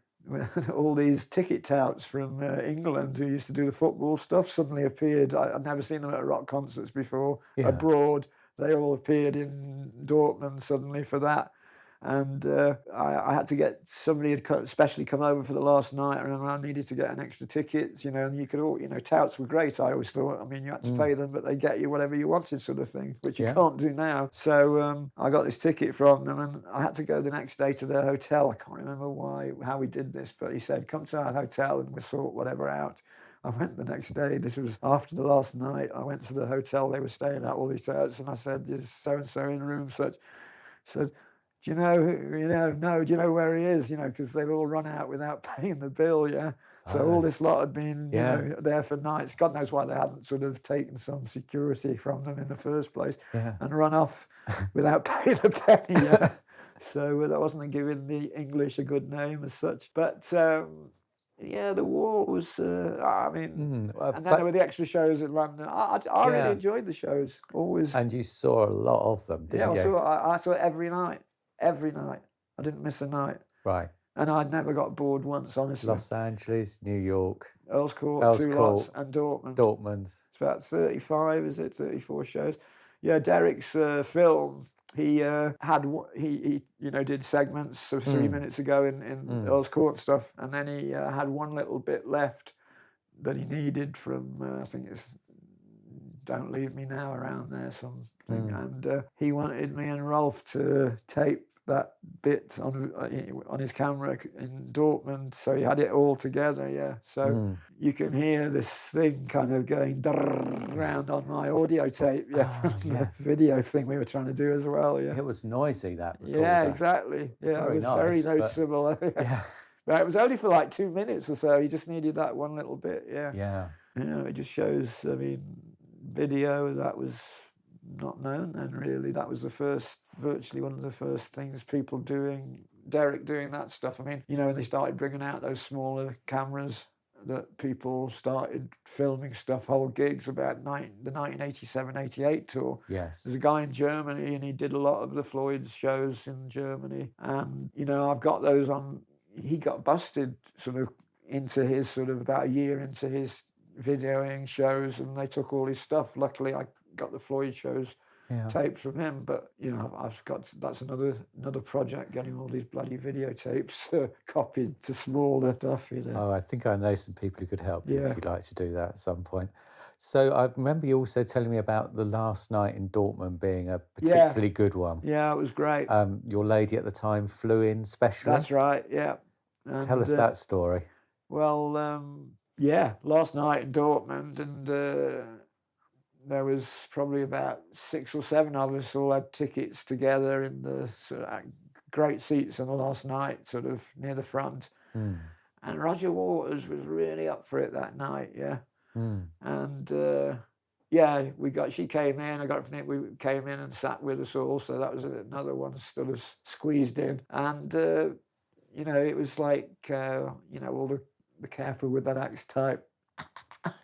all these ticket touts from England who used to do the football stuff suddenly appeared. I'd never seen them at rock concerts before, abroad. They all appeared in Dortmund suddenly for that. And I had to get somebody had especially come over for the last night. I remember I needed to get an extra ticket, you know, and you could all, you know, touts were great, I always thought. I mean, you had to pay them, but they get you whatever you wanted, sort of thing, which you can't do now. So I got this ticket from them, and I had to go the next day to their hotel. I can't remember how we did this, but he said, come to our hotel and we'll sort whatever out. I went the next day. This was after the last night. I went to the hotel they were staying at, all these touts, and I said, is so-and-so in room such? Said, do you know where he is? You know, because they'd all run out without paying the bill, yeah. So all this lot had been, you know, there for nights. God knows why they hadn't sort of taken some security from them in the first place and run off without paying a penny, yeah. So that wasn't giving the English a good name as such. But, yeah, the war was, I mean, and then there were the extra shows in London. I really enjoyed the shows, always. And you saw a lot of them, didn't you? I saw it every night. Every night. I didn't miss a night. Right. And I never got bored once, honestly. Los Angeles, New York. Earls Court, 2 lots, and Dortmund. Dortmund. It's about 35, is it? 34 shows. Yeah, Derek's film, he he you know, did segments of 3 minutes ago in Earls Court and stuff, and then he had one little bit left that he needed from, I think it's Don't Leave Me Now, around there, something. And he wanted me and Rolf to tape that bit on his camera in Dortmund, so he had it all together. Yeah, so you can hear this thing kind of going round on my audio tape. Yeah, the video thing we were trying to do as well. Yeah, it was noisy, that recorder. Yeah, exactly. Yeah, very it was nice, very noticeable. But, yeah. But it was only for like 2 minutes or so. You just needed that one little bit. Yeah. Yeah. You know, it just shows. I mean, video that was not known then, really. That was virtually one of the first things people doing. Derek doing that stuff. I mean, you know, when they started bringing out those smaller cameras, that people started filming stuff, whole gigs about the 1987-88 tour. Yes. There's a guy in Germany, and he did a lot of the Floyd shows in Germany. And, you know, I've got those on. He got busted sort of into his sort of about a year into his videoing shows, and they took all his stuff. Luckily, I got the Floyd shows tapes from him, but you know, that's another project, getting all these bloody videotapes copied to smaller stuff. You know. Oh, I think I know some people who could help you if you'd like to do that at some point. So I remember you also telling me about the last night in Dortmund being a particularly good one. Yeah, it was great. Your lady at the time flew in specially. That's right. Yeah. And, tell us that story. Well, last night in Dortmund, and there was probably about 6 or 7 of us all had tickets together in the sort of great seats on the last night, sort of near the front. And Roger Waters was really up for it that night, And she came in. I got from it. We came in and sat with us all, so that was another one sort of squeezed in. And you know, it was like you know, all the careful with that axe type.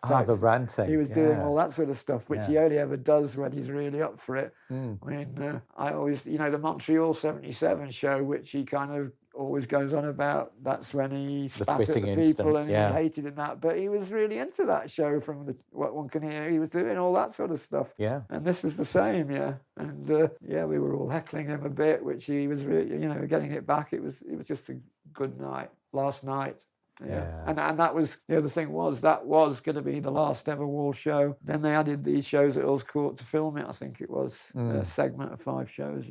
The ranting. He was doing all that sort of stuff, which he only ever does when he's really up for it. I mean, I always, you know, the Montreal 77 show, which he kind of always goes on about, that's when he spat at the people and he hated in that. But he was really into that show from what one can hear. He was doing all that sort of stuff. Yeah. And this was the same, And, we were all heckling him a bit, which he was really, you know, getting it back. It was just a good night, last night. And that was, the other thing was, that was going to be the last ever Wall show. Then they added these shows at Earls Court to film it, I think it was, a segment of 5 shows,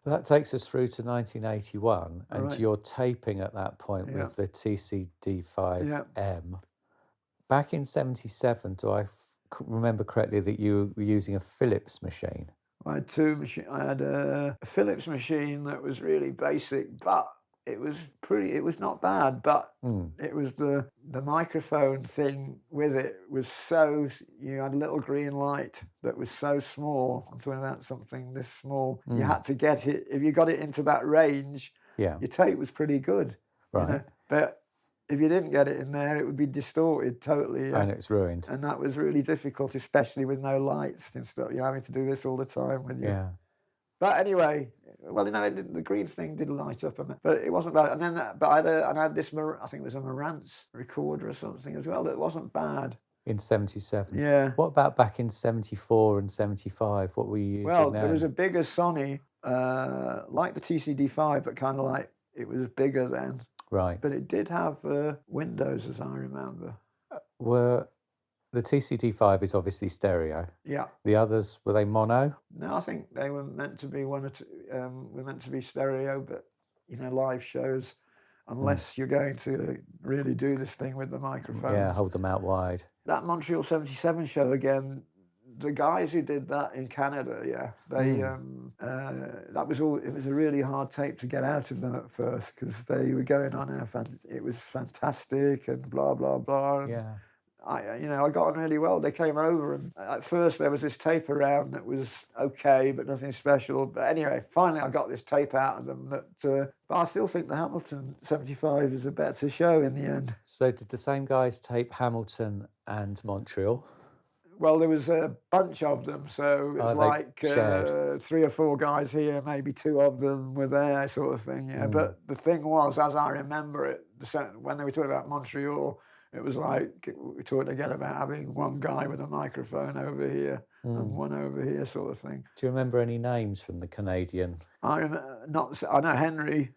That takes us through to 1981, and you're taping at that point with the TCD5M. Back in 77, do I remember correctly that you were using a Philips machine? I had 2 machines. I had a Philips machine that was really basic, but it was not bad, but it was the microphone thing with it was so, you had a little green light that was so small. I'm talking about something this small. You had to get it, if you got it into that range, your tape was pretty good. Right. You know? But if you didn't get it in there, it would be distorted totally. And it's ruined. And that was really difficult, especially with no lights and stuff. You're having to do this all the time with you. Yeah. But anyway, well, you know, the green thing did light up, but it wasn't bad. And then, I had this, I think it was a Marantz recorder or something as well. That wasn't bad. In 77. Yeah. What about back in 74 and 75? What were you using? Well, then? there was a bigger Sony, like the TCD5, but kind of like it was bigger then. Right. But it did have windows, as I remember. The TCD5 is obviously stereo. Yeah. The others, were they mono? No, I think they were meant to be were meant to be stereo, but you know, live shows, unless you're going to really do this thing with the microphones. Yeah, hold them out wide. That Montreal 77 show again, the guys who did that in Canada, they that was all. It was a really hard tape to get out of them at first, because they were going on it was fantastic and blah blah blah. And I got on really well. They came over, and at first there was this tape around that was okay, but nothing special. But anyway, finally I got this tape out of them. But I still think the Hamilton 75 is a better show in the end. So did the same guys tape Hamilton and Montreal? Well, there was a bunch of them, so it was like 3 or 4 guys here, maybe 2 of them were there, sort of thing. Yeah, but the thing was, as I remember it, when they were talking about Montreal, it was like we talked again about having one guy with a microphone over here and one over here, sort of thing. Do you remember any names from the Canadian? I know Henry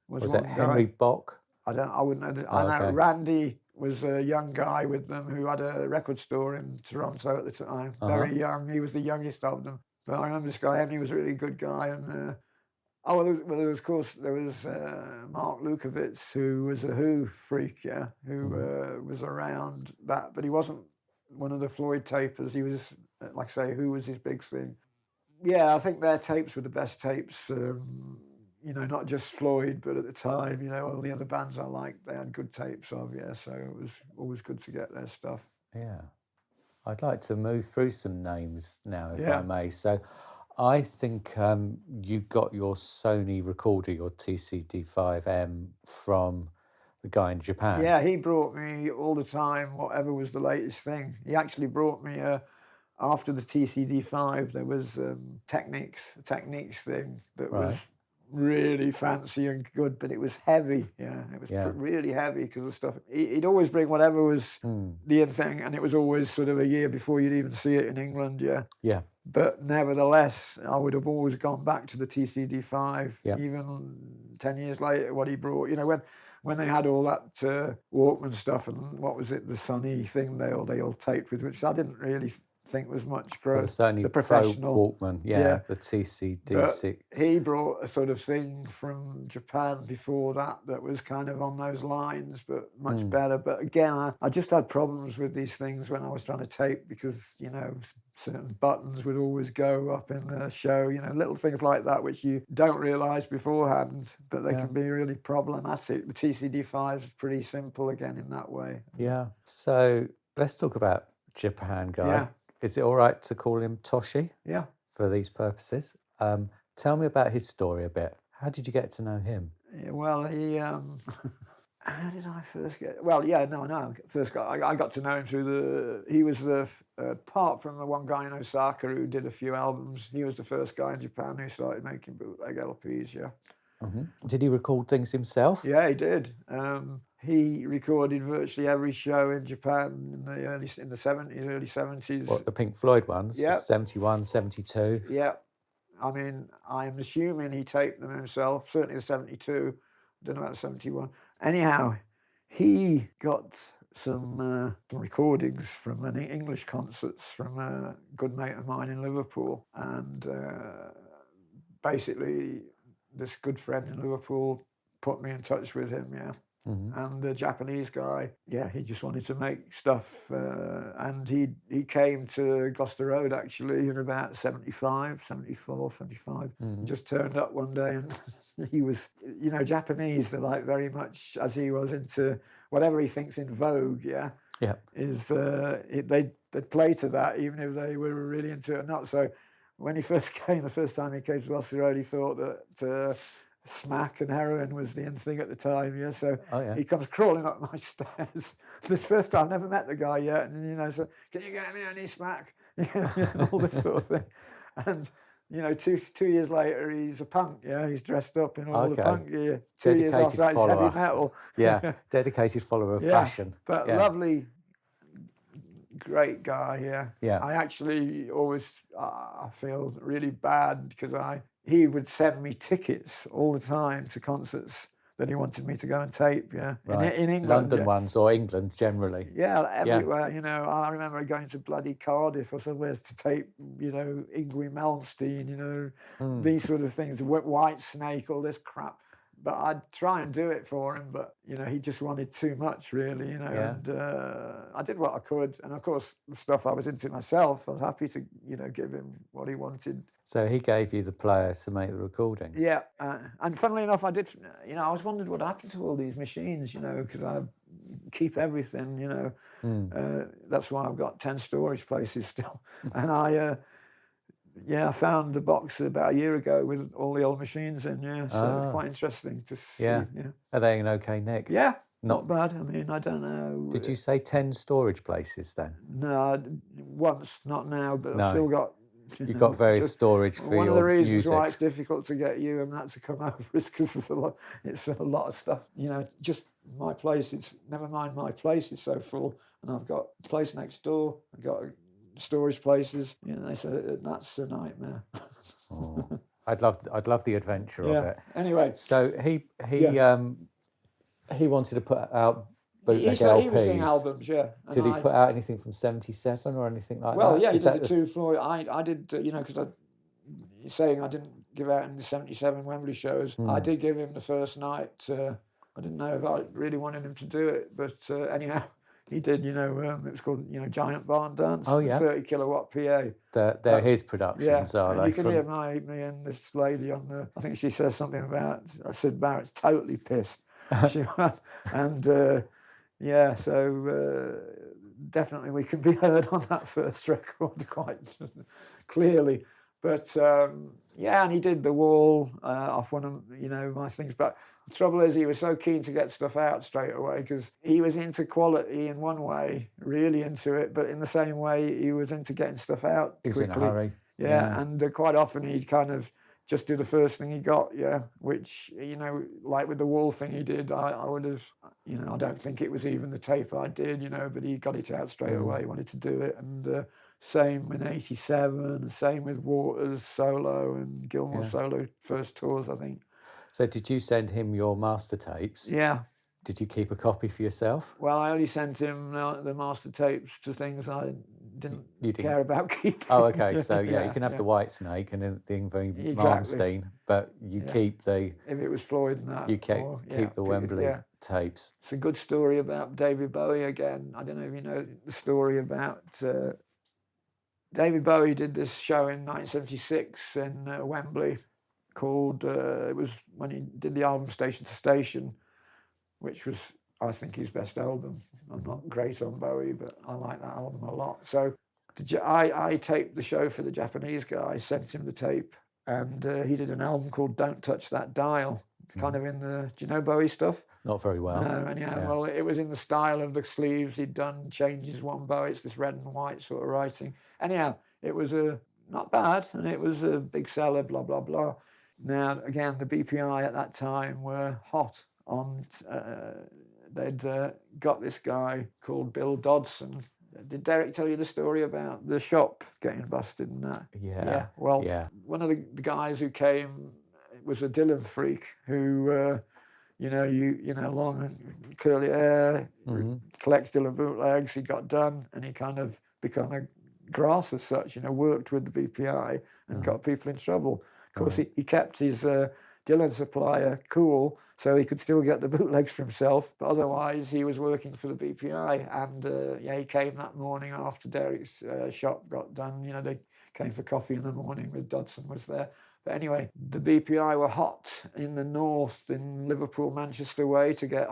was one it Henry guy. Bock? I wouldn't know. I know Randy was a young guy with them who had a record store in Toronto at the time. Very young. He was the youngest of them. But I remember this guy Henry was a really good guy, and Oh, there was, of course, Mark Lukowitz, who was a Who freak, who was around that, but he wasn't one of the Floyd tapers. He was, like I say, Who was his big thing. Yeah, I think their tapes were the best tapes, not just Floyd, but at the time, all the other bands I liked, they had good tapes of, so it was always good to get their stuff. Yeah. I'd like to move through some names now, if I may. So I think you got your Sony recorder, your TCD5M, from the guy in Japan. Yeah, he brought me all the time, whatever was the latest thing. He actually brought me, after the TCD5, there was a Techniques thing that was really fancy and good, but it was heavy. It was really heavy because of stuff. He'd always bring whatever was the in thing, and it was always sort of a year before you'd even see it in England. But nevertheless, I would have always gone back to the TCD5, even 10 years later. What he brought, when they had all that Walkman stuff, and what was it, the Sony thing they all taped with, which I didn't really think was much the Sony the professional Pro Walkman, the TCD6. But he brought a sort of thing from Japan before that was kind of on those lines, but much better. But again, I just had problems with these things when I was trying to tape because, certain buttons would always go up in the show, little things like that, which you don't realise beforehand, but they can be really problematic. The TCD5 is pretty simple again in that way. Yeah. So let's talk about Japan, guy. Yeah. Is it all right to call him Toshi? Yeah. For these purposes. Tell me about his story a bit. How did you get to know him? Yeah, well, he... how did I first get... Well, I got to know him through he was apart from the one guy in Osaka who did a few albums, he was the first guy in Japan who started making bootleg LPs, Did he record things himself? Yeah, he did. He recorded virtually every show in Japan in the early 70s. What, the Pink Floyd ones? Yeah. 71, 72? Yeah. I mean, I'm assuming he taped them himself, certainly the 72. I don't know about the 71. Anyhow, he got some recordings from many English concerts from a good mate of mine in Liverpool. And basically, this good friend in Liverpool put me in touch with him, And the Japanese guy, he just wanted to make stuff. And he came to Gloucester Road, actually, in about 74, 75. Just turned up one day and he was, Japanese, they're like very much, as he was, into whatever he thinks in vogue, is they'd play to that, even if they were really into it or not. So when he first came, the first time he came to Gloucester Road, he thought that... smack and heroin was the in thing at the time, so he comes crawling up my stairs. This first time, I've never met the guy yet, and so can you get me any smack? All this sort of thing. And 2 years later, he's a punk. He's dressed up in all the punk gear. 2 years after that, he's heavy metal. Dedicated follower of fashion. But lovely, great guy. I actually always I feel really bad because he would send me tickets all the time to concerts that he wanted me to go and tape, in England. London ones or England generally. Everywhere, I remember going to bloody Cardiff or somewhere to tape, Yngwie Malmsteen, these sort of things, White Snake, all this crap. But I'd try and do it for him, but, he just wanted too much, really, and I did what I could. And, of course, the stuff I was into myself, I was happy to, give him what he wanted. So he gave you the player to make the recordings? Yeah, and funnily enough, I did, I was wondering what happened to all these machines, because I keep everything, that's why I've got 10 storage places still. And I found a box about a year ago with all the old machines in, so it's quite interesting to see. Are they in okay nick? Yeah, not bad. I mean, I don't know. Did you say 10 storage places then? No, once, not now, but I've still got... You've got various storage for your music. One of the reasons why it's difficult to get you and that to come over is because it's a lot of stuff. Just my place, never mind my place is so full, and I've got a place next door, I've got storage places, so that's a nightmare. I'd love the adventure of it. Anyway, so he wanted to put out bootleg LPs. He was doing albums, Did he put out anything from 77 or anything like that? Well, he did the two Floyd. I did, because saying I didn't give out in the 77 Wembley shows. I did give him the first night. I didn't know if I really wanted him to do it, but anyhow, he did. It was called Giant Barn Dance. Oh yeah, 30 kilowatt PA. They're his productions, yeah. are And they? you can hear me and this lady on the. I think she says something about. I said Barrett's totally pissed. She and yeah, so definitely we can be heard on that first record quite clearly. But yeah, and he did The Wall off one of my things. But the trouble is, he was so keen to get stuff out straight away because he was into quality in one way, really into it, but in the same way he was into getting stuff out He was quickly. in a hurry. Yeah. And quite often he'd kind of just do the first thing he got, which, like with the Wall thing he did, I would have, I don't think it was even the tape I did, but he got it out straight away, he wanted to do it. And same in 87, same with Waters solo and Gilmour solo first tours, I think. So did you send him your master tapes? Yeah. Did you keep a copy for yourself? Well, I only sent him the master tapes to things I didn't care about keeping. Oh, okay. So you can have the White Snake and the Yngwie Malmsteen, but you keep the. If it was Floyd and that. You keep the Wembley tapes. It's a good story about David Bowie again. I don't know if you know the story about. David Bowie did this show in 1976 in Wembley called. It was when he did the album Station to Station, which was, I think, his best album. I'm not great on Bowie, but I like that album a lot. So I taped the show for the Japanese guy, sent him the tape, and he did an album called Don't Touch That Dial, kind of in the, do you know Bowie stuff? Not very well. No, anyhow, well, it was in the style of the sleeves he'd done, changes one Bowie, it's this red and white sort of writing. Anyhow, it was not bad, and it was a big seller, blah, blah, blah. Now, again, the BPI at that time were hot on, they'd got this guy called Bill Dodson. Did Derek tell you the story about the shop getting busted and that? Yeah. Well, one of the guys who came was a Dylan freak who, long and curly hair, collects Dylan bootlegs. He got done and he kind of become a grass as such, worked with the BPI and got people in trouble. Of course, he kept his Dylan supplier cool, so he could still get the bootlegs for himself, but otherwise he was working for the BPI. And he came that morning after Derek's shop got done. They came for coffee in the morning with Dodson was there. But anyway, the BPI were hot in the north, in Liverpool, Manchester way, to get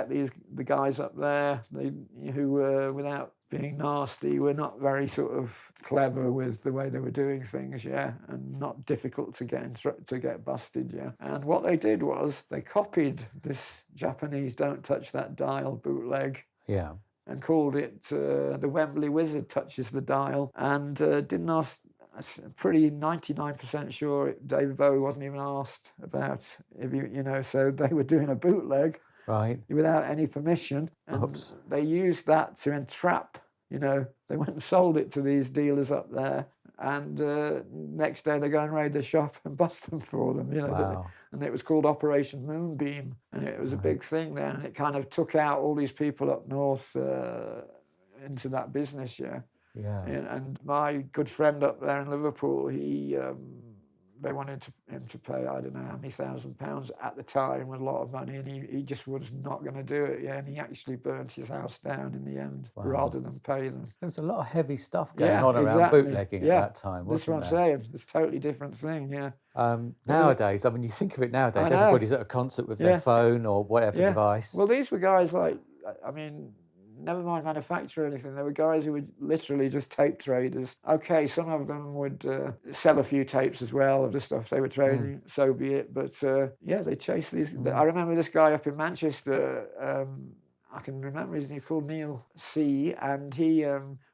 the guys up there who were, without being nasty, were not very sort of clever with the way they were doing things, and not difficult to get busted, And what they did was they copied this Japanese "Don't Touch That Dial" bootleg, and called it the Wembley Wizard Touches the Dial, and didn't ask. I'm pretty 99% sure David Bowie wasn't even asked about if so they were doing a bootleg without any permission, and they used that to entrap. They went and sold it to these dealers up there, and next day they go and raid the shop and bust them for them. Wow. And it was called Operation Moonbeam, and it was a big thing then, and it kind of took out all these people up north into that business, And my good friend up there in Liverpool, they wanted him to pay, I don't know how many £1,000 at the time, was a lot of money, and he just was not going to do it, and he actually burnt his house down in the end, rather than pay them. There was a lot of heavy stuff going on around bootlegging at that time, wasn't there? That's what I'm saying. It's a totally different thing, Nowadays, I mean, you think of it nowadays, everybody's at a concert with their phone or whatever device. Well, these were guys like, never mind manufacture or anything. There were guys who were literally just tape traders. Okay, some of them would sell a few tapes as well of the stuff they were trading, so be it. But they chased these. I remember this guy up in Manchester, I can remember his name, called Neil C, and he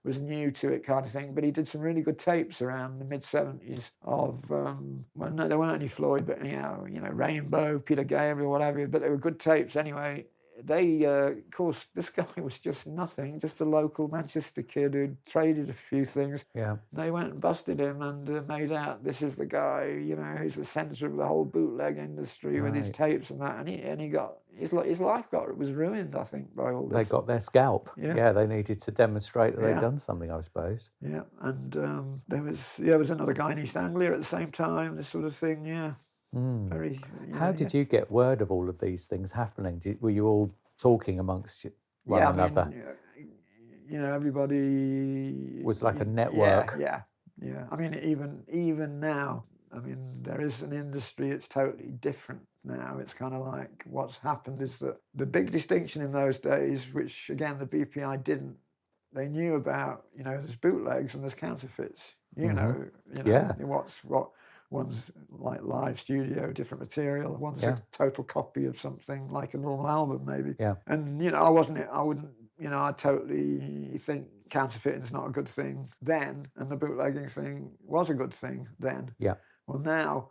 was new to it kind of thing, but he did some really good tapes around the mid-70s of, no, there weren't any Floyd, but anyhow, Rainbow, Peter Gabriel, whatever, but they were good tapes anyway. they, of course, this guy was just nothing, just a local Manchester kid who'd traded a few things. Yeah. They went and busted him and made out this is the guy, you know, who's the centre of the whole bootleg industry with his tapes and that. And he got his life was ruined, I think, by all this. They got their scalp. Yeah. Yeah, they needed to demonstrate that they'd done something, I suppose. Yeah, and there was another guy in East Anglia at the same time. This sort of thing. Yeah. Very. How did you get word of all of these things happening? Were you all talking amongst one another? I mean, you know, everybody was like a network. Yeah. I mean, even now, I mean, there is an industry. It's totally different now. It's kind of like what's happened is that the big distinction in those days, which again the BPI didn't. They knew about, you know, there's bootlegs and there's counterfeits. You know what one's like live studio, different material. One's a total copy of something like a normal album, maybe. Yeah. And you know, I wouldn't, you know, I totally think counterfeiting is not a good thing then, and the bootlegging thing was a good thing then. Yeah. Well, now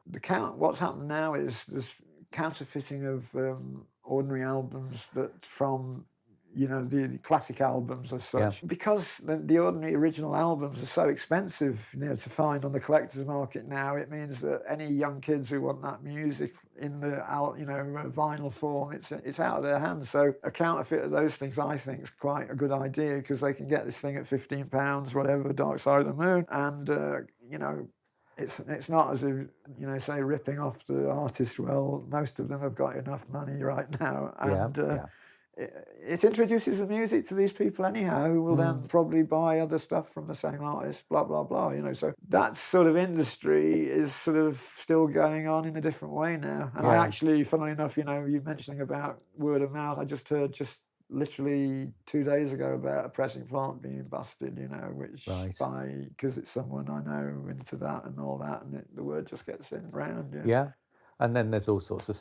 what's happened now is there's counterfeiting of ordinary albums that from, you know, the classic albums as such, because the ordinary original albums are so expensive, you know, to find on the collector's market now. It means that any young kids who want that music in the, you know, vinyl form, it's out of their hands. So a counterfeit of those things, I think, is quite a good idea, because they can get this thing at £15, whatever, Dark Side of the Moon, and you know. It's not as if, you know, say ripping off the artist. Well, most of them have got enough money right now, and it introduces the music to these people anyhow, who will then probably buy other stuff from the same artist, blah, blah, blah, you know. So that sort of industry is sort of still going on in a different way now. And I actually, funnily enough, you know, you mentioning about word of mouth, I just heard literally 2 days ago about a pressing plant being busted, you know, which because it's someone I know into that and all that, and the word just gets in round. Yeah. And then there's all sorts of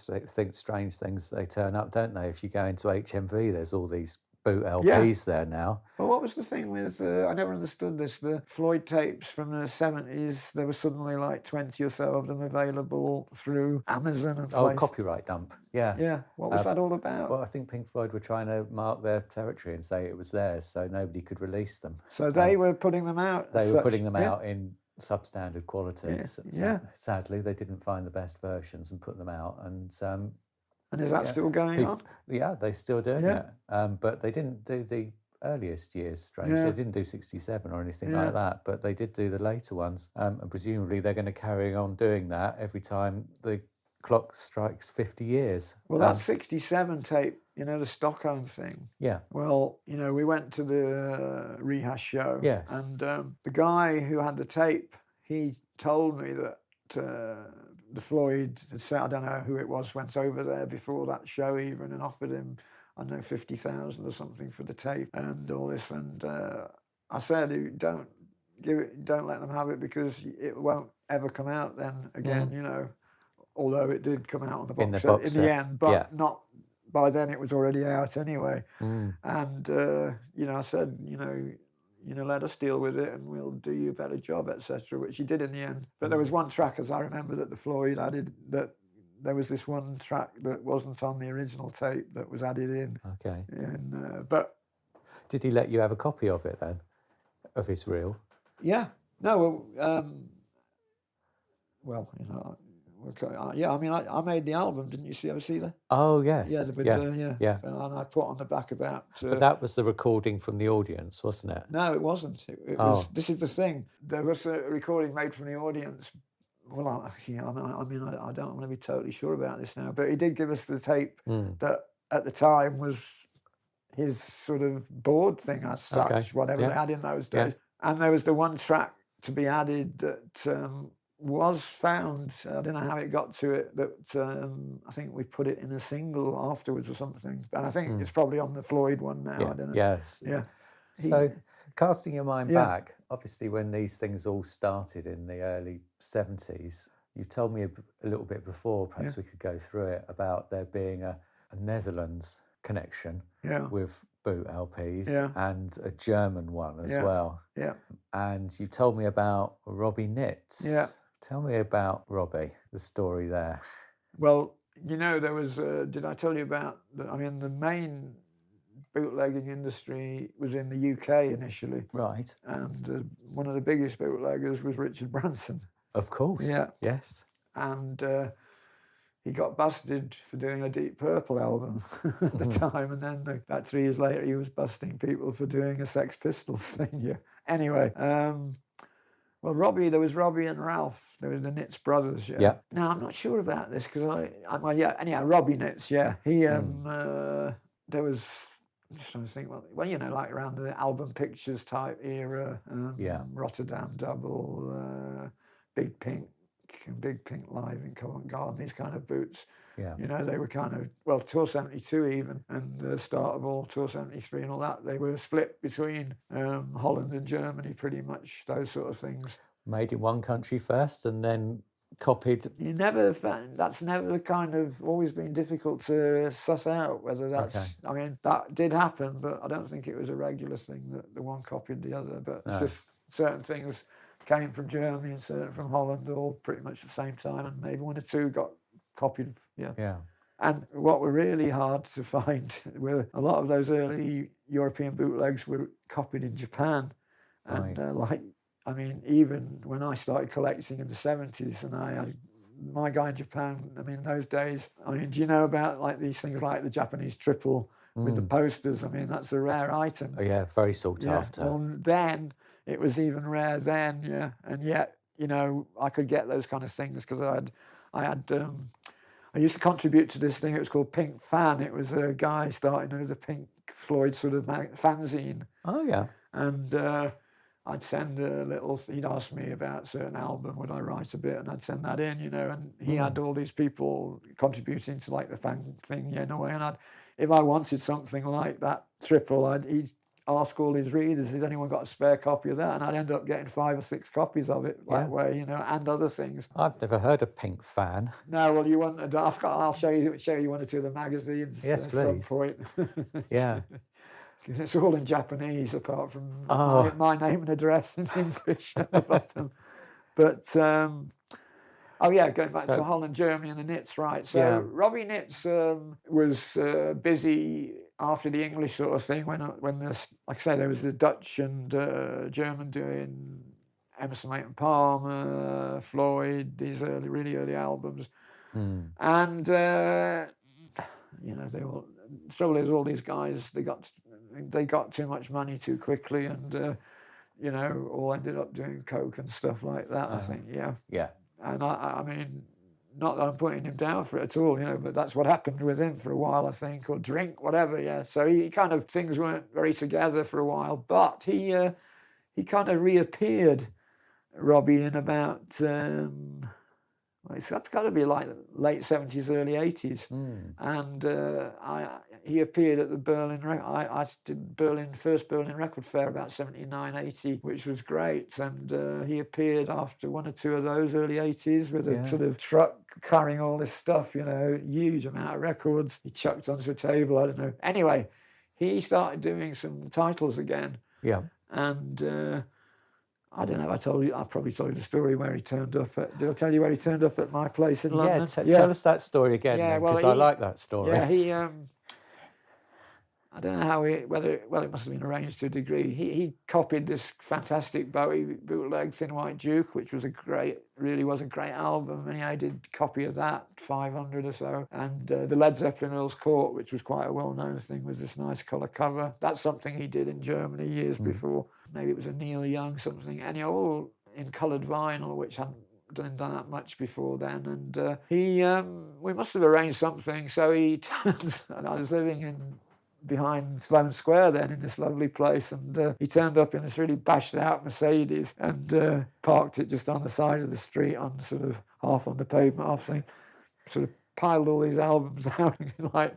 strange things they turn up, don't they? If you go into HMV, there's all these boot LPs there now. Well, what was the thing with, I never understood this, the Floyd tapes from the 70s, there were suddenly like 20 or so of them available through Amazon and places. Copyright dump, yeah. Yeah, what was that all about? Well, I think Pink Floyd were trying to mark their territory and say it was theirs, so nobody could release them. So they were putting them out? They were putting them out in substandard quality. Yeah. Sadly, they didn't find the best versions and put them out. And is that still going on? Yeah, they're still doing it. But they didn't do the earliest years, strangely. They didn't do 67 or anything like that, but they did do the later ones. And presumably they're going to carry on doing that every time the clock strikes 50 years. Well, that 67 tape, you know, the Stockholm thing. Yeah. Well, you know, we went to the rehash show. Yes. And the guy who had the tape, he told me that the Floyd had said, I don't know who it was, went over there before that show even and offered him, I don't know, 50,000 or something for the tape and all this. And I said, don't let them have it, because it won't ever come out then again, you know. Although it did come out on the box set in the end, but not by then. It was already out anyway. And you know, I said, you know, let us deal with it, and we'll do you a better job, etc. Which he did in the end. But there was one track, as I remember, that the Floyd added. That there was this one track that wasn't on the original tape that was added in. Okay. And but did he let you have a copy of it then, of his reel? Yeah. No. Well, you know. Yeah, I mean, I made the album, didn't you ever see that? Oh, yes. Yeah, and I put on the back about... but that was the recording from the audience, wasn't it? No, it wasn't. It was. This is the thing. There was a recording made from the audience. Well, I mean, I don't want to be totally sure about this now, but he did give us the tape that at the time was his sort of board thing as such, whatever they had in those days. And there was the one track to be added that... was found, I don't know how it got to it, but I think we put it in a single afterwards or something. And I think it's probably on the Floyd one now, I don't know. Yes. Yeah. So, casting your mind back, obviously when these things all started in the early 70s, you told me a little bit before, perhaps we could go through it, about there being a Netherlands connection with boot LPs and a German one as well. Yeah. And you told me about Robbie Nitz. Yeah. Tell me about Robbie, the story there. Well, You know, there was, did I tell you about, the main bootlegging industry was in the UK initially. Right. And one of the biggest bootleggers was Richard Branson. Of course. Yeah. Yes. And he got busted for doing a Deep Purple album at the time. And then about 3 years later, he was busting people for doing a Sex Pistols thing. Yeah. Anyway, well, there was Robbie and Ralph. There was the Nitz brothers, yeah. Now, I'm not sure about this because anyhow, Robbie Nitz, yeah. He, there was, I'm just trying to think, well, you know, like around the Album Pictures type era, Rotterdam Double, Big Pink Live in Covent Garden, these kind of boots. Yeah. You know, they were kind of, well, Tour 72 even, and the start of all Tour 73 and all that, they were split between Holland and Germany, pretty much, those sort of things. Made in one country first and then copied. You never found, that's never kind of always been difficult to suss out whether that's, I mean, that did happen, but I don't think it was a regular thing that the one copied the other, but it's just certain things came from Germany and certain from Holland all pretty much at the same time, and maybe one or two got copied, yeah. And what were really hard to find were a lot of those early European bootlegs were copied in Japan. And even when I started collecting in the 70s, and I had my guy in Japan, I mean, in those days, I mean, do you know about like these things like the Japanese triple with the posters? I mean, that's a rare item. Oh, yeah, very sought after. Well, then it was even rare then, yeah. And yet, you know, I could get those kind of things because I used to contribute to this thing. It was called Pink Fan. It was a guy starting with a Pink Floyd sort of fanzine. Oh, yeah. And I'd send a little, he'd ask me about a certain album, would I write a bit? And I'd send that in, you know, and he had all these people contributing to like the fan thing, in a way. And if I wanted something like that triple, he'd ask all his readers, has anyone got a spare copy of that? And I'd end up getting 5 or 6 copies of it that way, you know, and other things. I've never heard of Pink Fan. No, well, you want? I'll show you one or two of the magazines. Yes, at please. some point. Yeah. It's all in Japanese, apart from my name and address in English at the bottom. But going back to Holland, Germany, and the Nitz, right? So Robbie Nitz was busy after the English sort of thing when the, like I say, there was the Dutch and German doing Emerson, Lake and Palmer, Floyd, these really early albums, and you know, they all. The trouble is, all these guys, they got too much money too quickly, and you know, all ended up doing coke and stuff like that. I think, yeah. And I mean, not that I'm putting him down for it at all, you know, but that's what happened with him for a while, I think, or drink, whatever. Yeah. So he kind of, things weren't very together for a while, but he kind of reappeared, Robbie, in about. That's got to be like late 70s, early 80s. And he appeared at the Berlin, I did first Berlin Record Fair about 79, 80, which was great. And he appeared after one or two of those early 80s with a sort of truck carrying all this stuff, you know, huge amount of records. He chucked onto a table, I don't know. Anyway, he started doing some titles again. Yeah. And I don't know, I probably told you the story where he turned up at, did I tell you where he turned up at my place in London? Tell us that story again, because I like that story. Yeah, he, I don't know how it must have been arranged to a degree. He copied this fantastic Bowie bootleg, Thin White Duke, which was really was a great album, and I did a copy of that, 500 or so, and the Led Zeppelin Earls Court, which was quite a well-known thing, with this nice colour cover. That's something he did in Germany years before. Maybe it was a Neil Young something, anyhow, all in coloured vinyl, which hadn't done that much before then. And we must have arranged something, so he turned, and I was living behind Sloane Square then, in this lovely place, and he turned up in this really bashed out Mercedes and parked it just on the side of the street, on sort of half on the pavement, half thing, sort of piled all these albums out and like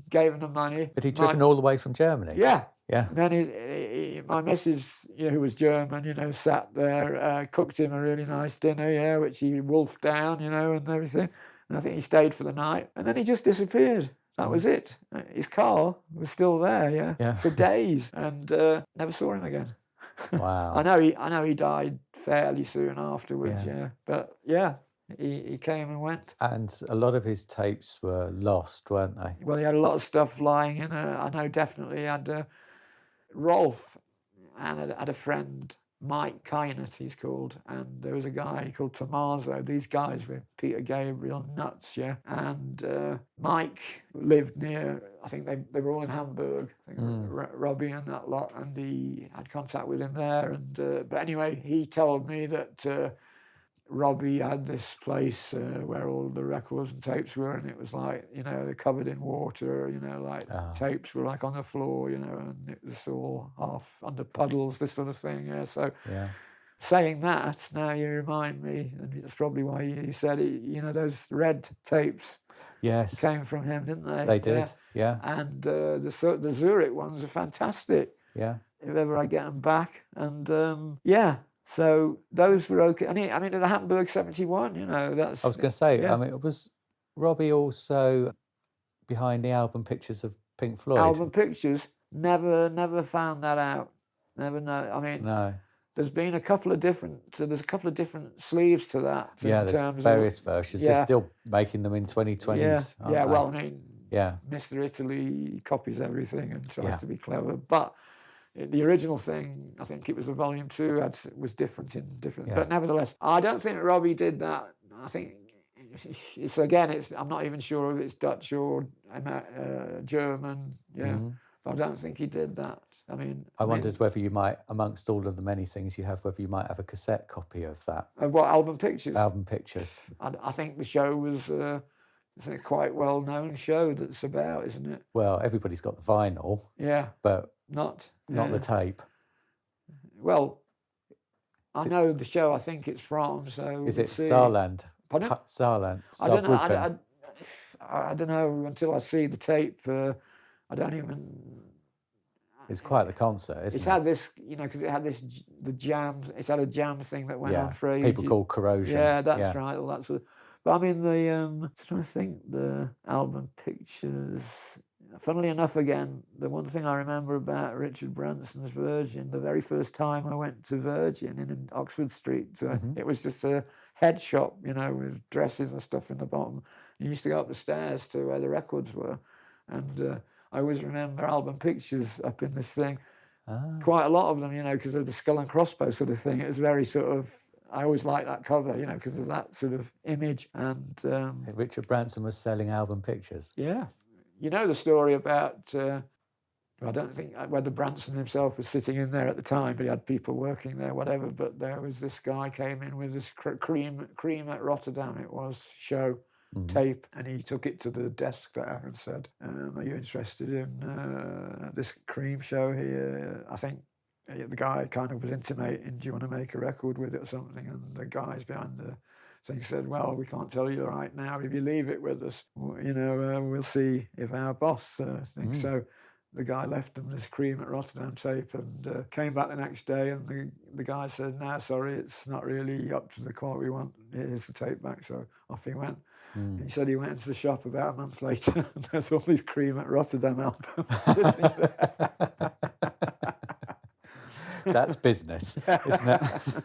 gave them money. But he'd driven all the way from Germany? Yeah. And then my missus, who was German, sat there, cooked him a really nice dinner, which he wolfed down, and everything. And I think he stayed for the night, and then he just disappeared. That was it. His car was still there, for days, and never saw him again. Wow. I know he died fairly soon afterwards, but yeah. he came and went. And a lot of his tapes were lost, weren't they? Well, he had a lot of stuff lying in I know definitely he had Rolf, and I had a friend, Mike Kynett, he's called, and there was a guy called Tommaso. These guys were Peter Gabriel, Nitz, yeah. And Mike lived near, I think they were all in Hamburg, I think Robbie and that lot, and he had contact with him there. And but anyway, he told me that Robbie had this place where all the records and tapes were, and it was like, you know, they're covered in water, you know, like tapes were like on the floor, you know, and it was all half under puddles, this sort of thing. Yeah. So saying that, now you remind me, and it's probably why you said it, you know, those red tapes came from him, didn't they? They did, yeah. And the Zurich ones are fantastic. Yeah. If ever I get them back. And so those were okay. I mean, the Hamburg 71, you know, that's... I was going to say, I mean, was Robbie also behind the album pictures of Pink Floyd? Album pictures, never found that out. Never know. I mean, there's been a couple of different sleeves to that. Yeah, there's various versions. They're still making them in 2020s. Yeah, well, I mean, Mr. Italy copies everything and tries to be clever, but the original thing, I think it was the volume 2, was different. But nevertheless, I don't think Robbie did that. I think I'm not even sure if it's Dutch or German. Yeah, but I don't think he did that. I mean, I wondered whether you might, amongst all of the many things you have, whether you might have a cassette copy of that. Of what, album pictures? Album pictures. I think the show was it's a quite well-known show that's about, isn't it? Well, everybody's got the vinyl. Yeah, but not the tape. Well, I know the show I think it's from, so... Is it Saarland? Pardon? Saarland. I don't know until I see the tape. I don't even... It's quite the concert, isn't it? It's had this, you know, because it had the jam. It's had a jam thing that went on for ages. People call Corrosion. Yeah, that's right. All that sort of... But I mean, I'm trying to think, the album pictures... Funnily enough, again, the one thing I remember about Richard Branson's Virgin, the very first time I went to Virgin in Oxford Street, it was just a head shop, you know, with dresses and stuff in the bottom. You used to go up the stairs to where the records were. And I always remember album pictures up in this thing. Quite a lot of them, you know, because of the skull and crossbow sort of thing. It was very sort of... I always liked that cover, you know, because of that sort of image. And Richard Branson was selling album pictures. Yeah. You know the story about, I don't think whether Branson himself was sitting in there at the time, but he had people working there, whatever. But there was this guy came in with this cream at Rotterdam, it was, show tape, and he took it to the desk there and said, are you interested in this cream show here? I think the guy kind of was intimating, do you want to make a record with it or something? And the guys behind the thing said, well, we can't tell you right now. If you leave it with us, you know, we'll see if our boss thinks. So the guy left them this cream at Rotterdam tape and came back the next day, and the guy said, no, sorry, it's not really up to the quality we want. Here's the tape back. So off he went. He said he went into the shop about a month later and there's all these cream at Rotterdam albums. That's business, isn't it?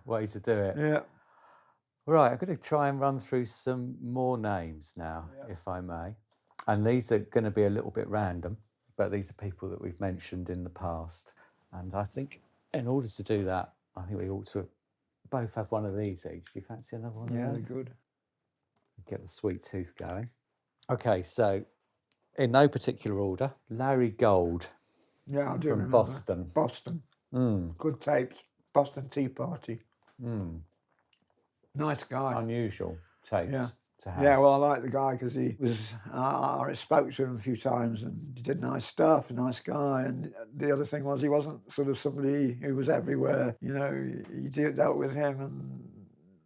Way to do it. Yeah. Right, I'm going to try and run through some more names now, if I may. And these are going to be a little bit random, but these are people that we've mentioned in the past. And I think in order to do that, I think we ought to both have one of these each. Do you fancy another one of those? Yeah, good. Get the sweet tooth going. Okay, so in no particular order, Larry Gold. Yeah, I do from remember. Boston. Boston. Good tapes. Boston Tea Party. Nice guy. Unusual tapes to have. Yeah, well, I like the guy because he was... I spoke to him a few times and he did nice stuff, a nice guy. And the other thing was he wasn't sort of somebody who was everywhere. You know, you dealt with him and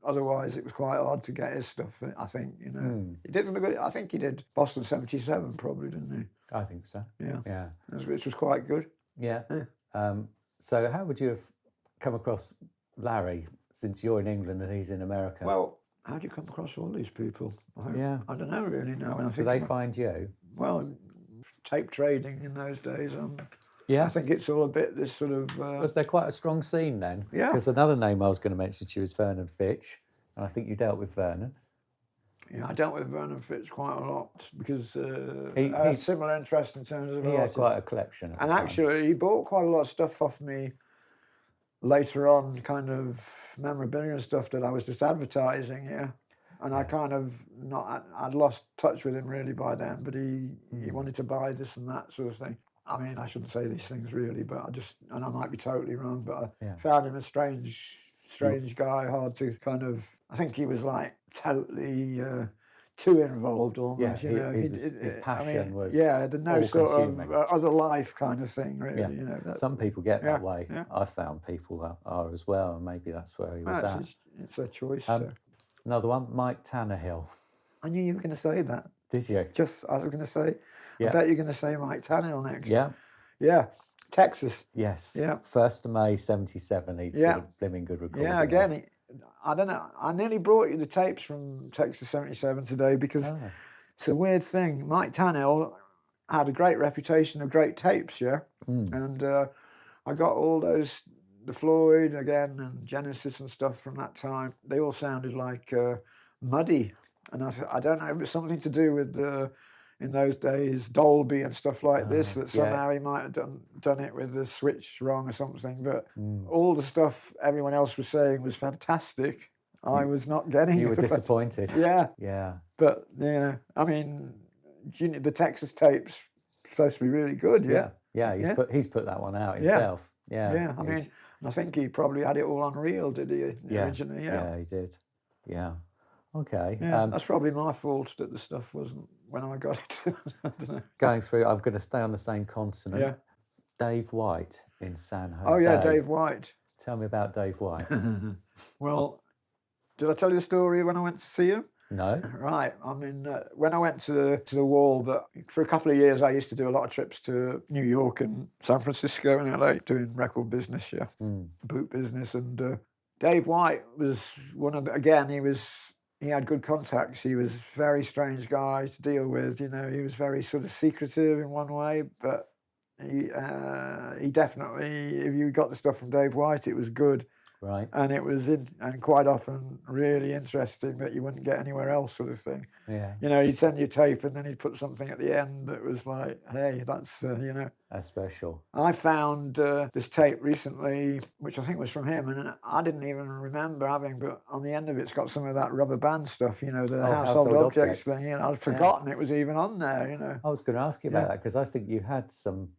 otherwise it was quite hard to get his stuff, I think, you know. He did look good. I think he did Boston 77 probably, didn't he? I think so. Yeah. Which was quite good. Yeah. So how would you have come across Larry, since you're in England and he's in America? Well, how do you come across all these people? I don't know really now. Do they find you? Well, tape trading in those days. Yeah. I think it's all a bit this sort of... Was there quite a strong scene then? Yeah. Because another name I was going to mention to you is Vernon Fitch. And I think you dealt with Vernon. Yeah, I dealt with Vernon Fitz quite a lot because He I had similar interest in terms of He had artists. quite a collection. And actually, he bought quite a lot of stuff off me later on, kind of memorabilia and stuff that I was just advertising, yeah. And I kind of I'd lost touch with him really by then, but he wanted to buy this and that sort of thing. I mean, I shouldn't say these things really, but and I might be totally wrong, but I found him a strange guy, hard to kind of, I think he was like totally too involved almost, yeah, you know. His passion was the no sort all-consuming. of other life kind of thing, really, Yeah. you know. Some people get that way. Yeah. I found people are as well, and maybe that's where he was at. It's a choice. So. Another one, Mike Tannehill. I knew you were going to say that. Did you? I was going to say, I bet you're going to say Mike Tannehill next. Yeah. Yeah. Texas. Yes. Yeah. 1st of May, 77. He did a blimmin' good recording. Yeah, again, I don't know. I nearly brought you the tapes from Texas 77 today because it's a weird thing. Mike Tannehill had a great reputation of great tapes, yeah? And I got all those, the Floyd again and Genesis and stuff from that time. They all sounded like muddy. And I don't know, it was something to do with in those days, Dolby and stuff like this, that somehow he might have done it with the switch wrong or something. But all the stuff everyone else was saying was fantastic. I was not getting it. You were disappointed. Yeah. Yeah. But, you know, I mean, the Texas tapes supposed to be really good, yeah? Yeah, he's put that one out himself. Yeah. Yeah, I mean, I think he probably had it all on reel, did he, originally? Yeah, he did. Yeah. Okay. Yeah, that's probably my fault that the stuff wasn't when I got it. I don't know. Going through, I'm going to stay on the same continent. Yeah. Dave White in San Jose. Oh, yeah, Dave White. Tell me about Dave White. Well, did I tell you the story when I went to see him? No. Right. I mean, when I went to the Wall, but for a couple of years I used to do a lot of trips to New York and San Francisco and LA doing record business, boot business. And Dave White was one of he had good contacts. He was a very strange guy to deal with. You know, he was very sort of secretive in one way, but he definitely, if you got the stuff from Dave White, it was good. Right. And it was and quite often really interesting that you wouldn't get anywhere else, sort of thing. Yeah. You know, he'd send you a tape and then he'd put something at the end that was like, hey, that's, you know. That's special. I found this tape recently, which I think was from him, and I didn't even remember having, but on the end of it's got some of that rubber band stuff, you know, the household objects thing. You know, I'd forgotten it was even on there, you know. I was going to ask you about that because I think you had some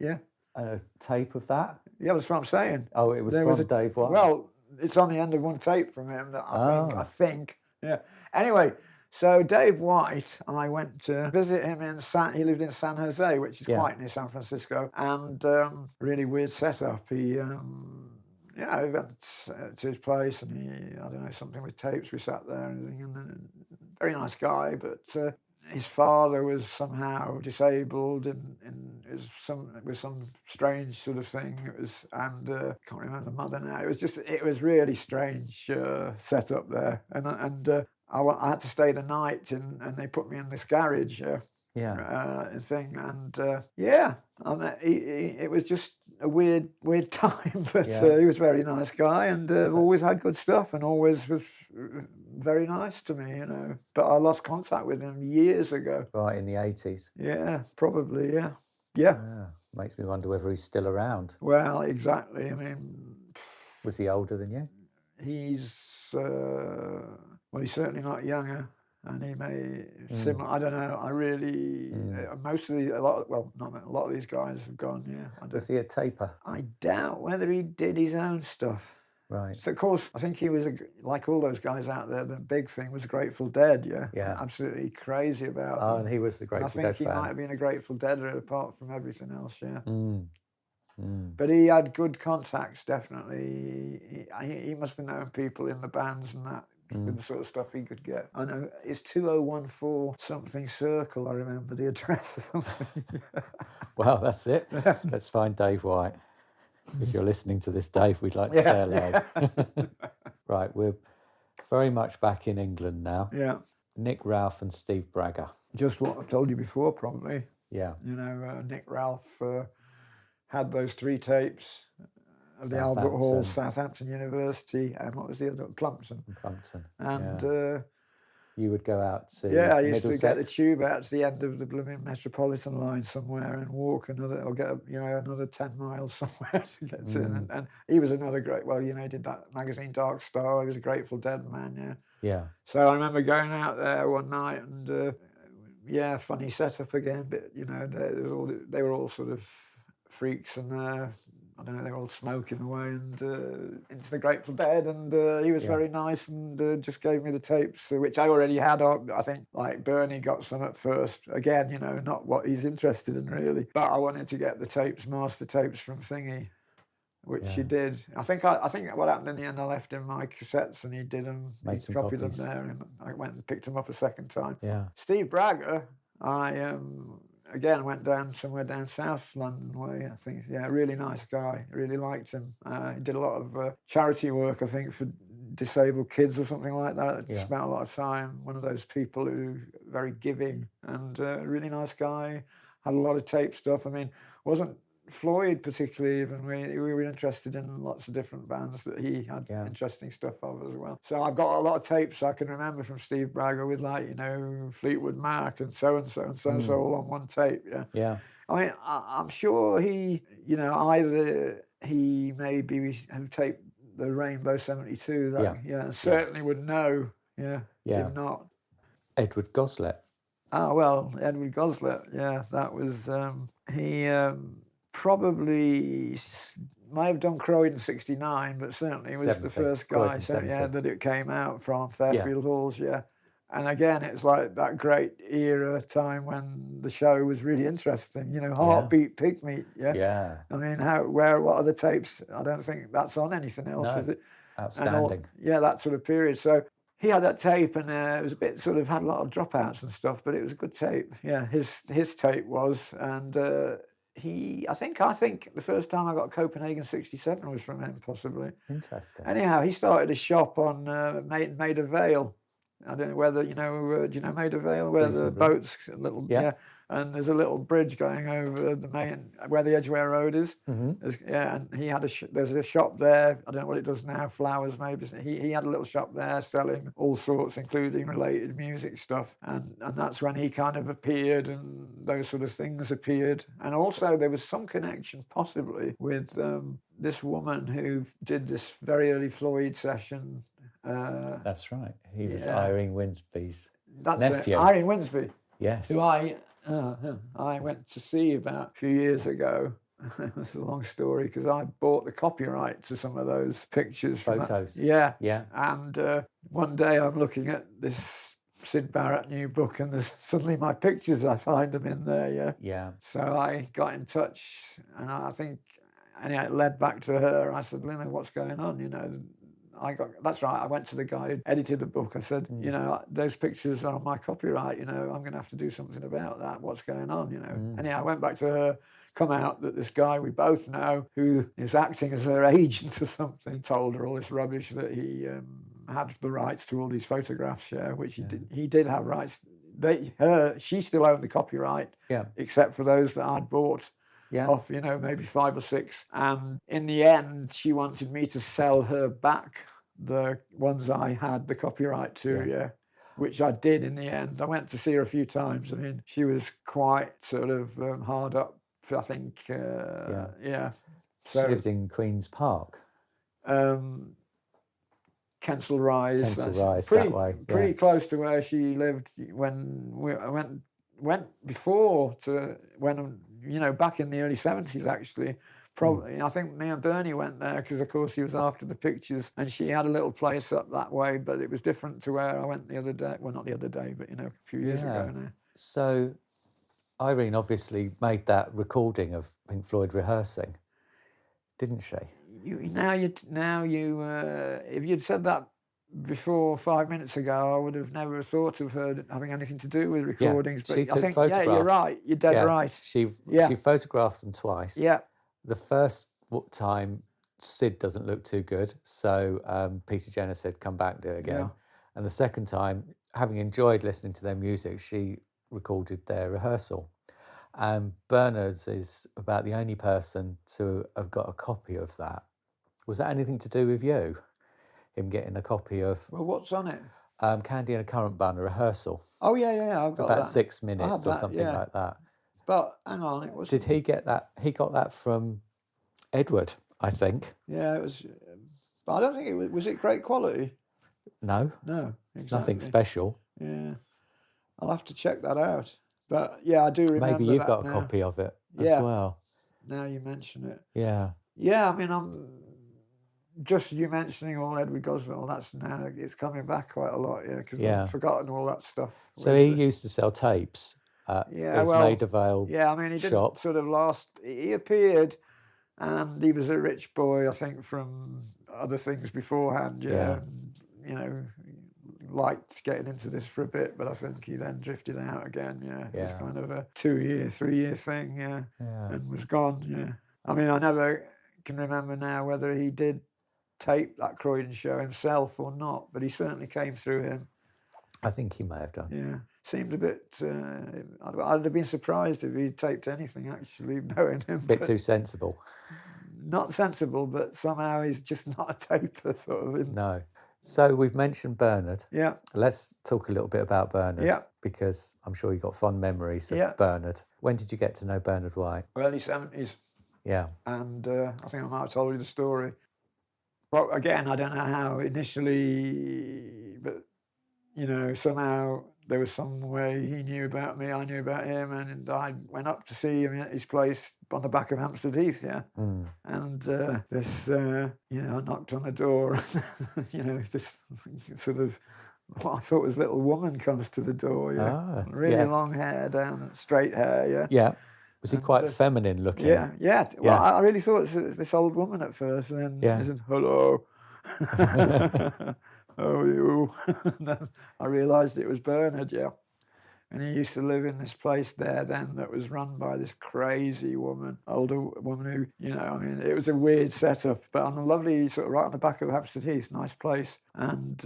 tape of that. Yeah, that's what I'm saying. Oh, it was from Dave White? Well, it's on the end of one tape from him that I think. Yeah. Anyway, so Dave White, I went to visit him he lived in San Jose, which is quite near San Francisco, and really weird setup. He, I went to his place and I don't know, something with tapes, we sat there and everything, and very nice guy, but his father was somehow disabled with some strange sort of thing. It was, and can't remember the mother now. It was really strange setup there, and I had to stay the night, and they put me in this garage thing, and it was just a weird time, but he was a very nice guy, and always had good stuff, and always was very nice to me, you know. But I lost contact with him years ago. Right, in the 80s. Yeah, probably, yeah. Makes me wonder whether he's still around. Well, exactly. I mean, was he older than you? He's he's certainly not younger, and he may similar. I don't know. I really a lot of these guys have gone. Yeah. Was he a taper? I doubt whether he did his own stuff. Right. So of course, I think he was like all those guys out there. The big thing was Grateful Dead. Yeah. Absolutely crazy about. Oh, and he was the Grateful Dead fan. I think he might have been a Grateful Deader apart from everything else. Yeah. But he had good contacts, definitely. He must have known people in the bands and that, with the sort of stuff he could get. I know it's 2014 something Circle, I remember the address or something. Well, that's it. Let's find Dave White. If you're listening to this, Dave, we'd like to say hello. Right, we're very much back in England now. Yeah. Nick, Ralph and Steve Bragger. Just what I've told you before, probably. Yeah. You know, Nick, Ralph... had those 3 tapes, of the Albert Hall, Southampton University, and what was the other? Plumpton. And you would go out to I used Middlesex? to get the tube out to the end of the blooming Metropolitan line somewhere and walk another, or get another 10 miles somewhere to get to. And he was another great. Well, he did that magazine Dark Star. He was a Grateful Dead man. Yeah. So I remember going out there one night and funny setup again. But they were all sort of freaks and. I don't know, they were all smoking away and into the Grateful Dead, and he was very nice and just gave me the tapes, which I already had. I think, like, Bernie got some at first. Again, not what he's interested in, really. But I wanted to get the tapes, master tapes from Thingy, which he did. I think what happened in the end, I left him my cassettes and he did them. Made some copies. Them there, and I went and picked them up a second time. Yeah. Steve Bragger, again, went down somewhere down South London way, I think. Yeah, really nice guy. Really liked him. He did a lot of charity work, I think, for disabled kids or something like that. Spent a lot of time. One of those people who very giving and really nice guy. Had a lot of tape stuff. I mean, wasn't Floyd particularly even. We were interested in lots of different bands that he had interesting stuff of as well. So I've got a lot of tapes I can remember from Steve Bragger with, like, Fleetwood Mac and so all on one tape. Yeah. I mean, I'm sure he, either he maybe who taped the Rainbow 72. Certainly would know. Yeah. If not, Edward Goslet. Ah, well, Edward Goslet. Yeah, that was he. Probably might have done Croydon 69, but certainly was 70. the first guy that it came out from, Fairfield Halls, And again, it's like that great era time when the show was really interesting, Heartbeat, Pigmeat, I mean, what are the tapes? I don't think that's on anything else, is it? Outstanding. That sort of period. So he had that tape, and it was a bit had a lot of dropouts and stuff, but it was a good tape. Yeah, his tape was, and I think the first time I got Copenhagen 67 was from him, possibly. Interesting. Anyhow, he started a shop on Maida Vale. I don't know whether do you know Maida Vale, where the boats and there's a little bridge going over the main where the Edgware Road is. Mm-hmm. And he had there's a shop there. I don't know what it does now, flowers maybe. He had a little shop there selling all sorts, including related music stuff. And that's when he kind of appeared, and those sort of things appeared. And also there was some connection possibly with this woman who did this very early Floyd session. That's right. He was Irene Winsby's nephew. That's Irene Winsby. Yes. Who I went to see about a few years ago. It's a long story because I bought the copyright to some of those pictures. Photos. Yeah. And one day I'm looking at this Syd Barrett new book, and there's suddenly my pictures, I find them in there. Yeah. So I got in touch, and I think, it led back to her. I said, Lynn, what's going on? That's right. I went to the guy who edited the book. I said, those pictures are on my copyright. I'm going to have to do something about that. What's going on? Anyhow, I went back to her. Come out that this guy we both know, who is acting as her agent or something, told her all this rubbish that he had the rights to all these photographs. Which he did have rights. She still owned the copyright. Except for those that I'd bought. Off, maybe 5 or 6. And in the end, she wanted me to sell her back the ones I had the copyright to, which I did in the end. I went to see her a few times. I mean, she was quite sort of hard up, I think. So, she lived in Queen's Park. Kensal Rise. That way. Pretty close to where she lived when I went before to when. Back in the early 70s, actually. Probably, I think me and Bernie went there because, of course, he was after the pictures, and she had a little place up that way, but it was different to where I went the other day. Well, not the other day, but, a few years ago now. So Irene obviously made that recording of Pink Floyd rehearsing, didn't she? If you'd said that before 5 minutes ago, I would have never thought of her having anything to do with recordings. But she took photographs. Yeah, you're right. You're dead right. She photographed them twice. Yeah. The first time, Sid doesn't look too good, so Peter Jenner said, "Come back, do it again." Yeah. And the second time, having enjoyed listening to their music, she recorded their rehearsal. And Bernard's is about the only person to have got a copy of that. Was that anything to do with you? Him getting a copy of Well, what's on it? Candy and a Currant Bun, a rehearsal. Oh yeah, I've got About that. 6 minutes or that, something like that. But hang on, it was. Did he get that? He got that from Edward, I think. Yeah, it was. But I don't think it was. Was it great quality? No. No, It's nothing special. Yeah, I'll have to check that out. But yeah, I do remember. Maybe you've got a now. copy of it as well. Now you mention it. Yeah. Yeah, I mean, I'm just you mentioning all Edward Goswell. That's now it's coming back quite a lot. Yeah, because I've forgotten all that stuff. So he used to sell tapes. His Maida Vale. Yeah, I mean, he didn't sort of last. He appeared, and he was a rich boy, I think, from other things beforehand. Yeah. You know, liked getting into this for a bit, but I think he then drifted out again. Yeah. It was kind of a 2-year, 3-year thing. Yeah. And was gone. Yeah. I mean, I never can remember now whether he did tape that Croydon show himself or not, but he certainly came through him. I think he may have done. Yeah. Seemed a bit. I'd have been surprised if he'd taped anything. Actually, knowing him, bit too sensible. Not sensible, but somehow he's just not a taper, sort of. No. So we've mentioned Bernard. Yeah. Let's talk a little bit about Bernard. Yeah. Because I'm sure you've got fond memories of Bernard. When did you get to know Bernard White? Early 70s. Yeah. And I think I might have told you the story. Well, again, I don't know how initially, but you know, somehow there was some way he knew about me, I knew about him, and I went up to see him at his place on the back of Hampstead Heath, And this, I knocked on the door, this sort of, what I thought was little woman comes to the door, really long hair down, straight hair, Yeah. Was he quite feminine looking? Yeah. Well, I really thought it was this old woman at first, and then he said, hello. Oh, you. And then I realised it was Bernard, And he used to live in this place there then that was run by this crazy woman, older woman who, it was a weird setup, but on a lovely, sort of right on the back of Hampstead Heath, nice place. And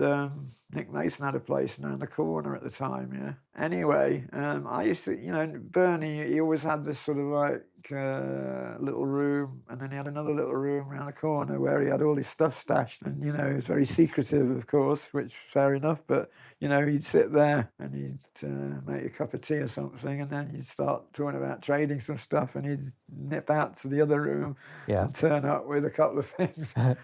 Nick Mason had a place around the corner at the time, Anyway, I used to, Bernie, he always had this sort of like little room, and then he had another little room around the corner where he had all his stuff stashed. And, he was very secretive, of course, which fair enough, but, he'd sit there and he'd make a cup of tea or something, and then he'd start talking about trading some stuff, and he'd nip out to the other room and turn up with a couple of things. And,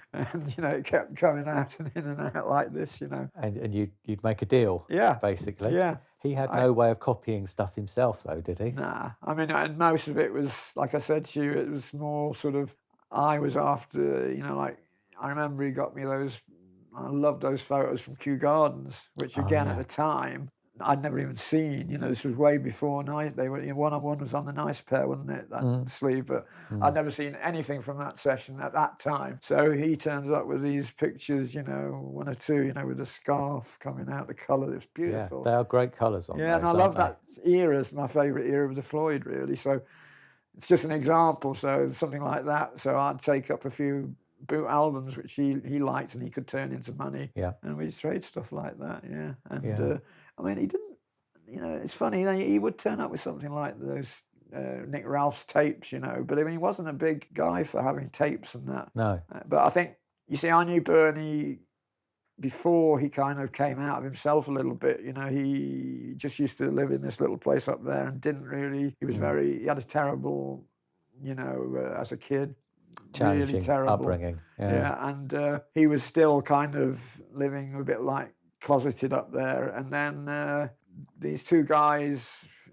it kept coming out and in and out like this, And you'd make a deal, basically. Yeah. He had no way of copying stuff himself, though, did he? Nah. I mean, and most of it was, like I said to you, it was more sort of, I was after, I remember he got me I loved those photos from Kew Gardens, which again at the time, I'd never even seen. This was way before Nice. They were one-on-one was on the Nice pair, wasn't it? That sleeve, but I'd never seen anything from that session at that time. So he turns up with these pictures, one or two, with a scarf coming out, the colour. It's beautiful. Yeah, they are great colours on those, and I love that era. It's my favourite era of the Floyd, really. So it's just an example. So something like that. So I'd take up a few boot albums which he liked and he could turn into money. Yeah, and we'd trade stuff like that. Yeah, and. I mean, he didn't, it's funny, he would turn up with something like those Nick Ralph's tapes, but I mean, he wasn't a big guy for having tapes and that. No. But I think, you see, I knew Bernie before he kind of came out of himself a little bit. He just used to live in this little place up there and didn't really, he had a terrible, as a kid, challenging really terrible upbringing. And he was still kind of living a bit like closeted up there, and then these two guys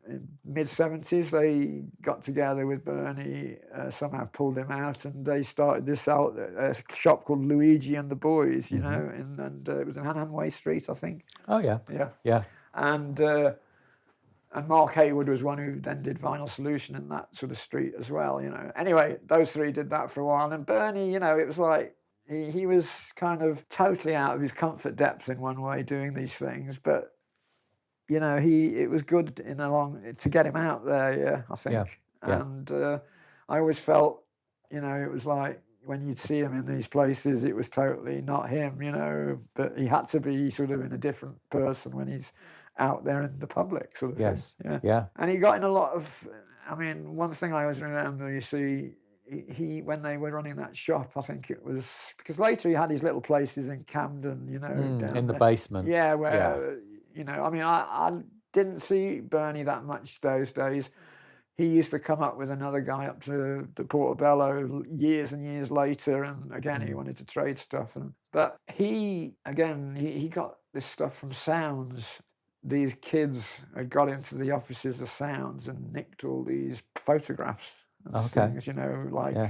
in mid-70s, they got together with Bernie, somehow pulled him out, and they started this a shop called Luigi and the Boys, and it was in Hanway Street, I think. Oh yeah. And Mark Hayward was one who then did Vinyl Solution in that sort of street as well, Anyway, those three did that for a while, and Bernie, it was like he was kind of totally out of his comfort depth in one way doing these things, but it was good to get him out there, I think. And I always felt, it was like when you'd see him in these places, it was totally not him, but he had to be sort of in a different person when he's out there in the public sort of thing. Yeah. And he got in a lot of, I mean, one thing I always remember, you see, he when they were running that shop, I think it was because later he had his little places in Camden, you know, down in the there. basement. Yeah, where you know, I mean, I didn't see Bernie that much those days. He used to come up with another guy up to the Portobello years and years later, and again he wanted to trade stuff. But he got this stuff from Sounds. These kids had got into the offices of Sounds and nicked all these photographs and things, you know, like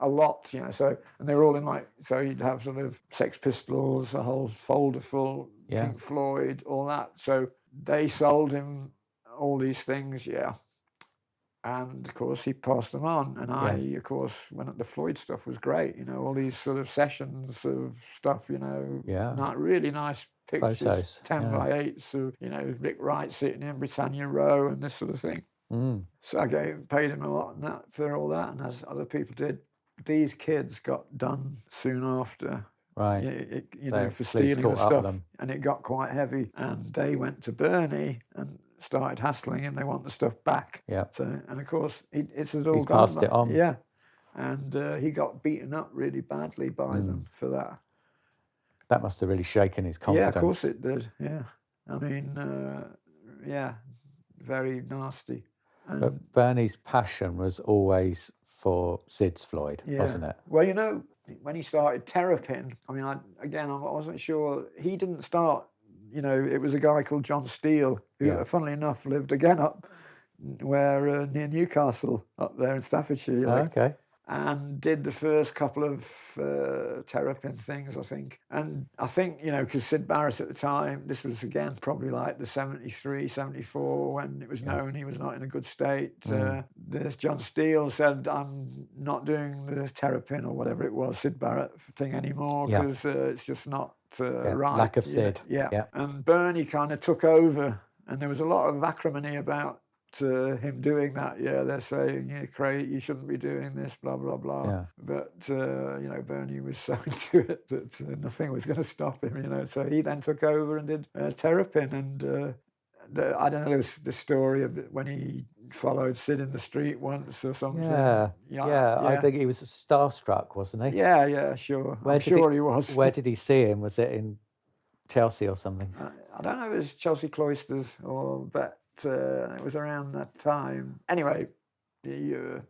a lot, you know. So, and they were all in like, so you'd have sort of Sex Pistols, a whole folder full, Pink Floyd, all that. So they sold him all these things, and of course he passed them on, and I of course when the Floyd stuff was great, you know, all these sort of sessions of stuff, you know, not really nice pictures, photos, 10 by 8s of, you know, Rick Wright sitting in Britannia Row and this sort of thing. So I paid him a lot on that for all that, and as other people did. These kids got done soon after, right? You know, for stealing the stuff, and it got quite heavy, and they went to Bernie and started hassling him. They want the stuff back. Yeah. So, and of course, it's all he's gone. Passed it on. Yeah. And he got beaten up really badly by them for that. That must have really shaken his confidence. Yeah, of course it did. Yeah. I mean, very nasty. But Bernie's passion was always for Sid's Floyd, wasn't it? Well, you know, when he started Terrapin, I mean, I wasn't sure. He didn't start, you know, it was a guy called John Steele, who, funnily enough, lived again up where near Newcastle, up there in Staffordshire. Okay. And did the first couple of Terrapin things, I think. And I think, you know, because Syd Barrett at the time, this was again probably like the 73, 74, when it was known he was not in a good state. This John Steele said, I'm not doing the Terrapin or whatever it was, Syd Barrett thing anymore, because it's just not right. Lack of Syd. Yeah. And Bernie kind of took over, and there was a lot of acrimony about him doing that. They're saying, Craig, you shouldn't be doing this, blah blah blah. But you know, Bernie was so into it that nothing was going to stop him, you know. So he then took over and did Terrapin, and I don't know, there was the story of when he followed Syd in the street once or something. I think he was starstruck, wasn't he? Yeah, sure. I'm sure he was. Where did he see him? Was it in Chelsea or something? I don't know if it was Chelsea Cloisters but it was around that time. Anyway, you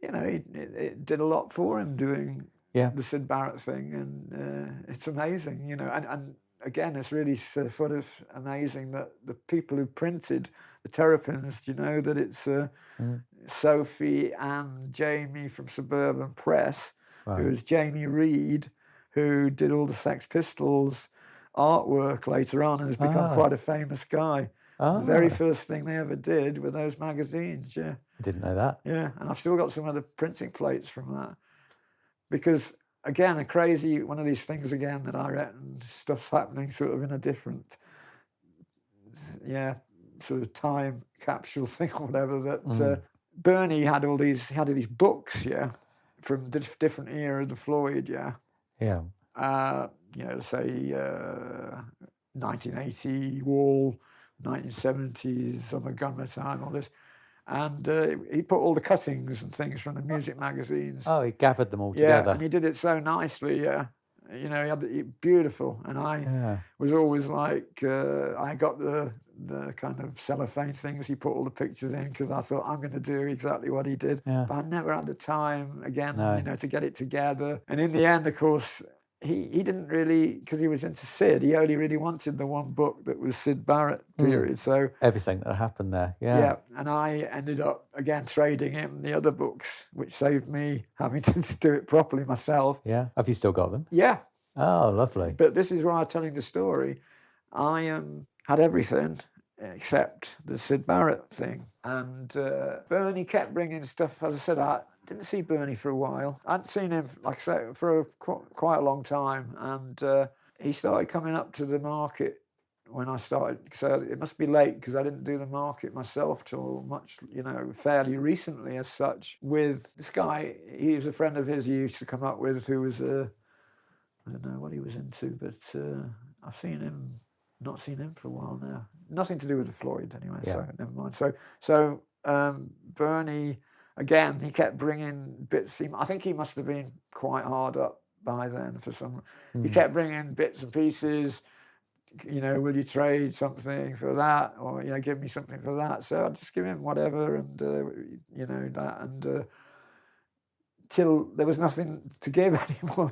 know, it did a lot for him doing the Syd Barrett thing, and it's amazing, you know. And again, it's really sort of amazing that the people who printed the Terrapins, you know, that it's Sophie and Jamie from Suburban Press, who was Jamie Reed, who did all the Sex Pistols artwork later on and has become quite a famous guy. The very first thing they ever did were those magazines, I didn't know that. Yeah, and I've still got some of the printing plates from that. Because, again, a crazy, one of these things again that I reckon stuff's happening sort of in a different, sort of time capsule thing or whatever, that Bernie had all these books, from different era of the Floyd, you know, say 1980 Wall, 1970s Summer Gunner Time, all this. And he put all the cuttings and things from the music magazines. Oh, he gathered them all together. Yeah, and he did it so nicely, You know, he had it beautiful. And I was always like, I got the kind of cellophane things he put all the pictures in, because I thought, I'm going to do exactly what he did. But I never had the time, again, you know, to get it together. And in the end, of course, he didn't really, because he was into Syd, he only really wanted the one book that was Syd Barrett period. So everything that happened there, and I ended up again trading him the other books, which saved me having to do it properly myself. Yeah, have you still got them? Yeah. Oh, lovely. But this is why I'm telling the story. I had everything except the Syd Barrett thing, and Bernie kept bringing stuff. As I said, I didn't see Bernie for a while. I hadn't seen him, like I say, for quite a long time. And he started coming up to the market when I started. So it must be late, because I didn't do the market myself till much, you know, fairly recently as such. With this guy, he was a friend of his he used to come up with, who was I don't know what he was into, but I've not seen him for a while now. Nothing to do with the Floyd anyway, so never mind. So Bernie again, he kept bringing bits. I think he must have been quite hard up by then for some. He kept bringing bits and pieces. Will you trade something for that, or give me something for that? So I'd just give him whatever, and that, and till there was nothing to give anymore.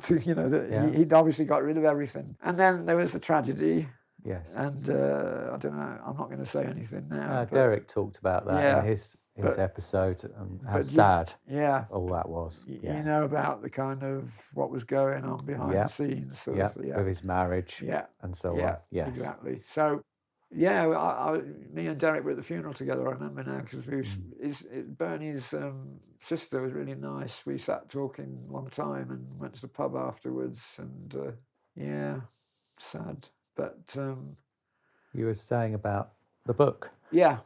He'd obviously got rid of everything, and then there was the tragedy. Yes. And I don't know. I'm not going to say anything now. Derek talked about that in his episode, how sad all that was. You know about the kind of what was going on behind the scenes. With his marriage and so on. Yes. Exactly. So, me and Derek were at the funeral together, I remember now, because Bernie's sister was really nice. We sat talking a long time and went to the pub afterwards, and sad. But you were saying about the book. Yeah.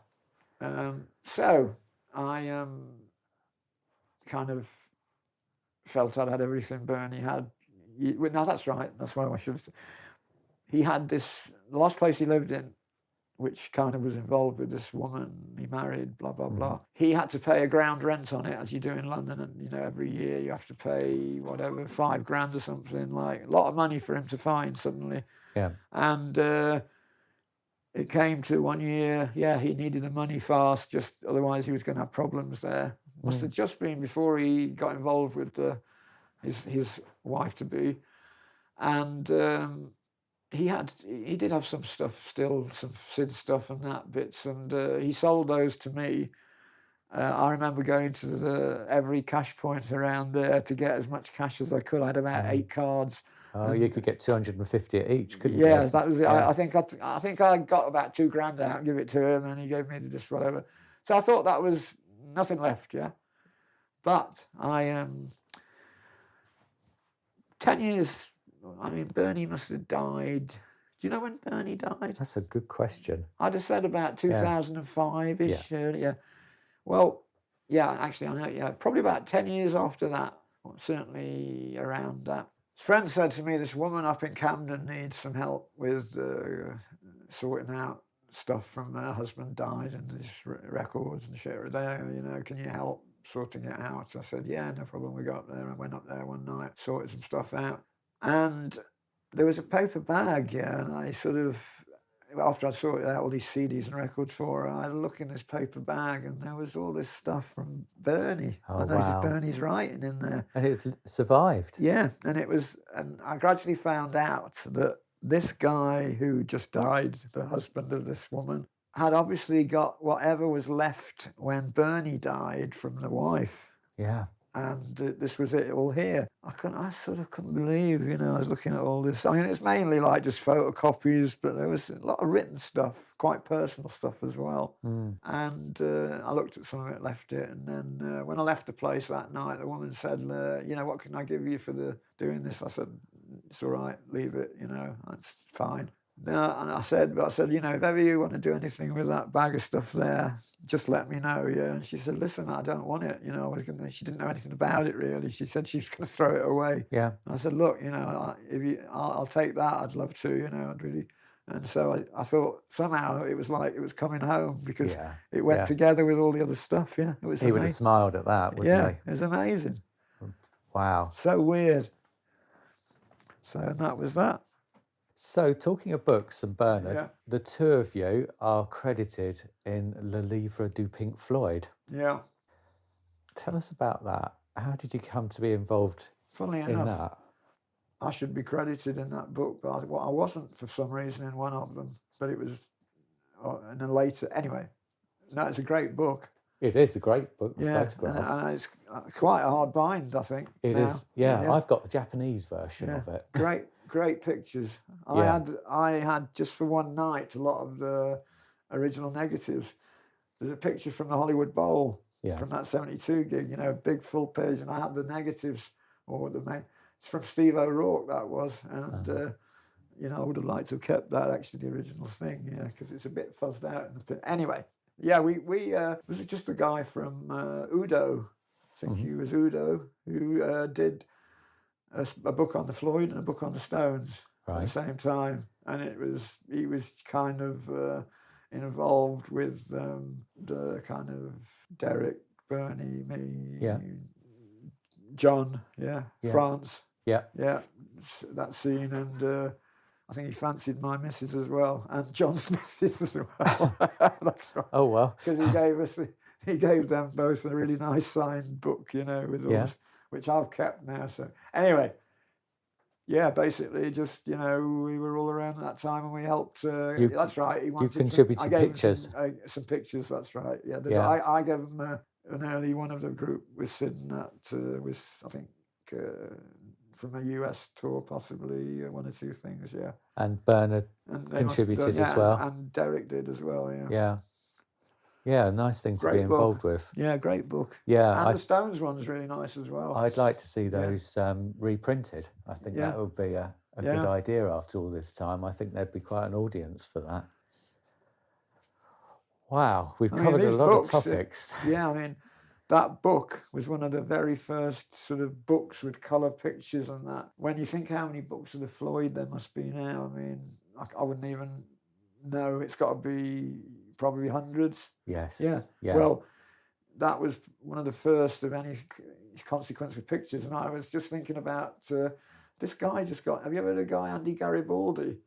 So I kind of felt I'd had everything Bernie had. No, that's right. That's what I should have said. He had the last place he lived in, which kind of was involved with this woman he married, blah, blah, blah. He had to pay a ground rent on it, as you do in London. And, every year you have to pay whatever, $5,000 or something, like a lot of money for him to find suddenly. Yeah. And it came to one year, he needed the money fast, just otherwise he was going to have problems there. Must have just been before he got involved with his wife-to-be. And he did have some stuff still, some Sid stuff and that bits, and he sold those to me. I remember going to every cash point around there to get as much cash as I could. I had about 8 cards. Oh, you could get 250 at each, couldn't you? Yeah, that was it. Yeah. I think I got about $2,000 out and give it to him, and he gave me just whatever. So I thought that was nothing left, But I 10 years. I mean, Bernie must have died. Do you know when Bernie died? That's a good question. I'd have said about 2005-ish. Well, actually, I know. Probably about 10 years after that. Certainly around that. His friend said to me, this woman up in Camden needs some help with sorting out stuff from her husband died and his records and shit there, can you help sorting it out? I said, yeah, no problem. We got up there and went up there one night, sorted some stuff out. And there was a paper bag, and I sort of, after I'd sorted out all these CDs and records for her, I had a look in this paper bag, and there was all this stuff from Bernie. Oh, I noticed Bernie's writing in there. And it survived. Yeah, and I gradually found out that this guy who just died, the husband of this woman, had obviously got whatever was left when Bernie died from the wife. Yeah. And this was it all here. I sort of couldn't believe, I was looking at all this. I mean, it's mainly like just photocopies, but there was a lot of written stuff, quite personal stuff as well. And I looked at some of it, left it, and then when I left the place that night, the woman said, what can I give you for doing this? I said, it's all right, leave it, that's fine. No, and I said, if ever you want to do anything with that bag of stuff there, just let me know, And she said, listen, I don't want it, she didn't know anything about it really. She said she was going to throw it away. Yeah. And I said, look, I'll take that. I'd love to, I'd really. And so I thought somehow it was like it was coming home because it went together with all the other stuff. Yeah, it was. He would have smiled at that, wouldn't he? Yeah, it was amazing. Wow. So weird. So that was that. So, talking of books and Bernard, the two of you are credited in Le Livre du Pink Floyd. Yeah. Tell us about that. How did you come to be involved Funnily in enough, that? I should be credited in that book, but I wasn't for some reason in one of them. But it was in a later... Anyway, no, it's a great book. It is a great book with Yeah, photographs. and it's quite a hard bind, I think. It is. Yeah, I've got the Japanese version of it. Great pictures. I had just for one night a lot of the original negatives. There's a picture from the Hollywood Bowl from that 72 gig, big full page, and I had the negatives, it's from Steve O'Rourke, that was, and I would have liked to have kept that, actually, the original thing, because it's a bit fuzzed out. Anyway, we was just a guy from Udo, I think he was Udo, who did a book on the Floyd and a book on the Stones at the same time, and he was kind of involved with the kind of Derek Bernie, me, Yeah. John, Yeah. France, Yeah. that scene, and I think he fancied my missus as well, and John's missus as well. That's right. Oh, well. Because he gave them both a really nice signed book, with all this, which I've kept now. So anyway, basically just, we were all around at that time and we helped. That's right. He wanted contributed I gave pictures. Him some pictures. That's right. Yeah. I gave him an early one of the group with Sippen that was, I think, from a US tour, possibly one or two things. Yeah. And Bernard contributed as well. And Derek did as well. Yeah. Yeah. Yeah, nice thing to be involved with. Yeah, great book. Yeah. And the Stones one's really nice as well. I'd like to see those reprinted. I think that would be a good idea after all this time. I think there'd be quite an audience for that. Wow, we've covered a lot of topics. That book was one of the very first sort of books with colour pictures and that. When you think how many books of the Floyd there must be now, I wouldn't even know. It's got to be probably hundreds. Yes. Yeah. Well, that was one of the first of any consequence with pictures. And I was just thinking about this guy have you ever heard of a guy, Andy Garibaldi?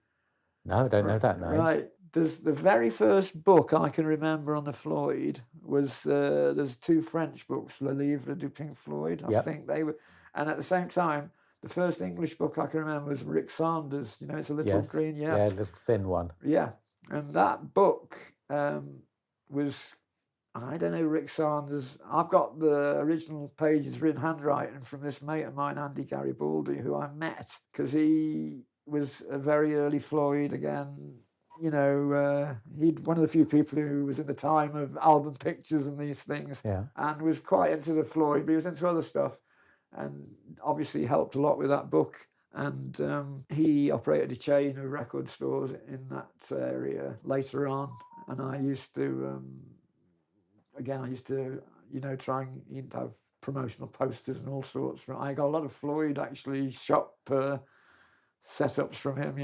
No, I don't know that name. Right. There's the very first book I can remember on the Floyd was there's two French books, Le Livre du Pink Floyd. I think they were, and at the same time, the first English book I can remember was Rick Sanders. It's a little green, a little thin one. Yeah, and that book was, I don't know, Rick Sanders. I've got the original pages written handwriting from this mate of mine, Andy Garibaldi, who I met because he was a very early Floyd again. He'd one of the few people who was in the time of album pictures and these things, and was quite into the Floyd, but he was into other stuff, and obviously helped a lot with that book. And he operated a chain of record stores in that area later on, and I used to, try and have promotional posters and all sorts. I got a lot of Floyd actually shop setups from him,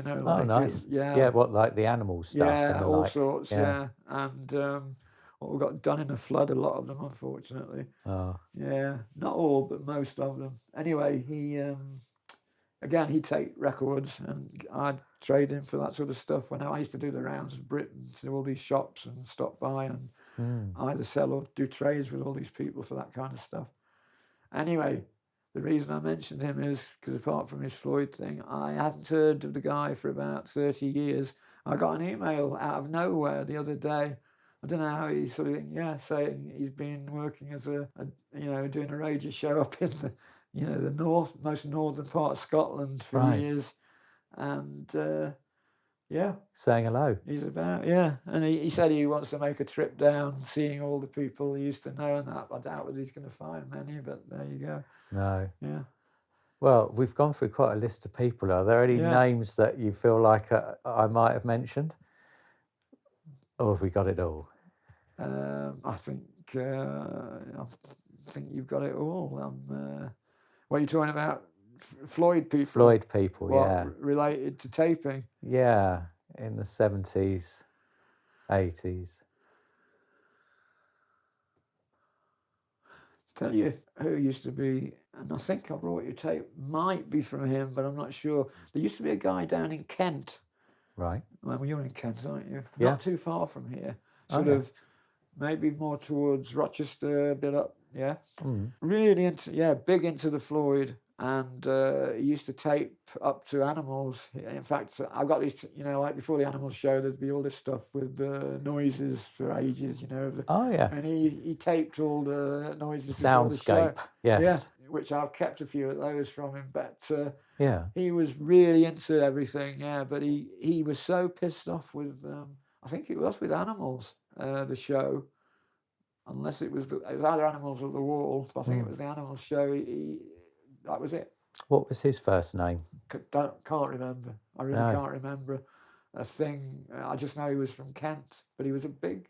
nice. What, like the animal stuff? Yeah, and all sorts. And what we got done in a flood, a lot of them, unfortunately. Oh. Yeah, not all, but most of them. Anyway, he'd take records and I'd trade him for that sort of stuff. When I used to do the rounds of Britain to all these shops and stop by and either sell or do trades with all these people for that kind of stuff. Anyway, the reason I mentioned him is because apart from his Floyd thing, I hadn't heard of the guy for about 30 years. I got an email out of nowhere the other day. I don't know how he sort of, saying he's been working as doing a radio show up in the most northern part of Scotland for years. And saying hello. He's about, and he said he wants to make a trip down, seeing all the people he used to know and that. I doubt whether he's going to find many, but there you go. No. Yeah. Well, we've gone through quite a list of people. Are there any names that you feel like I might have mentioned? Or have we got it all? I think you've got it all. What are you talking about? Floyd people? Floyd people, related to taping? Yeah, in the 70s, 80s. Tell you who used to be, and I think I brought you tape, might be from him, but I'm not sure. There used to be a guy down in Kent. Right. Well, you're in Kent, aren't you? Yeah. Not too far from here. Sort of, maybe more towards Rochester, a bit up, yeah? Mm. Really big into the Floyd. And he used to tape up to Animals. In fact, I've got these, like before the Animals show, there'd be all this stuff with the noises for ages, And he taped all the noises. Soundscape, yes. Yeah, which I've kept a few of those from him. But he was really into everything, but he was so pissed off with, I think it was with Animals, the show. Unless it was either Animals or The Wall, but I think it was the Animals show. That was it. What was his first name? Can't remember. I really can't remember a thing. I just know he was from Kent, but he was a big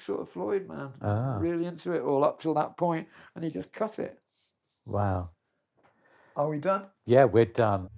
sort of Floyd man. Really into it all up till that point, and he just cut it. Wow. Are we done? Yeah, we're done.